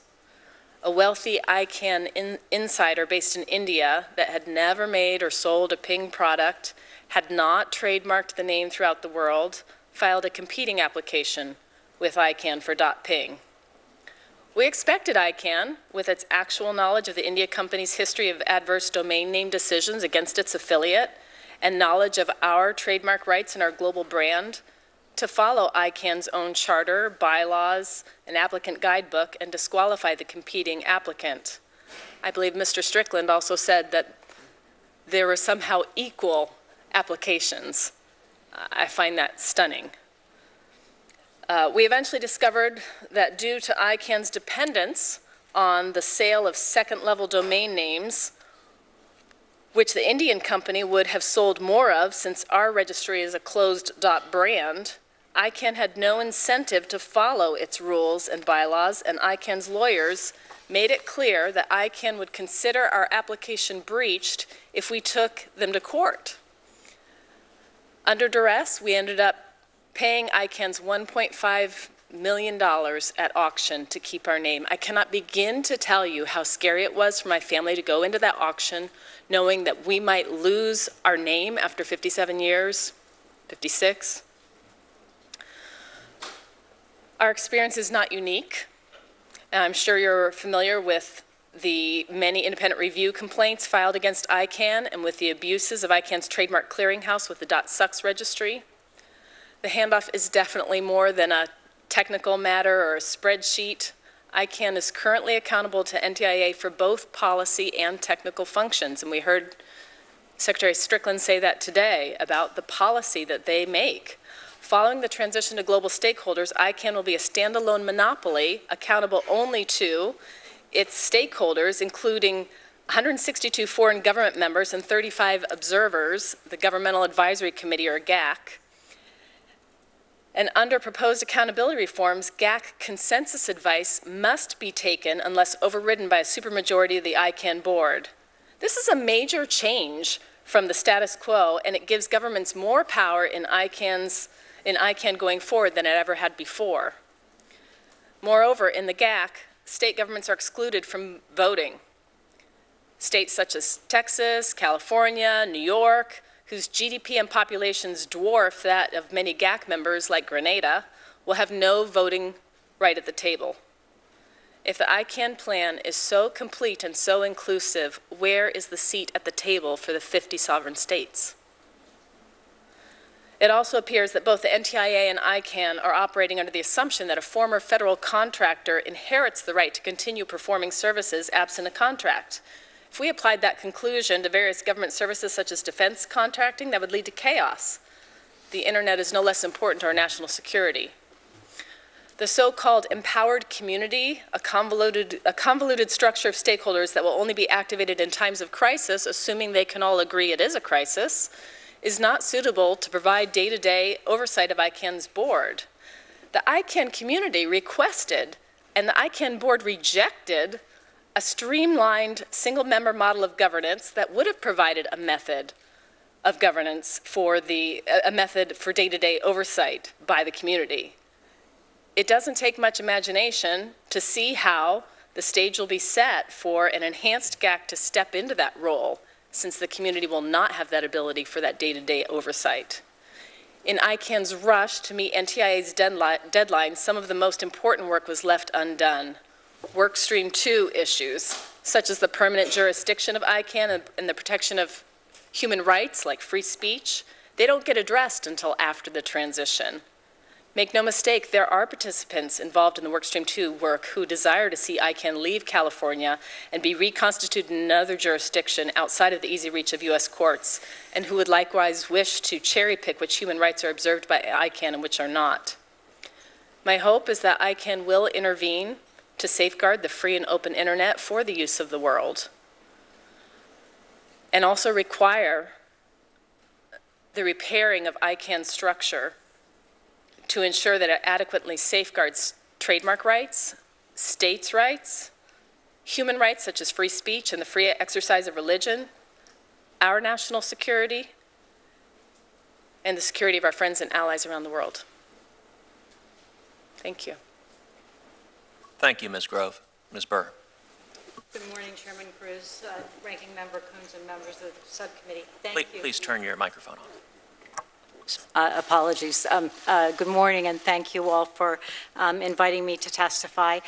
A wealthy ICANN insider based in India that had never made or sold a Ping product, had not trademarked the name throughout the world, filed a competing application with ICANN for .ping. We expected ICANN, with its actual knowledge of the India company's history of adverse domain name decisions against its affiliate and knowledge of our trademark rights and our global brand, to follow ICANN's own charter, bylaws, and applicant guidebook and disqualify the competing applicant. I believe Mr. Strickland also said that there were somehow equal applications. I find that stunning. We eventually discovered that due to ICANN's dependence on the sale of second-level domain names, which the Indian company would have sold more of since our registry is a closed .brand, ICANN had no incentive to follow its rules and bylaws, and ICANN's lawyers made it clear that ICANN would consider our application breached if we took them to court. Under duress, we ended up paying ICANN's $1.5 million at auction to keep our name. I cannot begin to tell you how scary it was for my family to go into that auction knowing that we might lose our name after 57 years, 56. Our experience is not unique. I'm sure you're familiar with the many independent review complaints filed against ICANN and with the abuses of ICANN's trademark clearinghouse with the .sucks registry. The handoff is definitely more than a technical matter or a spreadsheet. ICANN is currently accountable to NTIA for both policy and technical functions, and we heard Secretary Strickling say that today about the policy that they make. Following the transition to global stakeholders, ICANN will be a standalone monopoly accountable only to its stakeholders, including 162 foreign government members and 35 observers, the Governmental Advisory Committee, or GAC. And under proposed accountability reforms, GAC consensus advice must be taken unless overridden by a supermajority of the ICANN board. This is a major change from the status quo, and it gives governments more power in ICANN going forward than it ever had before. Moreover, in the GAC, state governments are excluded from voting. States such as Texas, California, New York, whose GDP and populations dwarf that of many GAC members like Grenada, will have no voting right at the table. If the ICANN plan is so complete and so inclusive, where is the seat at the table for the 50 sovereign states? It also appears that both the NTIA and ICANN are operating under the assumption that a former federal contractor inherits the right to continue performing services absent a contract. If we applied that conclusion to various government services such as defense contracting, that would lead to chaos. The internet is no less important to our national security. The so-called empowered community, a convoluted structure of stakeholders that will only be activated in times of crisis, assuming they can all agree it is a crisis, is not suitable to provide day-to-day oversight of ICANN's board. The ICANN community requested, and the ICANN board rejected, a streamlined single-member model of governance that would have provided a method of governance for a method for day-to-day oversight by the community. It doesn't take much imagination to see how the stage will be set for an enhanced GAC to step into that role, since the community will not have that ability for that day-to-day oversight. In ICANN's rush to meet NTIA's deadline, some of the most important work was left undone. Workstream 2 issues, such as the permanent jurisdiction of ICANN and the protection of human rights like free speech, they don't get addressed until after the transition. Make no mistake, there are participants involved in the Workstream 2 work who desire to see ICANN leave California and be reconstituted in another jurisdiction outside of the easy reach of U.S. courts, and who would likewise wish to cherry pick which human rights are observed by ICANN and which are not. My hope is that ICANN will intervene to safeguard the free and open internet for the use of the world, and also require the repairing of ICANN's structure to ensure that it adequately safeguards trademark rights, states' rights, human rights such as free speech and the free exercise of religion, our national security, and the security of our friends and allies around the world. Thank you. Thank you, Ms. Grove. Ms. Burr. Good morning, Chairman Cruz, Ranking Member Coons, and members of the subcommittee. Please turn your microphone on. Apologies. Good morning, and thank you all for inviting me to testify.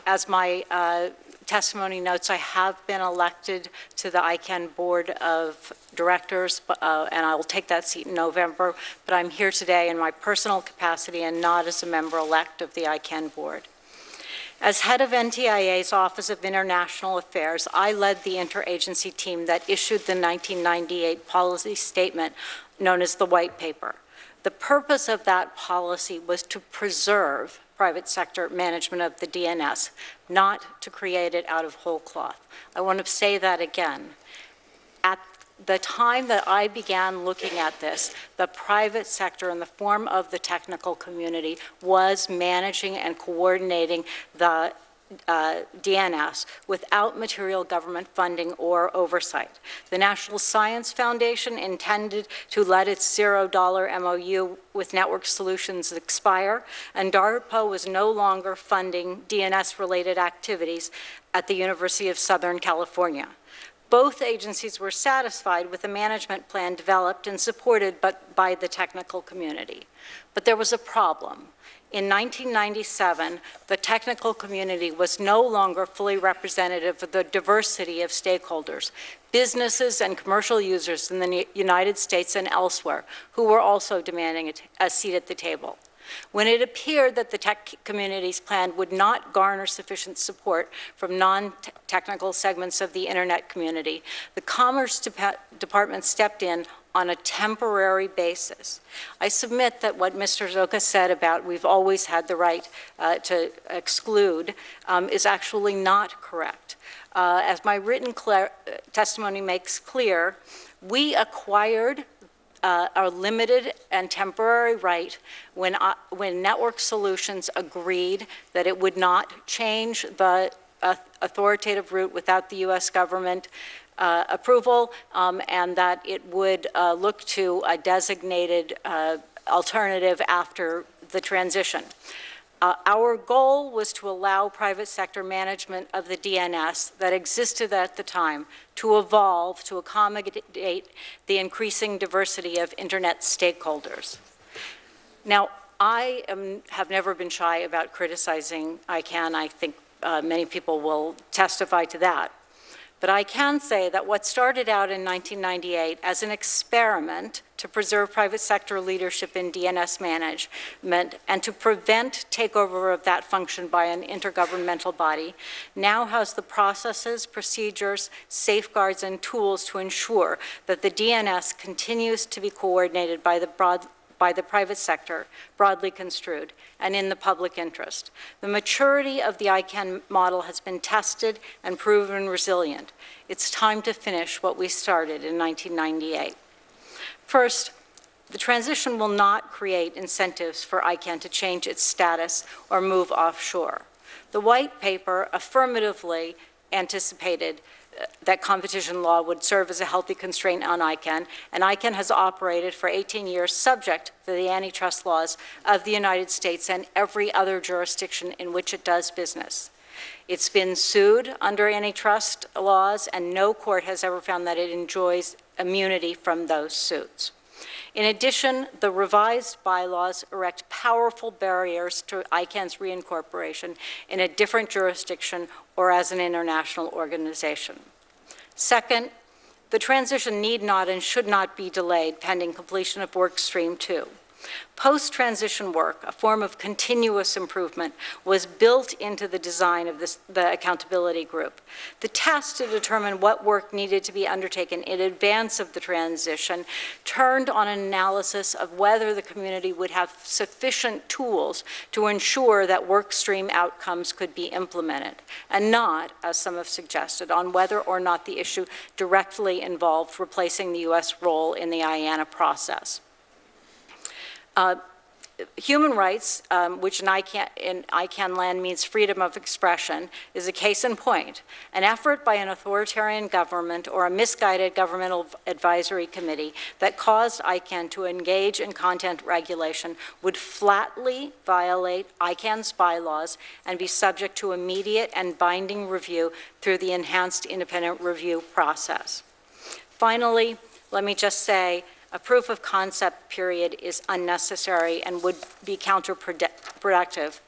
As my testimony notes, I have been elected to the ICANN Board of Directors, and I will take that seat in November, but I'm here today in my personal capacity and not as a member-elect of the ICANN Board. As head of NTIA's Office of International Affairs, I led the interagency team that issued the 1998 policy statement known as the White Paper. The purpose of that policy was to preserve private sector management of the DNS, not to create it out of whole cloth. I want to say that again. At the time that I began looking at this, the private sector in the form of the technical community was managing and coordinating the DNS without material government funding or oversight. The National Science Foundation intended to let its $0 MOU with Network Solutions expire, and DARPA was no longer funding DNS-related activities at the University of Southern California. Both agencies were satisfied with the management plan developed and supported by the technical community. But there was a problem. In 1997, the technical community was no longer fully representative of the diversity of stakeholders, businesses and commercial users in the United States and elsewhere, who were also demanding a seat at the table. When it appeared that the tech community's plan would not garner sufficient support from non-technical segments of the Internet community, the Commerce Department stepped in on a temporary basis. I submit that what Mr. Zorka said about we've always had the right to exclude is actually not correct. As my written testimony makes clear, we acquired a limited and temporary right when Network Solutions agreed that it would not change the authoritative route without the U.S. government approval, and that it would look to a designated alternative after the transition. Our goal was to allow private sector management of the DNS that existed at the time to evolve to accommodate the increasing diversity of Internet stakeholders. Now, I have never been shy about criticizing ICANN. I think many people will testify to that. But I can say that what started out in 1998 as an experiment to preserve private sector leadership in DNS management and to prevent takeover of that function by an intergovernmental body now has the processes, procedures, safeguards, and tools to ensure that the DNS continues to be coordinated by the private sector, broadly construed, and in the public interest. The maturity of the ICANN model has been tested and proven resilient. It's time to finish what we started in 1998. First, the transition will not create incentives for ICANN to change its status or move offshore. The white paper affirmatively anticipated that competition law would serve as a healthy constraint on ICANN, and ICANN has operated for 18 years subject to the antitrust laws of the United States and every other jurisdiction in which it does business. It's been sued under antitrust laws, and no court has ever found that it enjoys immunity from those suits. In addition, the revised bylaws erect powerful barriers to ICANN's reincorporation in a different jurisdiction or as an international organization. Second, the transition need not and should not be delayed pending completion of Work Stream 2. Post-transition work, a form of continuous improvement, was built into the design of the accountability group. The test to determine what work needed to be undertaken in advance of the transition turned on an analysis of whether the community would have sufficient tools to ensure that work stream outcomes could be implemented, and not, as some have suggested, on whether or not the issue directly involved replacing the U.S. role in the IANA process. Human rights, which in ICANN land means freedom of expression, is a case in point. An effort by an authoritarian government or a misguided governmental advisory committee that caused ICANN to engage in content regulation would flatly violate ICANN's bylaws and be subject to immediate and binding review through the enhanced independent review process. Finally, let me just say, a proof of concept period is unnecessary and would be counterproductive.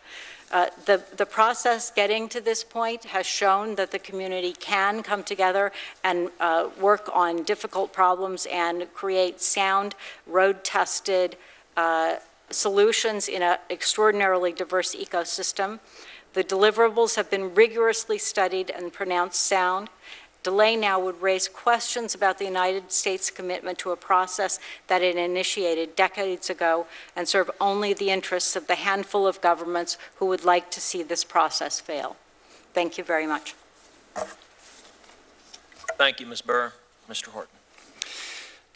The process getting to this point has shown that the community can come together and work on difficult problems and create sound, road-tested solutions in an extraordinarily diverse ecosystem. The deliverables have been rigorously studied and pronounced sound. Delay now would raise questions about the United States' commitment to a process that it initiated decades ago and serve only the interests of the handful of governments who would like to see this process fail. Thank you very much. Thank you, Ms. Burr. Mr. Horton.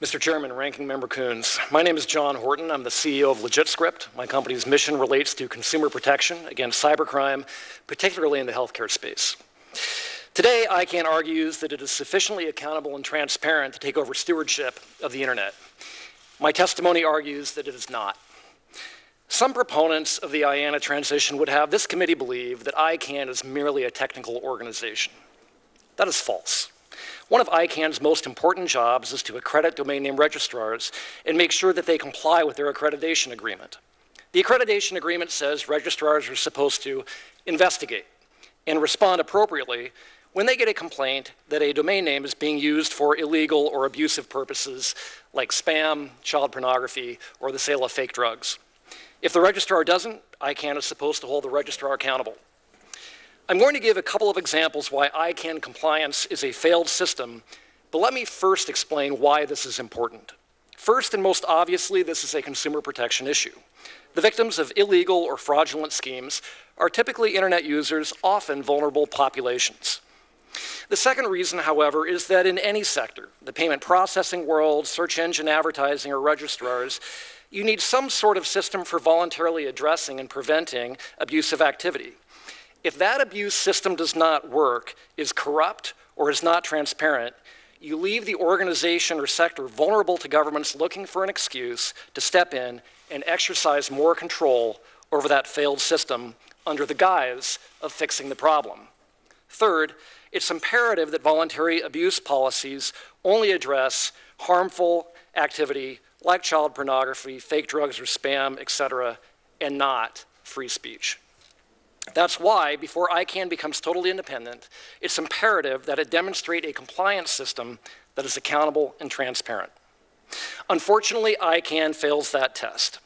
Mr. Chairman, Ranking Member Coons, my name is John Horton. I'm the CEO of LegitScript. My company's mission relates to consumer protection against cybercrime, particularly in the healthcare space. Today, ICANN argues that it is sufficiently accountable and transparent to take over stewardship of the internet. My testimony argues that it is not. Some proponents of the IANA transition would have this committee believe that ICANN is merely a technical organization. That is false. One of ICANN's most important jobs is to accredit domain name registrars and make sure that they comply with their accreditation agreement. The accreditation agreement says registrars are supposed to investigate and respond appropriately when they get a complaint that a domain name is being used for illegal or abusive purposes like spam, child pornography, or the sale of fake drugs. If the registrar doesn't, ICANN is supposed to hold the registrar accountable. I'm going to give a couple of examples why ICANN compliance is a failed system, but let me first explain why this is important. First and most obviously, this is a consumer protection issue. The victims of illegal or fraudulent schemes are typically internet users, often vulnerable populations. The second reason, however, is that in any sector, the payment processing world, search engine advertising, or registrars, you need some sort of system for voluntarily addressing and preventing abusive activity. If that abuse system does not work, is corrupt, or is not transparent, you leave the organization or sector vulnerable to governments looking for an excuse to step in and exercise more control over that failed system under the guise of fixing the problem. Third, it's imperative that voluntary abuse policies only address harmful activity like child pornography, fake drugs or spam, etc., and not free speech. That's why, before ICANN becomes totally independent, it's imperative that it demonstrate a compliance system that is accountable and transparent. Unfortunately, ICANN fails that test.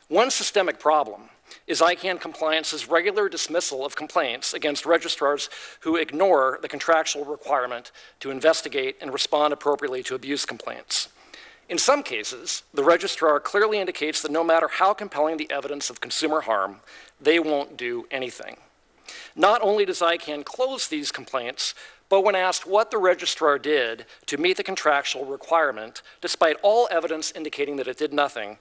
One systemic problem is ICANN compliance's regular dismissal of complaints against registrars who ignore the contractual requirement to investigate and respond appropriately to abuse complaints. In some cases, the registrar clearly indicates that no matter how compelling the evidence of consumer harm, they won't do anything. Not only does ICANN close these complaints, but when asked what the registrar did to meet the contractual requirement, despite all evidence indicating that it did nothing,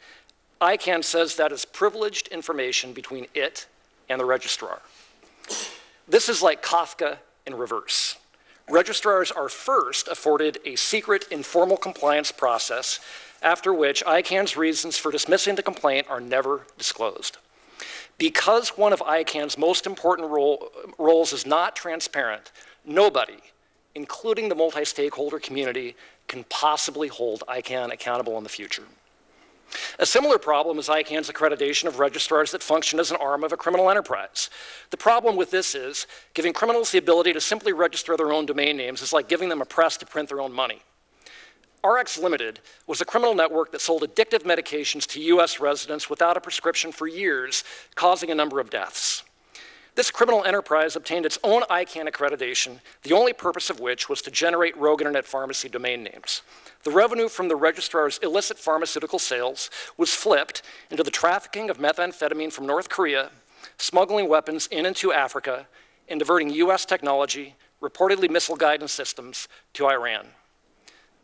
ICANN says that is privileged information between it and the registrar. This is like Kafka in reverse. Registrars are first afforded a secret informal compliance process, after which ICANN's reasons for dismissing the complaint are never disclosed. Because one of ICANN's most important roles is not transparent, nobody, including the multi-stakeholder community, can possibly hold ICANN accountable in the future. A similar problem is ICANN's accreditation of registrars that function as an arm of a criminal enterprise. The problem with this is giving criminals the ability to simply register their own domain names is like giving them a press to print their own money. RX Limited was a criminal network that sold addictive medications to US residents without a prescription for years, causing a number of deaths. This criminal enterprise obtained its own ICANN accreditation, the only purpose of which was to generate rogue internet pharmacy domain names. The revenue from the registrar's illicit pharmaceutical sales was flipped into the trafficking of methamphetamine from North Korea, smuggling weapons in and to Africa, and diverting US technology, reportedly missile guidance systems, to Iran.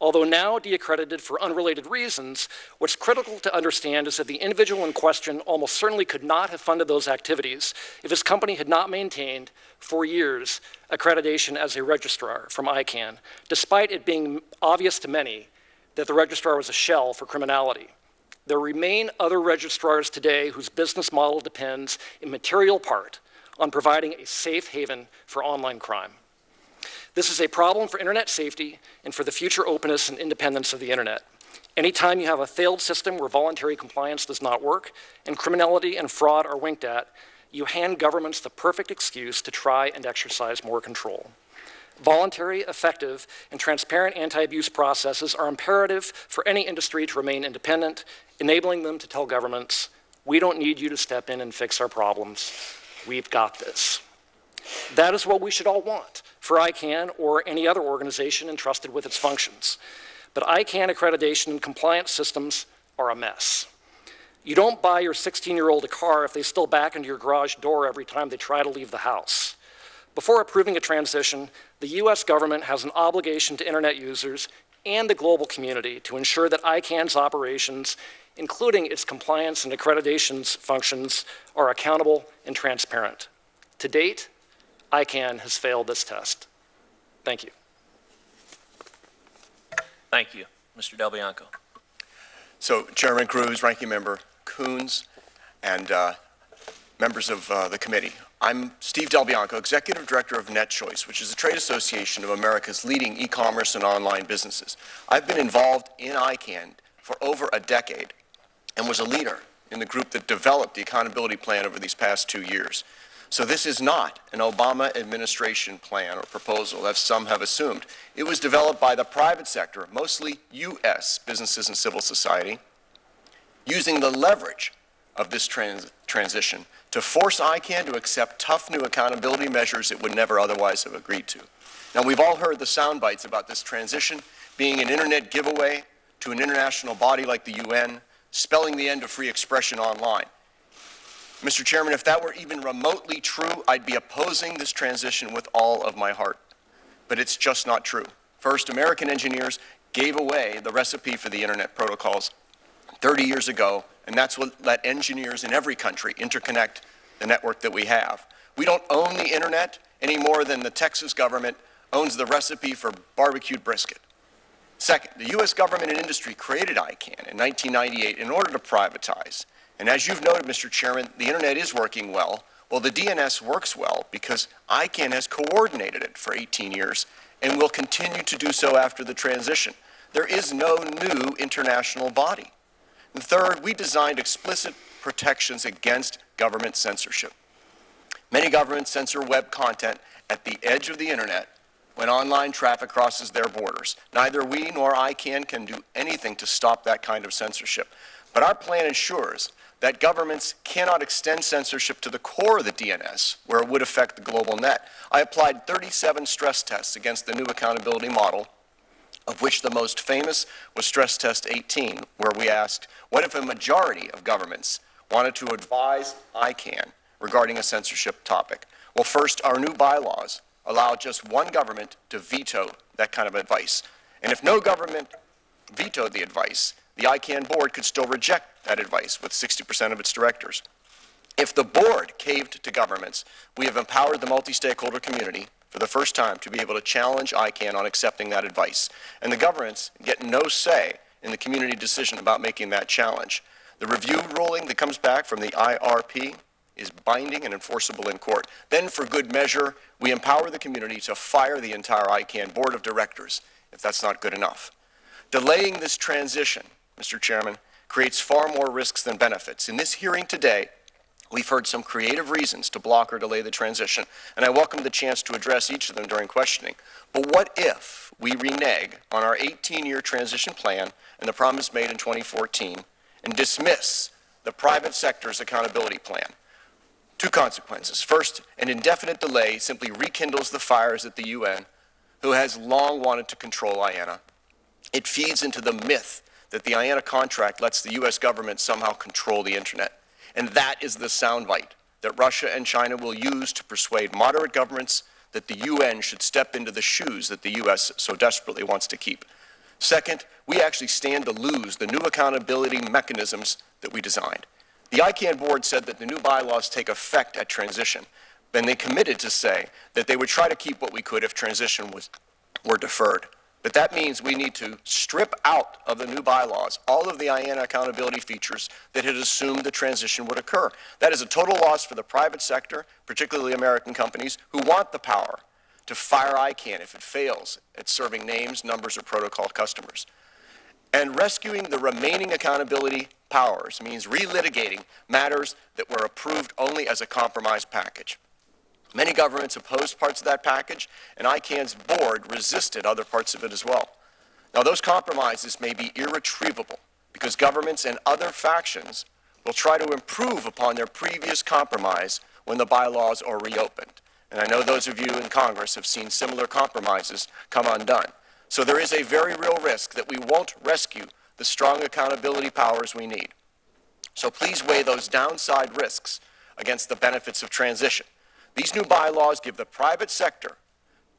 Although now deaccredited for unrelated reasons, what's critical to understand is that the individual in question almost certainly could not have funded those activities if his company had not maintained, for years, accreditation as a registrar from ICANN, despite it being obvious to many that the registrar was a shell for criminality. There remain other registrars today whose business model depends in material part on providing a safe haven for online crime. This is a problem for internet safety and for the future openness and independence of the internet. Anytime you have a failed system where voluntary compliance does not work and criminality and fraud are winked at, you hand governments the perfect excuse to try and exercise more control. Voluntary, effective, and transparent anti-abuse processes are imperative for any industry to remain independent, enabling them to tell governments, we don't need you to step in and fix our problems. We've got this. That is what we should all want for ICANN or any other organization entrusted with its functions. But ICANN accreditation and compliance systems are a mess. You don't buy your 16-year-old a car if they still back into your garage door every time they try to leave the house. Before approving a transition, the US government has an obligation to internet users and the global community to ensure that ICANN's operations, including its compliance and accreditation functions, are accountable and transparent. To date, ICANN has failed this test. Thank you. Thank you. Mr. Delbiano. So, Chairman Cruz, Ranking Member Coons, and members of the committee. I'm Steve Delbiano, Executive Director of NetChoice, which is a trade association of America's leading e-commerce and online businesses. I've been involved in ICANN for over a decade and was a leader in the group that developed the accountability plan over these past 2 years. So this is not an Obama administration plan or proposal, as some have assumed. It was developed by the private sector, mostly U.S. businesses and civil society, using the leverage of this transition to force ICANN to accept tough new accountability measures it would never otherwise have agreed to. Now, we've all heard the sound bites about this transition being an internet giveaway to an international body like the UN, spelling the end of free expression online. Mr. Chairman, if that were even remotely true, I'd be opposing this transition with all of my heart. But it's just not true. First, American engineers gave away the recipe for the internet protocols 30 years ago, and that's what let engineers in every country interconnect the network that we have. We don't own the internet any more than the Texas government owns the recipe for barbecued brisket. Second, the U.S. government and industry created ICANN in 1998 in order to privatize. And as you've noted, Mr. Chairman, the internet is working well. Well, the DNS works well because ICANN has coordinated it for 18 years and will continue to do so after the transition. There is no new international body. And third, we designed explicit protections against government censorship. Many governments censor web content at the edge of the internet when online traffic crosses their borders. Neither we nor ICANN can do anything to stop that kind of censorship. But our plan ensures that governments cannot extend censorship to the core of the DNS, where it would affect the global net. I applied 37 stress tests against the new accountability model, of which the most famous was stress test 18, where we asked, what if a majority of governments wanted to advise ICANN regarding a censorship topic? Well, first, our new bylaws allow just one government to veto that kind of advice. And if no government vetoed the advice, the ICANN board could still reject that advice with 60% of its directors. If the board caved to governments, we have empowered the multi-stakeholder community for the first time to be able to challenge ICANN on accepting that advice. And the governments get no say in the community decision about making that challenge. The review ruling that comes back from the IRP is binding and enforceable in court. Then, for good measure, we empower the community to fire the entire ICANN board of directors if that's not good enough. Delaying this transition, Mr. Chairman, creates far more risks than benefits. In this hearing today, we've heard some creative reasons to block or delay the transition, and I welcome the chance to address each of them during questioning. But what if we renege on our 18-year transition plan and the promise made in 2014 and dismiss the private sector's accountability plan? Two consequences. First, an indefinite delay simply rekindles the fires at the UN, who has long wanted to control IANA. It feeds into the myth that the IANA contract lets the U.S. government somehow control the internet. And that is the soundbite that Russia and China will use to persuade moderate governments that the UN should step into the shoes that the U.S. so desperately wants to keep. Second, we actually stand to lose the new accountability mechanisms that we designed. The ICANN board said that the new bylaws take effect at transition, and they committed to say that they would try to keep what we could if transition were deferred. But that means we need to strip out of the new bylaws all of the IANA accountability features that had assumed the transition would occur. That is a total loss for the private sector, particularly American companies, who want the power to fire ICANN if it fails at serving names, numbers, or protocol customers. And rescuing the remaining accountability powers means relitigating matters that were approved only as a compromise package. Many governments opposed parts of that package, and ICANN's board resisted other parts of it as well. Now, those compromises may be irretrievable because governments and other factions will try to improve upon their previous compromise when the bylaws are reopened. And I know those of you in Congress have seen similar compromises come undone. So there is a very real risk that we won't rescue the strong accountability powers we need. So please weigh those downside risks against the benefits of transition. These new bylaws give the private sector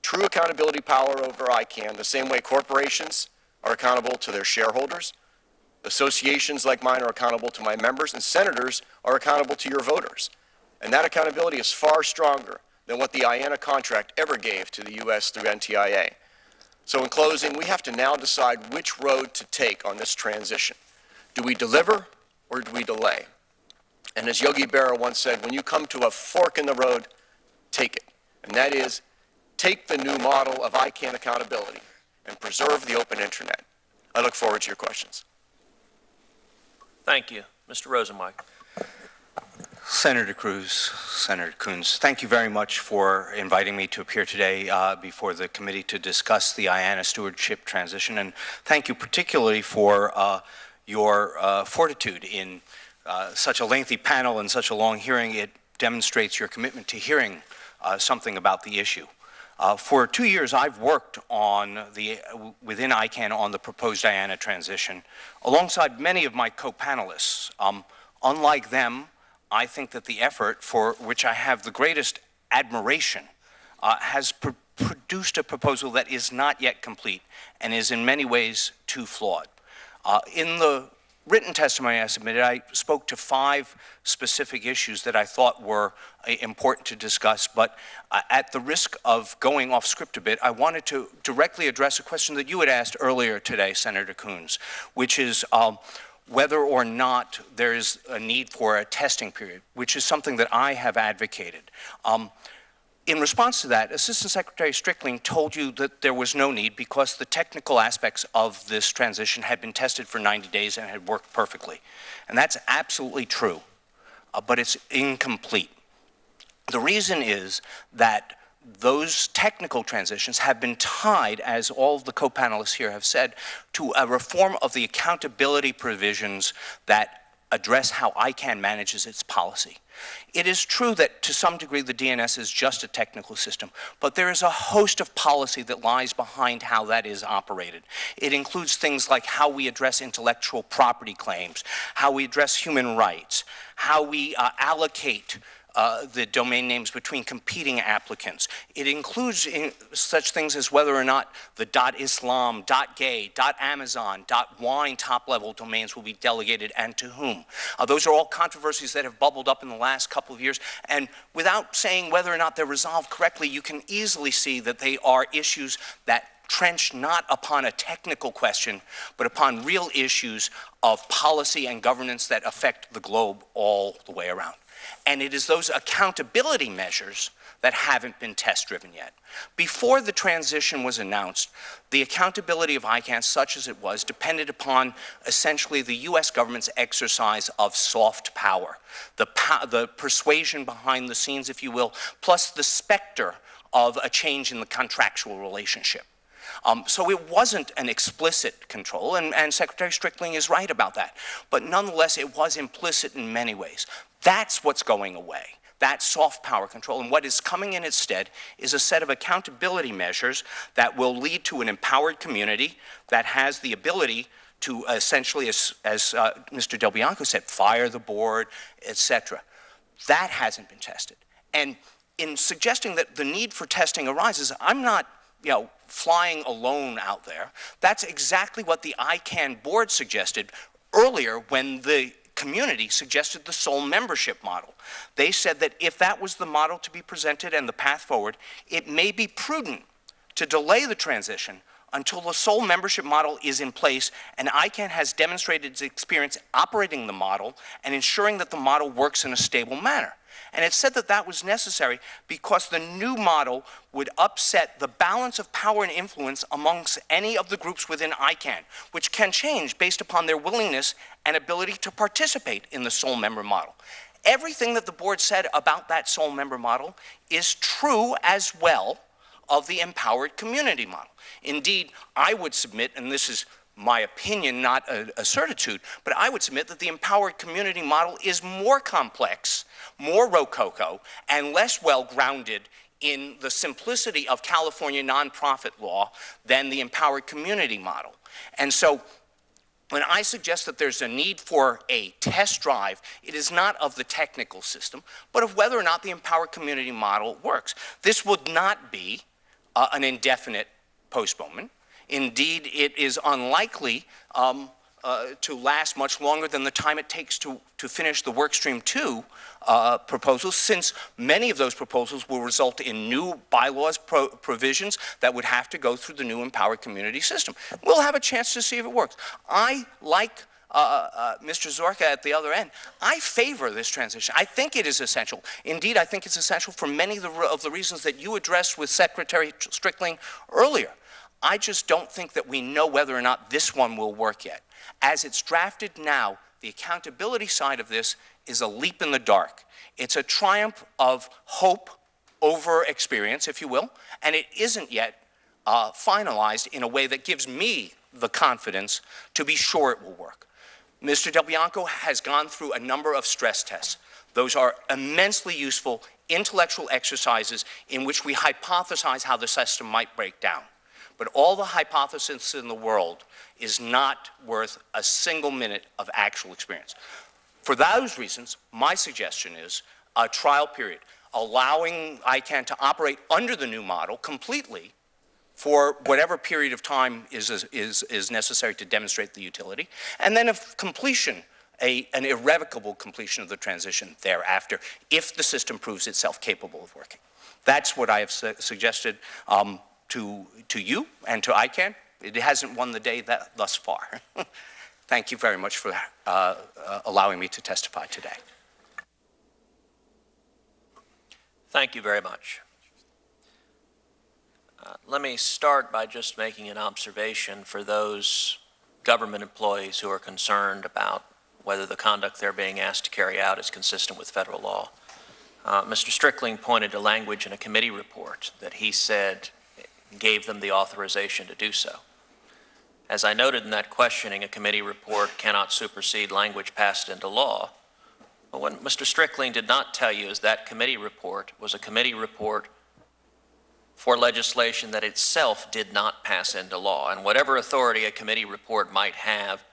true accountability power over ICANN the same way corporations are accountable to their shareholders. Associations like mine are accountable to my members, and senators are accountable to your voters. And that accountability is far stronger than what the IANA contract ever gave to the U.S. through NTIA. So in closing, we have to now decide which road to take on this transition. Do we deliver or do we delay? And as Yogi Berra once said, when you come to a fork in the road, take it. And that is, take the new model of ICANN accountability and preserve the open internet. I look forward to your questions. Thank you. Mr. Rosenmike. Senator Cruz, Senator Coons, thank you very much for inviting me to appear today before the committee to discuss the IANA stewardship transition, and thank you particularly for your fortitude in such a lengthy panel and such a long hearing. It demonstrates your commitment to hearing something about the issue. For 2 years, I've worked on within ICANN on the proposed IANA transition alongside many of my co-panelists. Unlike them, I think that the effort, for which I have the greatest admiration, has produced a proposal that is not yet complete and is in many ways too flawed. In the written testimony I submitted, I spoke to 5 specific issues that I thought were important to discuss, but at the risk of going off script a bit, I wanted to directly address a question that you had asked earlier today, Senator Coons, which is whether or not there is a need for a testing period, which is something that I have advocated. In response to that, Assistant Secretary Strickling told you that there was no need because the technical aspects of this transition had been tested for 90 days and had worked perfectly. And that's absolutely true, but it's incomplete. The reason is that those technical transitions have been tied, as all of the co-panelists here have said, to a reform of the accountability provisions that address how ICANN manages its policy. It is true that to some degree the DNS is just a technical system, but there is a host of policy that lies behind how that is operated. It includes things like how we address intellectual property claims, how we address human rights, how we allocate the domain names between competing applicants. It includes such things as whether or not the .islam, .gay, .amazon, .wine top-level domains will be delegated and to whom. Those are all controversies that have bubbled up in the last couple of years, and without saying whether or not they're resolved correctly, you can easily see that they are issues that trench not upon a technical question, but upon real issues of policy and governance that affect the globe all the way around. And it is those accountability measures that haven't been test-driven yet. Before the transition was announced, the accountability of ICANN, such as it was, depended upon essentially the U.S. government's exercise of soft power, the persuasion behind the scenes, if you will, plus the specter of a change in the contractual relationship. So it wasn't an explicit control, and Secretary Strickling is right about that. But nonetheless, it was implicit in many ways. That's what's going away, that soft power control. And what is coming in its stead is a set of accountability measures that will lead to an empowered community that has the ability to essentially, as Mr. Delbiano said, fire the board, etc. That hasn't been tested. And in suggesting that the need for testing arises, I'm not flying alone out there. That's exactly what the ICANN board suggested earlier when the community suggested the sole membership model. They said that if that was the model to be presented and the path forward, it may be prudent to delay the transition until the sole membership model is in place and ICANN has demonstrated its experience operating the model and ensuring that the model works in a stable manner. And it said that that was necessary because the new model would upset the balance of power and influence amongst any of the groups within ICANN, which can change based upon their willingness and ability to participate in the sole member model. Everything that the board said about that sole member model is true as well of the empowered community model. Indeed, I would submit, and this is my opinion, not a certitude, but I would submit that the empowered community model is more complex, more rococo, and less well-grounded in the simplicity of California nonprofit law than the empowered community model. And so when I suggest that there's a need for a test drive, it is not of the technical system, but of whether or not the empowered community model works. This would not be an indefinite postponement. Indeed, it is unlikely to last much longer than the time it takes to finish the Workstream 2 proposals, since many of those proposals will result in new bylaws provisions that would have to go through the new empowered community system. We'll have a chance to see if it works. I like Mr. Zorka at the other end. I favor this transition. I think it is essential. Indeed, I think it's essential for many of the reasons that you addressed with Secretary Strickling earlier. I just don't think that we know whether or not this one will work yet. As it's drafted now, the accountability side of this is a leap in the dark. It's a triumph of hope over experience, if you will, and it isn't yet finalized in a way that gives me the confidence to be sure it will work. Mr. Delbiano has gone through a number of stress tests. Those are immensely useful intellectual exercises in which we hypothesize how the system might break down. But all the hypothesis in the world is not worth a single minute of actual experience. For those reasons, my suggestion is a trial period, allowing ICANN to operate under the new model completely for whatever period of time is necessary to demonstrate the utility, and then if completion, an irrevocable completion of the transition thereafter, if the system proves itself capable of working. That's what I have suggested to you and to ICANN. It hasn't won the day thus far. Thank you very much for allowing me to testify today. Thank you very much. Let me start by just making an observation for those government employees who are concerned about whether the conduct they're being asked to carry out is consistent with federal law. Mr. Strickling pointed to language in a committee report that he said gave them the authorization to do so. As I noted in that questioning, a committee report cannot supersede language passed into law. But what Mr. Strickling did not tell you is that committee report was a committee report for legislation that itself did not pass into law. And whatever authority a committee report might have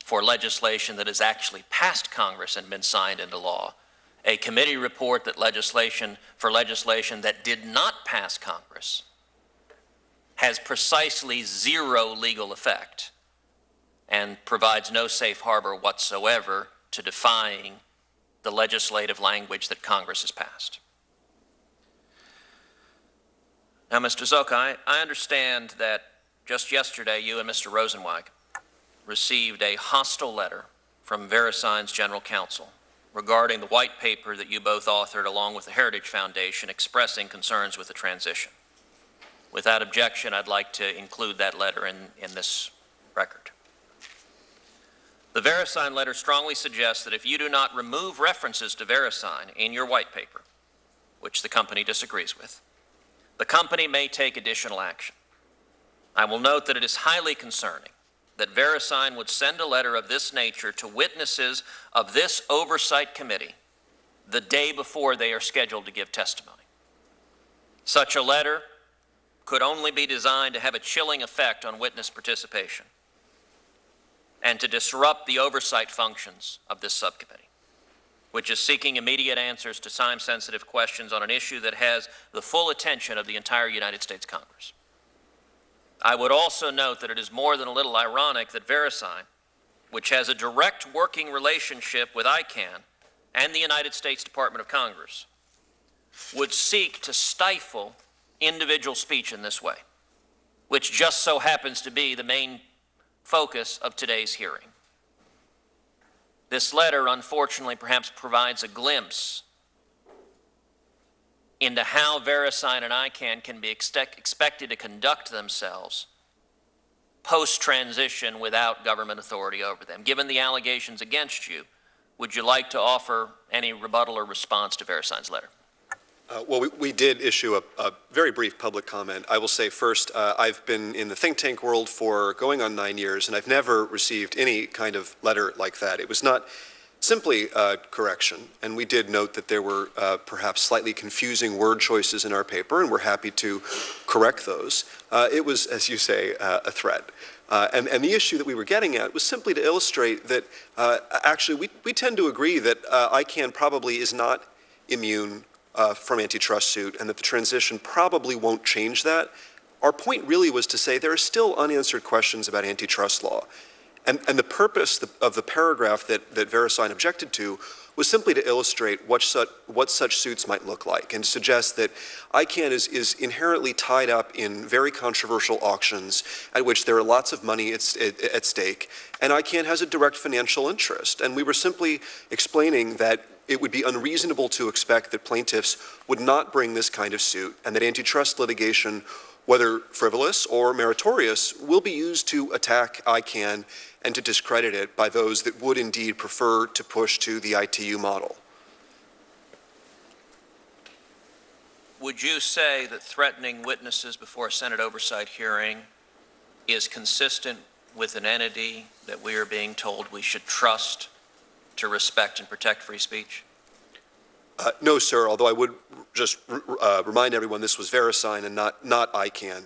for legislation that has actually passed Congress and been signed into law, a committee report that for legislation that did not pass Congress has precisely zero legal effect and provides no safe harbor whatsoever to defying the legislative language that Congress has passed. Now, Mr. Zuck, I understand that just yesterday you and Mr. Rosen received a hostile letter from Verisign's general counsel regarding the white paper that you both authored along with the Heritage Foundation expressing concerns with the transition. Without objection, I'd like to include that letter in this record. The Verisign letter strongly suggests that if you do not remove references to Verisign in your white paper, which the company disagrees with, the company may take additional action. I will note that it is highly concerning that Verisign would send a letter of this nature to witnesses of this Oversight Committee the day before they are scheduled to give testimony. Such a letter could only be designed to have a chilling effect on witness participation and to disrupt the oversight functions of this subcommittee, which is seeking immediate answers to time-sensitive questions on an issue that has the full attention of the entire United States Congress. I would also note that it is more than a little ironic that Verisign, which has a direct working relationship with ICANN and the United States Department of Congress, would seek to stifle individual speech in this way, which just so happens to be the main focus of today's hearing. This letter, unfortunately, perhaps provides a glimpse into how Verisign and ICANN can be expected to conduct themselves post-transition without government authority over them. Given the allegations against you, would you like to offer any rebuttal or response to Verisign's letter? Well, we did issue a very brief public comment. I will say first, I've been in the think tank world for going on 9 years, and I've never received any kind of letter like that. It was not simply a correction, and we did note that there were perhaps slightly confusing word choices in our paper, and we're happy to correct those. It was, as you say, a threat. And the issue that we were getting at was simply to illustrate that actually we tend to agree that ICANN probably is not immune from antitrust suit, and that the transition probably won't change that. Our point really was to say there are still unanswered questions about antitrust law. And the purpose of the paragraph that Verisign objected to was simply to illustrate what such suits might look like and suggest that ICANN is inherently tied up in very controversial auctions at which there are lots of money at stake, and ICANN has a direct financial interest. And we were simply explaining that it would be unreasonable to expect that plaintiffs would not bring this kind of suit, and that antitrust litigation, whether frivolous or meritorious, will be used to attack ICANN and to discredit it by those that would indeed prefer to push to the ITU model. Would you say that threatening witnesses before a Senate Oversight hearing is consistent with an entity that we are being told we should trust to respect and protect free speech? No, sir, although I would just remind everyone this was Verisign and not ICANN.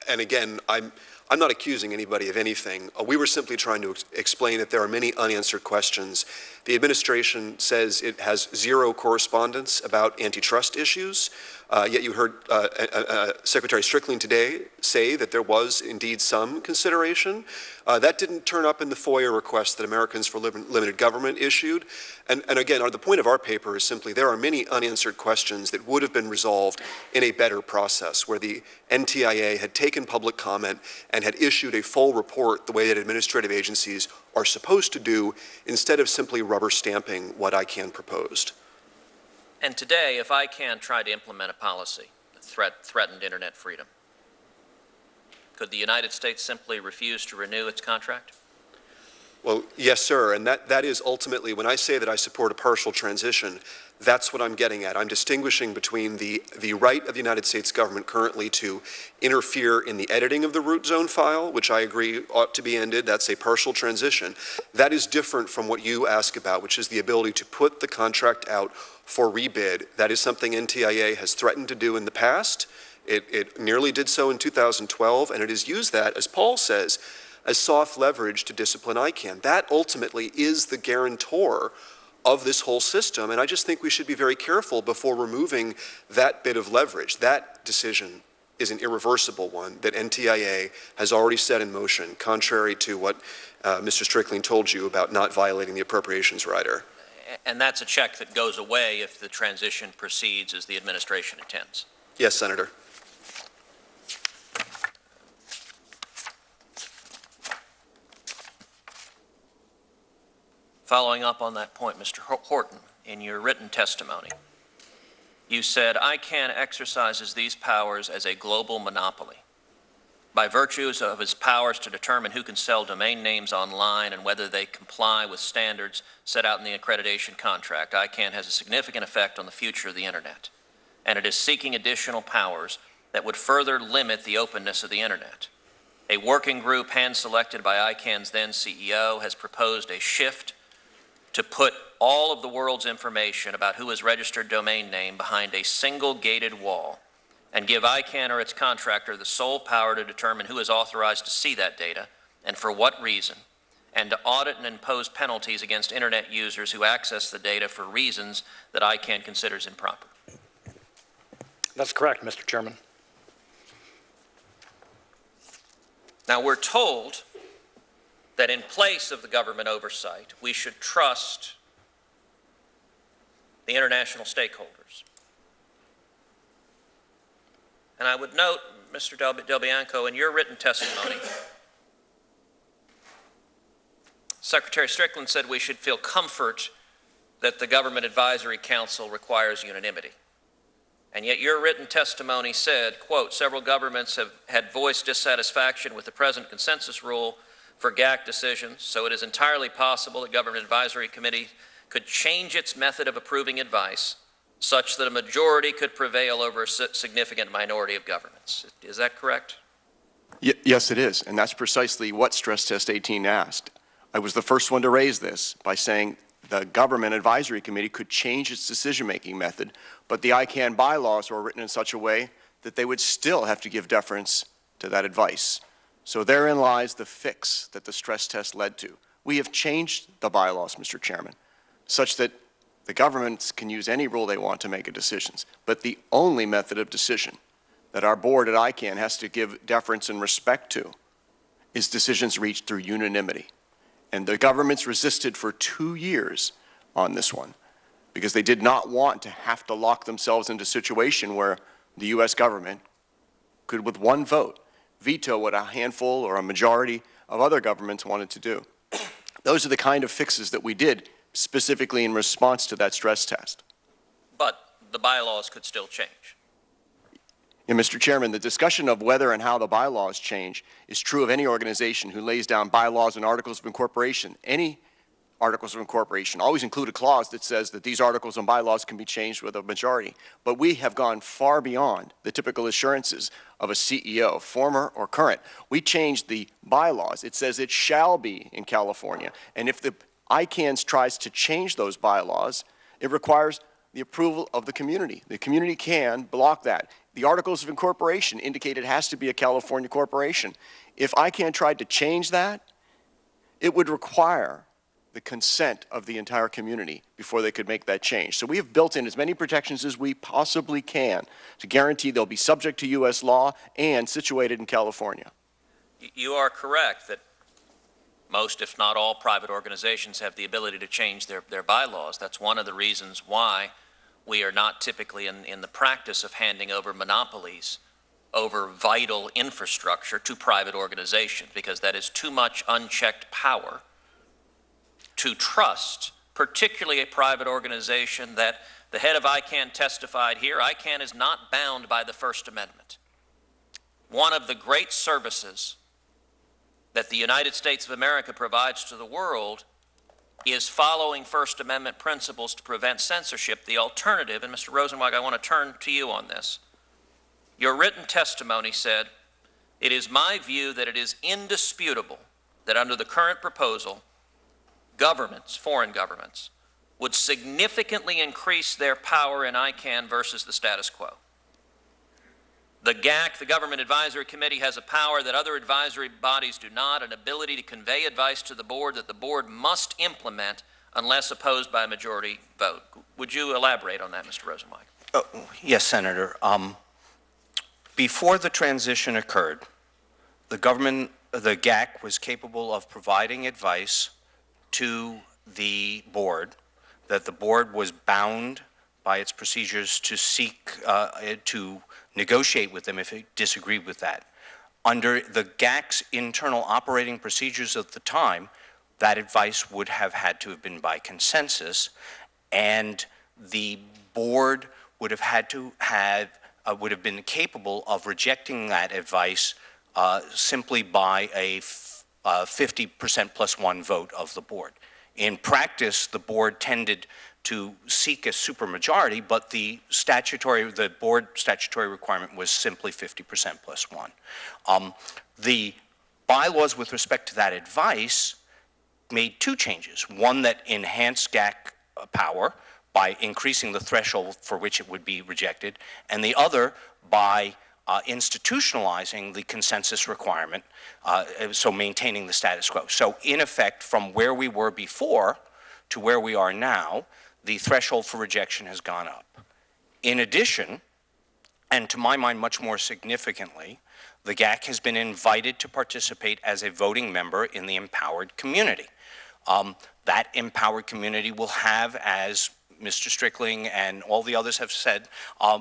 And again, I'm not accusing anybody of anything. We were simply trying to explain that there are many unanswered questions. The administration says it has zero correspondence about antitrust issues, yet you heard Secretary Strickling today say that there was indeed some consideration. That didn't turn up in the FOIA request that Americans for Limited Government issued. And again, the point of our paper is simply there are many unanswered questions that would have been resolved in a better process, where the NTIA had taken public comment and had issued a full report the way that administrative agencies are supposed to do, instead of simply rubber stamping what ICANN proposed. And today, if ICANN tried to implement a policy that threatened internet freedom, could the United States simply refuse to renew its contract? Well, yes, sir, and that is ultimately, when I say that I support a partial transition, that's what I'm getting at. I'm distinguishing between the right of the United States government currently to interfere in the editing of the root zone file, which I agree ought to be ended. That's a partial transition. That is different from what you ask about, which is the ability to put the contract out for rebid. That is something NTIA has threatened to do in the past. It nearly did so in 2012, and it has used that, as Paul says, as soft leverage to discipline ICANN. That ultimately is the guarantor of this whole system, and I just think we should be very careful before removing that bit of leverage. That decision is an irreversible one that NTIA has already set in motion, contrary to what Mr. Strickling told you about not violating the appropriations rider. And that's a check that goes away if the transition proceeds as the administration intends. Yes, Senator. Following up on that point, Mr. Horton, in your written testimony, you said ICANN exercises these powers as a global monopoly. By virtues of its powers to determine who can sell domain names online and whether they comply with standards set out in the accreditation contract, ICANN has a significant effect on the future of the Internet, and it is seeking additional powers that would further limit the openness of the Internet. A working group hand-selected by ICANN's then CEO has proposed a shift to put all of the world's information about who is registered domain name behind a single gated wall and give ICANN or its contractor the sole power to determine who is authorized to see that data and for what reason, and to audit and impose penalties against Internet users who access the data for reasons that ICANN considers improper. That's correct, Mr. Chairman. Now, we're told that in place of the government oversight, we should trust the international stakeholders. And I would note, Mr. Delbiano, in your written testimony, Secretary Strickland said we should feel comfort that the Government Advisory Council requires unanimity. And yet your written testimony said, quote, several governments have had voiced dissatisfaction with the present consensus rule for GAC decisions, so it is entirely possible the Government Advisory Committee could change its method of approving advice such that a majority could prevail over a significant minority of governments. Is that correct? Yes, it is, and that's precisely what Stress Test 18 asked. I was the first one to raise this by saying the Government Advisory Committee could change its decision-making method, but the ICANN bylaws were written in such a way that they would still have to give deference to that advice. So therein lies the fix that the stress test led to. We have changed the bylaws, Mr. Chairman, such that the governments can use any rule they want to make decisions, but the only method of decision that our board at ICANN has to give deference and respect to is decisions reached through unanimity. And the government's resisted for 2 years on this one because they did not want to have to lock themselves into a situation where the U.S. government could, with one vote, veto what a handful or a majority of other governments wanted to do. Those are the kind of fixes that we did specifically in response to that stress test. But the bylaws could still change. And Mr. Chairman, the discussion of whether and how the bylaws change is true of any organization who lays down bylaws and articles of incorporation. Any articles of incorporation always include a clause that says that these articles and bylaws can be changed with a majority. But we have gone far beyond the typical assurances of a CEO, former or current. We changed the bylaws. It says it shall be in California. And if the ICANN tries to change those bylaws, it requires the approval of the community. The community can block that. The articles of incorporation indicate it has to be a California corporation. If ICANN tried to change that, it would require the consent of the entire community before they could make that change. So we have built in as many protections as we possibly can to guarantee they'll be subject to U.S. law and situated in California. You are correct that most, if not all, private organizations have the ability to change their bylaws. That's one of the reasons why we are not typically in the practice of handing over monopolies over vital infrastructure to private organizations, because that is too much unchecked power to trust, particularly a private organization that the head of ICANN testified here. ICANN is not bound by the First Amendment. One of the great services that the United States of America provides to the world is following First Amendment principles to prevent censorship. The alternative, and Mr. Rosenweig, I want to turn to you on this. Your written testimony said, "It is my view that it is indisputable that under the current proposal, governments, foreign governments, would significantly increase their power in ICANN versus the status quo. The GAC, the Government Advisory Committee, has a power that other advisory bodies do not, an ability to convey advice to the board that the board must implement unless opposed by a majority vote." Would you elaborate on that, Mr. Rosenweig? Yes, Senator. Before the transition occurred, the GAC was capable of providing advice to the board, that the board was bound by its procedures to seek to negotiate with them if it disagreed with that. Under the GAC's internal operating procedures at the time, that advice would have had to have been by consensus, and the board would have had to have would have been capable of rejecting that advice simply by a 50% plus one vote of the board. In practice, the board tended to seek a supermajority, but the board statutory requirement was simply 50% plus one. The bylaws with respect to that advice made two changes. One that enhanced GAC power by increasing the threshold for which it would be rejected, and the other by institutionalizing the consensus requirement, so maintaining the status quo. So in effect, from where we were before to where we are now, the threshold for rejection has gone up. In addition, and to my mind much more significantly, the GAC has been invited to participate as a voting member in the empowered community. That empowered community will have, as Mr. Strickling and all the others have said,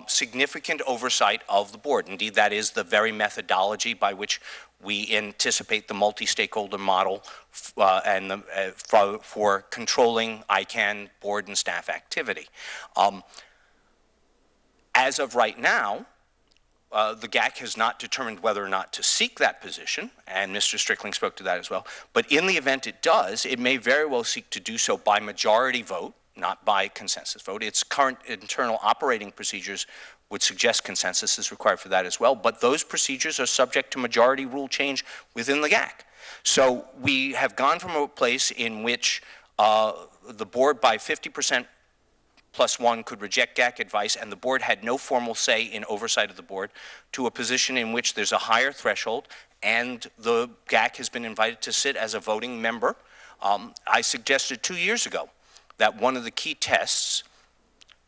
significant oversight of the board. Indeed, that is the very methodology by which we anticipate the multi-stakeholder model for controlling ICANN board and staff activity. As of right now, the GAC has not determined whether or not to seek that position, and Mr. Strickling spoke to that as well. But in the event it does, it may very well seek to do so by majority vote, not by consensus vote. Its current internal operating procedures would suggest consensus is required for that as well, but those procedures are subject to majority rule change within the GAC. So we have gone from a place in which the board by 50% plus one could reject GAC advice, and the board had no formal say in oversight of the board, to a position in which there's a higher threshold, and the GAC has been invited to sit as a voting member. I suggested 2 years ago that one of the key tests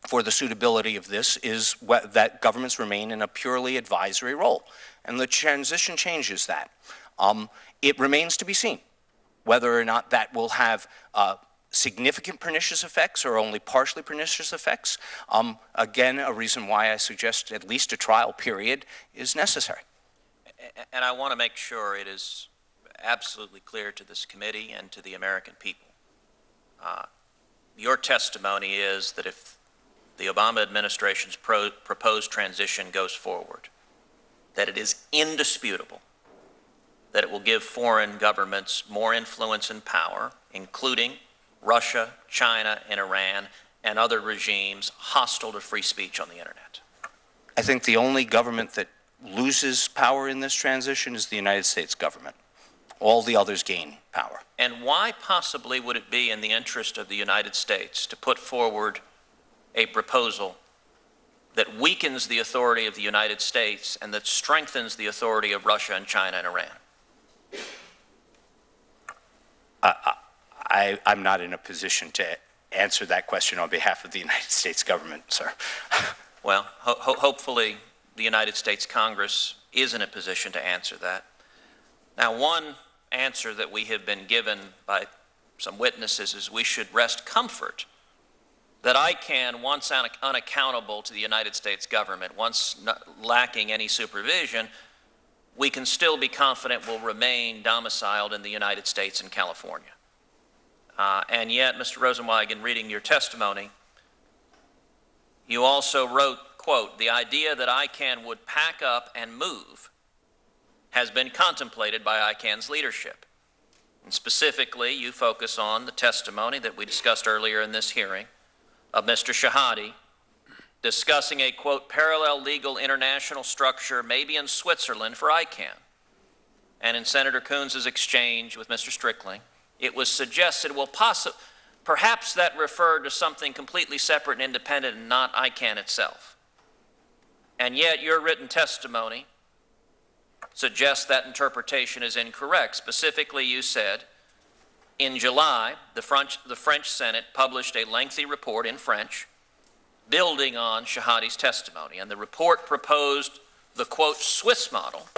for the suitability of this is that governments remain in a purely advisory role, and the transition changes that. It remains to be seen whether or not that will have significant pernicious effects or only partially pernicious effects. Again, a reason why I suggest at least a trial period is necessary. And I want to make sure it is absolutely clear to this committee and to the American people. Your testimony is that if the Obama administration's proposed transition goes forward, that it is indisputable that it will give foreign governments more influence and power, including Russia, China, and Iran, and other regimes hostile to free speech on the internet. I think the only government that loses power in this transition is the United States government. All the others gain power. And why possibly would it be in the interest of the United States to put forward a proposal that weakens the authority of the United States and that strengthens the authority of Russia and China and Iran? I'm not in a position to answer that question on behalf of the United States government, sir. Well, hopefully the United States Congress is in a position to answer that. Now, one answer that we have been given by some witnesses is we should rest comfort that ICANN, once unaccountable to the United States government, once lacking any supervision, we can still be confident will remain domiciled in the United States and California. And yet, Mr. Rosenweig, in reading your testimony, you also wrote, quote, "The idea that ICANN would pack up and move has been contemplated by ICANN's leadership." And specifically, you focus on the testimony that we discussed earlier in this hearing of Mr. Shahade discussing a, quote, "parallel legal international structure maybe in Switzerland for ICANN." And in Senator Coons' exchange with Mr. Strickling, it was suggested, well, perhaps that referred to something completely separate and independent and not ICANN itself. And yet your written testimony suggests that interpretation is incorrect. Specifically, you said, in July, the French Senate published a lengthy report in French building on Shahade's testimony, and the report proposed the, quote, "Swiss model"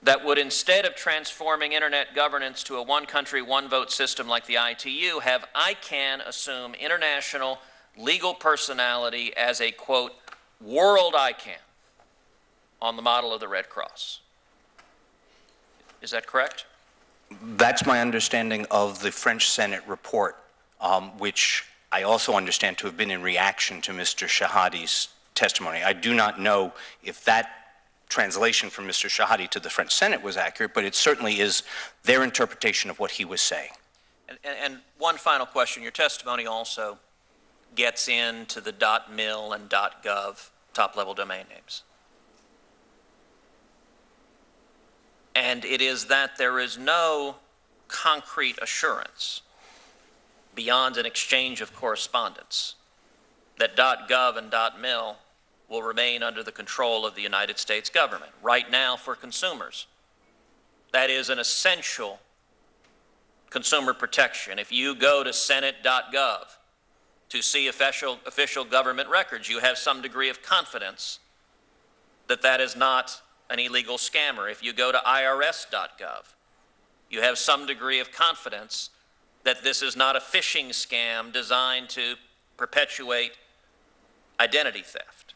that would, instead of transforming internet governance to a one-country, one-vote system like the ITU, have ICANN assume international legal personality as a, quote, "world ICANN" on the model of the Red Cross. Is that correct? That's my understanding of the French Senate report, which I also understand to have been in reaction to Mr. Shahade's testimony. I do not know if that translation from Mr. Shahade to the French Senate was accurate, but it certainly is their interpretation of what he was saying. And one final question. Your testimony also gets into the .mil and .gov top-level domain names. And it is that there is no concrete assurance beyond an exchange of correspondence that .gov and .mil will remain under the control of the United States government. Right now, for consumers, that is an essential consumer protection. If you go to senate.gov to see official government records, you have some degree of confidence that that is not an illegal scammer. If you go to irs.gov, you have some degree of confidence that this is not a phishing scam designed to perpetuate identity theft.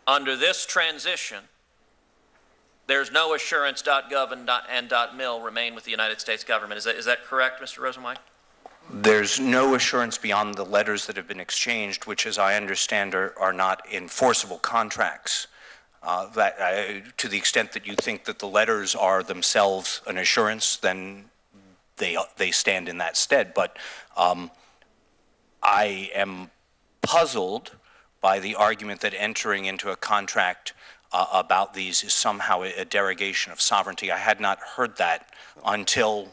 Under this transition, there's no assurance .gov and .mil remain with the United States government. Is that correct, Mr. Rosenweig? There's no assurance beyond the letters that have been exchanged, which, as I understand, are not enforceable contracts. To the extent that you think that the letters are themselves an assurance, then they stand in that stead. But I am puzzled by the argument that entering into a contract about these is somehow a derogation of sovereignty. I had not heard that until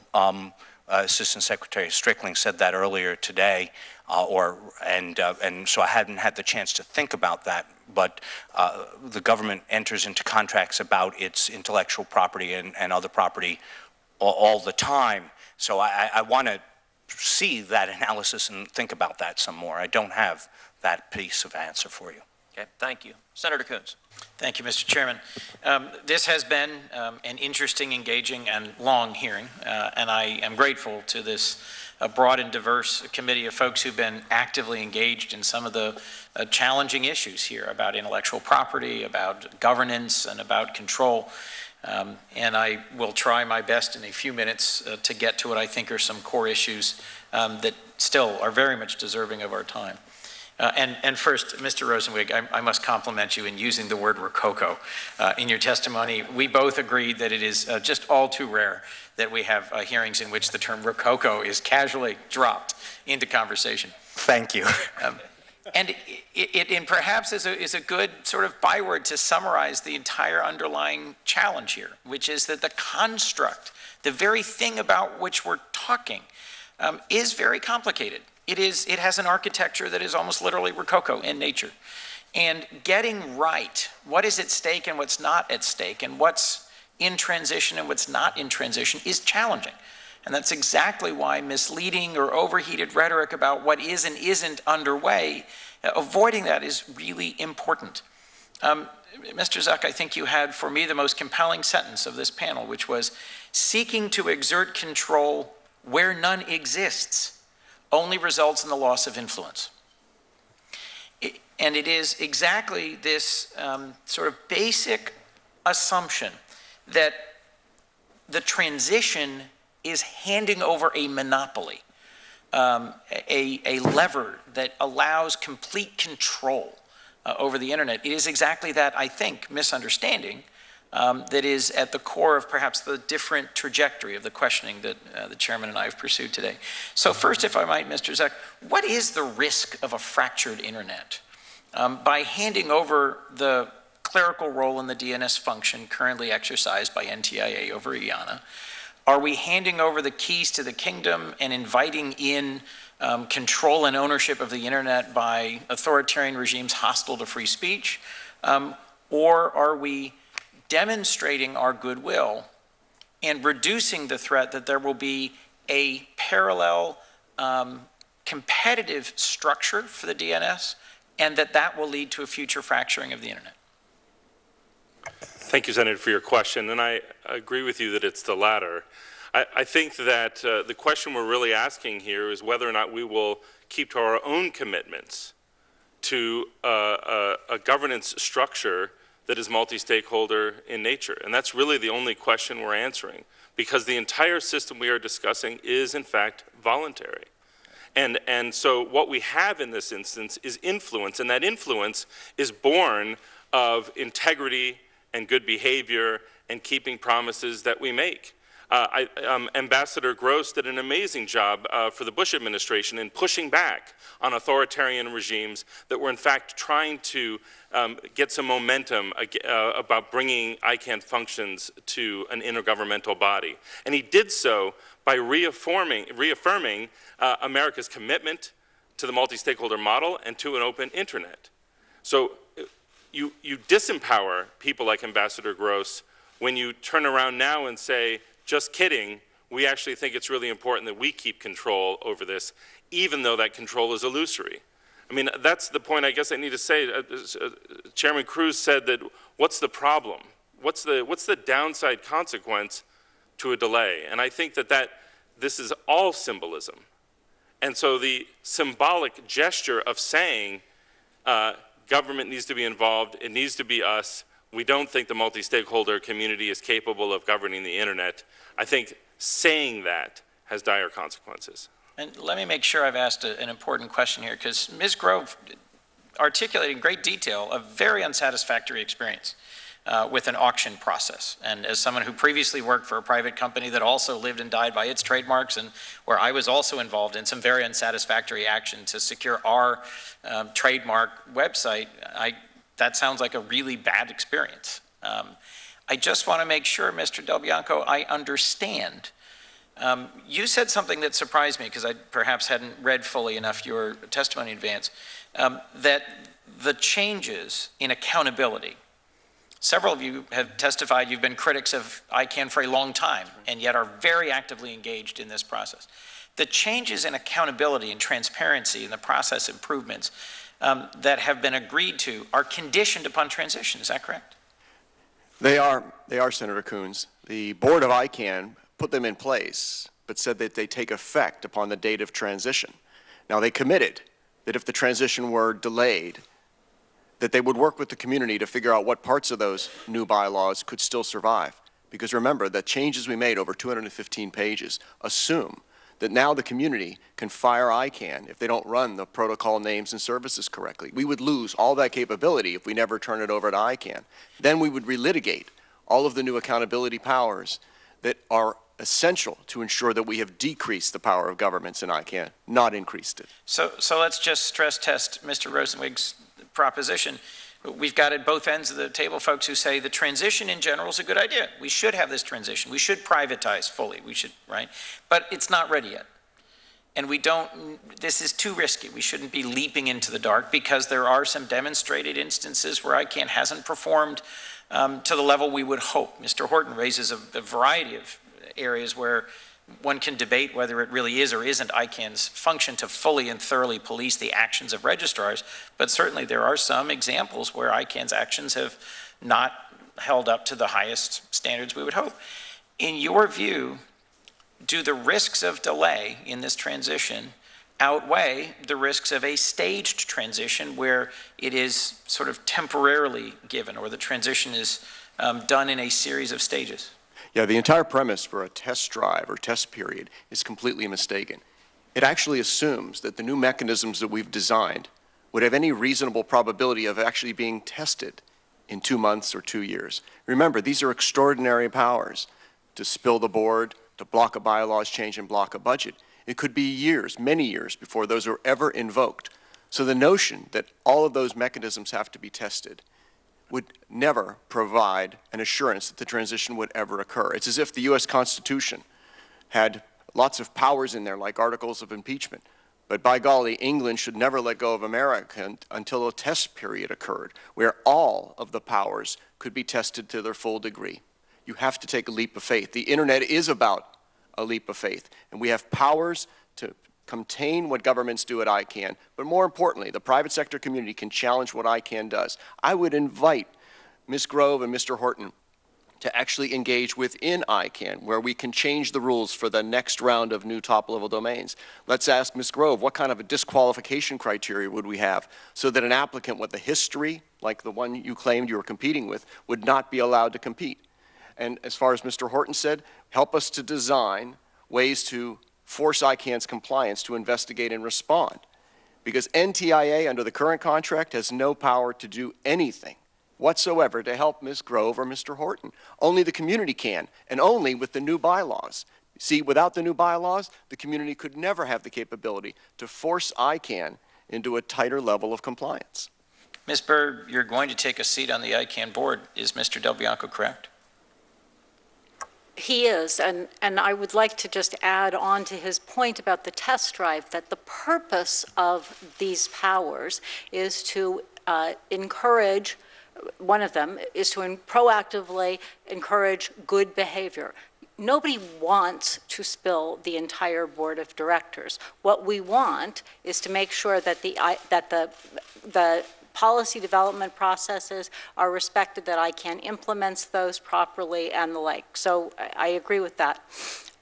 Assistant Secretary Strickling said that earlier today, and so I hadn't had the chance to think about that. But the government enters into contracts about its intellectual property and other property all the time. So I want to see that analysis and think about that some more. I don't have that piece of answer for you. Okay, thank you. Senator Coons. Thank you, Mr. Chairman. This has been an interesting, engaging, and long hearing, and I am grateful to this broad and diverse committee of folks who've been actively engaged in some of the challenging issues here about intellectual property, about governance, and about control. And I will try my best in a few minutes to get to what I think are some core issues that still are very much deserving of our time. And first, Mr. Rosenwig, I must compliment you in using the word rococo in your testimony. We both agreed that it is just all too rare that we have hearings in which the term rococo is casually dropped into conversation. Thank you. And it perhaps is a good sort of byword to summarize the entire underlying challenge here, which is that the construct, the very thing about which we're talking, is very complicated. It has an architecture that is almost literally rococo in nature. And getting right what is at stake and what's not at stake, and what's in transition and what's not in transition, is challenging. And that's exactly why misleading or overheated rhetoric about what is and isn't underway, avoiding that is really important. Mr. Zuck, I think you had for me the most compelling sentence of this panel, which was, seeking to exert control where none exists only results in the loss of influence. And it is exactly this sort of basic assumption that the transition is handing over a monopoly, a lever that allows complete control over the internet. It is exactly that, I think, misunderstanding that is at the core of perhaps the different trajectory of the questioning that the chairman and I have pursued today. So first, if I might, Mr. Zuck, what is the risk of a fractured internet? By handing over the clerical role in the DNS function currently exercised by NTIA over IANA, are we handing over the keys to the kingdom and inviting in control and ownership of the internet by authoritarian regimes hostile to free speech? Or are we demonstrating our goodwill and reducing the threat that there will be a parallel competitive structure for the DNS, and that will lead to a future fracturing of the internet? Thank you, Senator, for your question, and I agree with you that it's the latter. I think that the question we're really asking here is whether or not we will keep to our own commitments to a governance structure that is multi-stakeholder in nature. And that's really the only question we're answering, because the entire system we are discussing is, in fact, voluntary. And so what we have in this instance is influence, and that influence is born of integrity and good behavior and keeping promises that we make. Ambassador Gross did an amazing job for the Bush administration in pushing back on authoritarian regimes that were in fact trying to get some momentum about bringing ICANN functions to an intergovernmental body. And he did so by reaffirming America's commitment to the multi-stakeholder model and to an open internet. So you disempower people like Ambassador Gross when you turn around now and say, just kidding, we actually think it's really important that we keep control over this, even though that control is illusory. I mean, that's the point I guess I need to say. Chairman Cruz said that, what's the problem? What's the downside consequence to a delay? And I think that this is all symbolism. And so the symbolic gesture of saying government needs to be involved, it needs to be us, we don't think the multi-stakeholder community is capable of governing the internet, I think saying that has dire consequences. And let me make sure I've asked an important question here, because Ms. Grove articulated in great detail a very unsatisfactory experience with an auction process. And as someone who previously worked for a private company that also lived and died by its trademarks, and where I was also involved in some very unsatisfactory action to secure our trademark website, that sounds like a really bad experience. I just want to make sure, Mr. Delbiano, I understand. You said something that surprised me, because I perhaps hadn't read fully enough your testimony in advance, that the changes in accountability Several of you have testified you've been critics of ICANN for a long time and yet are very actively engaged in this process. The changes in accountability and transparency and the process improvements that have been agreed to are conditioned upon transition. Is that correct? They are, Senator Coons. The board of ICANN put them in place, but said that they take effect upon the date of transition. Now, they committed that if the transition were delayed, that they would work with the community to figure out what parts of those new bylaws could still survive. Because remember, the changes we made over 215 pages assume that now the community can fire ICANN if they don't run the protocol names and services correctly. We would lose all that capability if we never turn it over to ICANN. Then we would relitigate all of the new accountability powers that are essential to ensure that we have decreased the power of governments in ICANN, not increased it. So let's just stress test Mr. Rosenwig's proposition. We've got at both ends of the table folks who say the transition in general is a good idea. We should have this transition. We should privatize fully. We should, right? But it's not ready yet. And we don't, this is too risky. We shouldn't be leaping into the dark because there are some demonstrated instances where ICANN hasn't performed to the level we would hope. Mr. Horton raises a variety of areas where one can debate whether it really is or isn't ICANN's function to fully and thoroughly police the actions of registrars, but certainly there are some examples where ICANN's actions have not held up to the highest standards we would hope. In your view, do the risks of delay in this transition outweigh the risks of a staged transition where it is sort of temporarily given, or the transition is done in a series of stages? Yeah, the entire premise for a test drive or test period is completely mistaken. It actually assumes that the new mechanisms that we've designed would have any reasonable probability of actually being tested in 2 months or 2 years. Remember, these are extraordinary powers to spill the board, to block a bylaws change and block a budget. It could be years, many years, before those are ever invoked. So the notion that all of those mechanisms have to be tested would never provide an assurance that the transition would ever occur. It's as if the U.S. Constitution had lots of powers in there, like articles of impeachment. But by golly, England should never let go of America until a test period occurred, where all of the powers could be tested to their full degree. You have to take a leap of faith. The internet is about a leap of faith, and we have powers to contain what governments do at ICANN, but more importantly, the private sector community can challenge what ICANN does. I would invite Ms. Grove and Mr. Horton to actually engage within ICANN, where we can change the rules for the next round of new top-level domains. Let's ask Ms. Grove, what kind of a disqualification criteria would we have so that an applicant with a history, like the one you claimed you were competing with, would not be allowed to compete? And as far as Mr. Horton said, help us to design ways to force ICANN's compliance to investigate and respond. Because NTIA, under the current contract, has no power to do anything whatsoever to help Ms. Grove or Mr. Horton. Only the community can, and only with the new bylaws. See, without the new bylaws, the community could never have the capability to force ICANN into a tighter level of compliance. Ms. Burr, you're going to take a seat on the ICANN board. Is Mr. Delbiano correct? He is, and I would like to just add on to his point about the test drive that the purpose of these powers is to encourage, one of them is to proactively encourage good behavior. Nobody wants to spill the entire board of directors. What we want is to make sure that the policy development processes are respected, that ICANN implements those properly and the like. So I agree with that.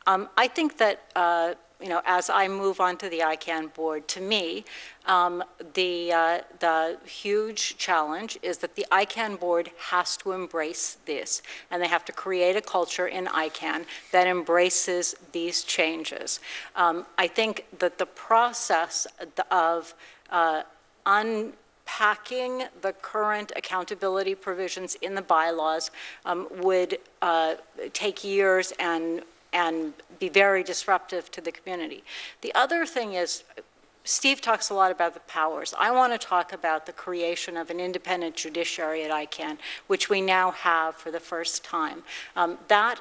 I think that, as I move on to the ICANN board, to me, the huge challenge is that the ICANN board has to embrace this, and they have to create a culture in ICANN that embraces these changes. I think that the process of unpacking the current accountability provisions in the bylaws would take years and be very disruptive to the community. The other thing is, Steve talks a lot about the powers. I want to talk about the creation of an independent judiciary at ICANN, which we now have for the first time. That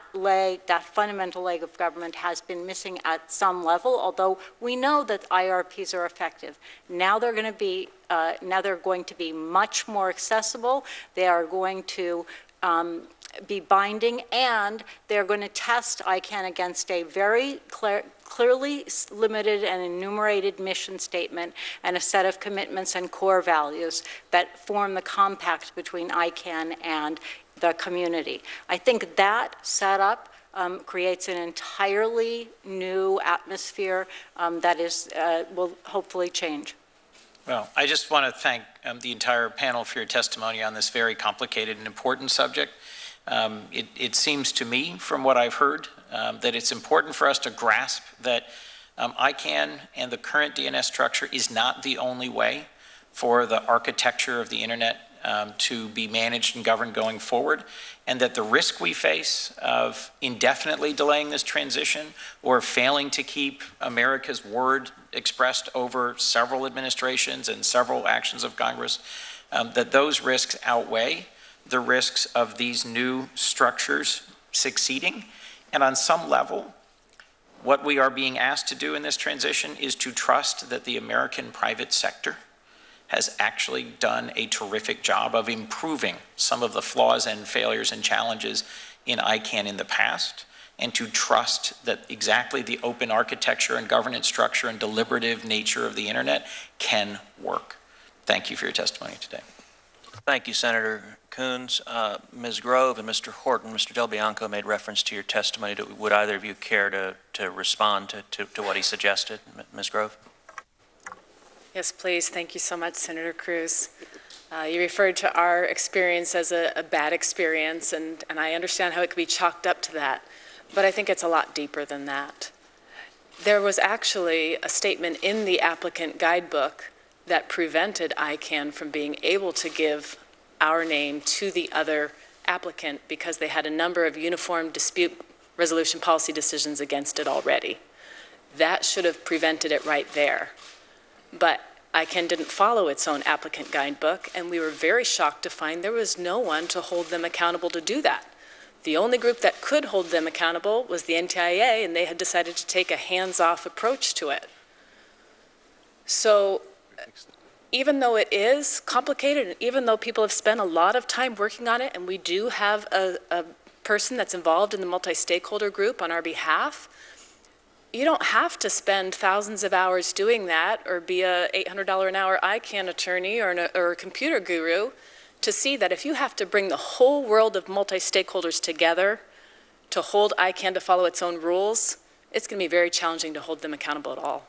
fundamental leg of government has been missing at some level, although we know that IRPs are effective. Now they're going to be much more accessible. They are going to be binding, and they're going to test ICANN against a very clearly limited and enumerated mission statement and a set of commitments and core values that form the compact between ICANN and the community. I think that setup creates an entirely new atmosphere that will hopefully change. Well, I just want to thank the entire panel for your testimony on this very complicated and important subject. It seems to me, from what I've heard, that it's important for us to grasp that ICANN and the current DNS structure is not the only way for the architecture of the internet to be managed and governed going forward, and that the risk we face of indefinitely delaying this transition or failing to keep America's word expressed over several administrations and several actions of Congress, that those risks outweigh the risks of these new structures succeeding. And on some level, what we are being asked to do in this transition is to trust that the American private sector has actually done a terrific job of improving some of the flaws and failures and challenges in ICANN in the past, and to trust that exactly the open architecture and governance structure and deliberative nature of the internet can work. Thank you for your testimony today. Thank you, Senator Coons. Ms. Grove and Mr. Horton, Mr. Delbiano made reference to your testimony. Would either of you care to respond to what he suggested? Ms. Grove? Yes, please. Thank you so much, Senator Cruz. You referred to our experience as a bad experience, and I understand how it could be chalked up to that, but I think it's a lot deeper than that. There was actually a statement in the applicant guidebook that prevented ICANN from being able to give our name to the other applicant because they had a number of uniform dispute resolution policy decisions against it already. That should have prevented it right there. But ICANN didn't follow its own applicant guidebook, and we were very shocked to find there was no one to hold them accountable to do that. The only group that could hold them accountable was the NTIA, and they had decided to take a hands-off approach to it. So even though it is complicated, and even though people have spent a lot of time working on it, and we do have a person that's involved in the multi-stakeholder group on our behalf, you don't have to spend thousands of hours doing that or be a $800 an hour ICANN attorney or a computer guru to see that if you have to bring the whole world of multi-stakeholders together to hold ICANN to follow its own rules, it's going to be very challenging to hold them accountable at all.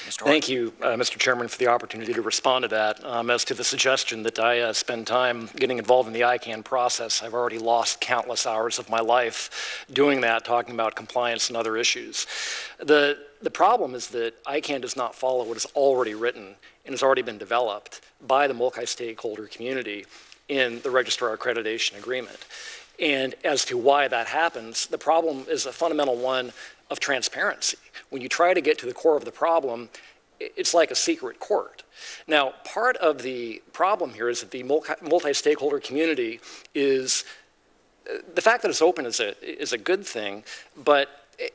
Thank you, Mr. Chairman, for the opportunity to respond to that. As to the suggestion that I spend time getting involved in the ICANN process, I've already lost countless hours of my life doing that, talking about compliance and other issues. The problem is that ICANN does not follow what is already written and has already been developed by the multi-stakeholder community in the Registrar Accreditation Agreement. And as to why that happens, the problem is a fundamental one of transparency. When you try to get to the core of the problem, it's like a secret court. Now, part of the problem here is that the multi-stakeholder community is, the fact that it's open is a good thing, but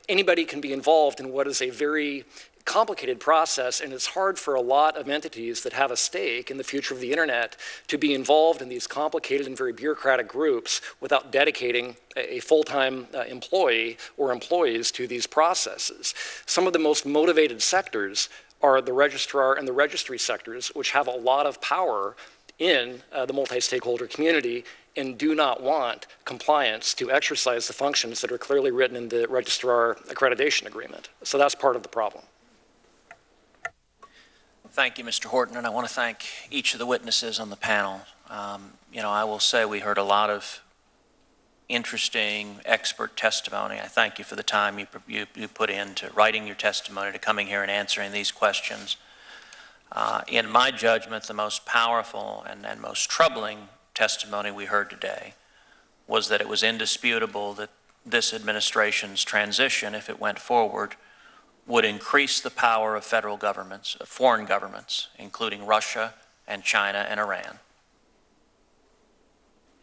anybody can be involved in what is a very complicated process, and it's hard for a lot of entities that have a stake in the future of the internet to be involved in these complicated and very bureaucratic groups without dedicating a full-time employee or employees to these processes. Some of the most motivated sectors are the registrar and the registry sectors, which have a lot of power in the multi-stakeholder community and do not want compliance to exercise the functions that are clearly written in the Registrar Accreditation Agreement. So that's part of the problem. Thank you, Mr. Horton, and I want to thank each of the witnesses on the panel. I will say we heard a lot of interesting expert testimony. I thank you for the time you put into writing your testimony, to coming here and answering these questions. In my judgment, the most powerful and most troubling testimony we heard today was that it was indisputable that this administration's transition, if it went forward, would increase the power of federal governments, of foreign governments, including Russia and China and Iran,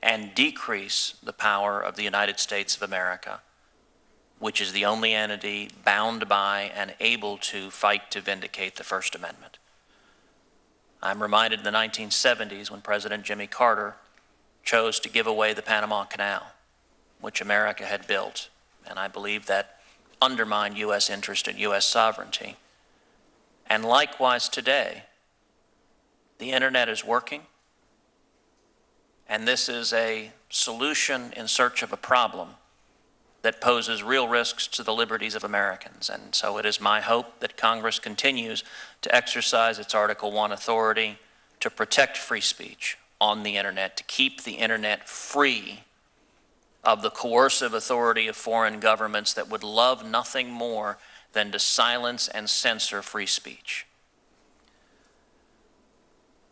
and decrease the power of the United States of America, which is the only entity bound by and able to fight to vindicate the First Amendment. I'm reminded in the 1970s when President Jimmy Carter chose to give away the Panama Canal, which America had built, and I believe that undermined U.S. interest and U.S. sovereignty. And likewise today, the internet is working, and this is a solution in search of a problem that poses real risks to the liberties of Americans. And so it is my hope that Congress continues to exercise its Article I authority to protect free speech on the internet, to keep the internet free of the coercive authority of foreign governments that would love nothing more than to silence and censor free speech.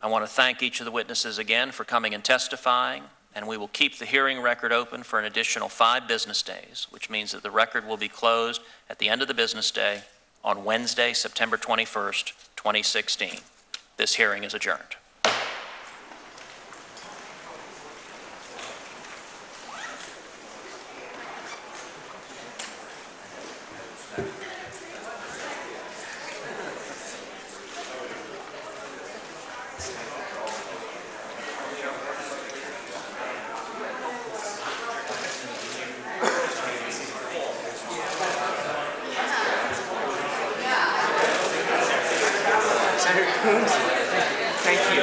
I want to thank each of the witnesses again for coming and testifying, and we will keep the hearing record open for an additional 5 business days, which means that the record will be closed at the end of the business day on Wednesday, September 21st, 2016. This hearing is adjourned. Thank you.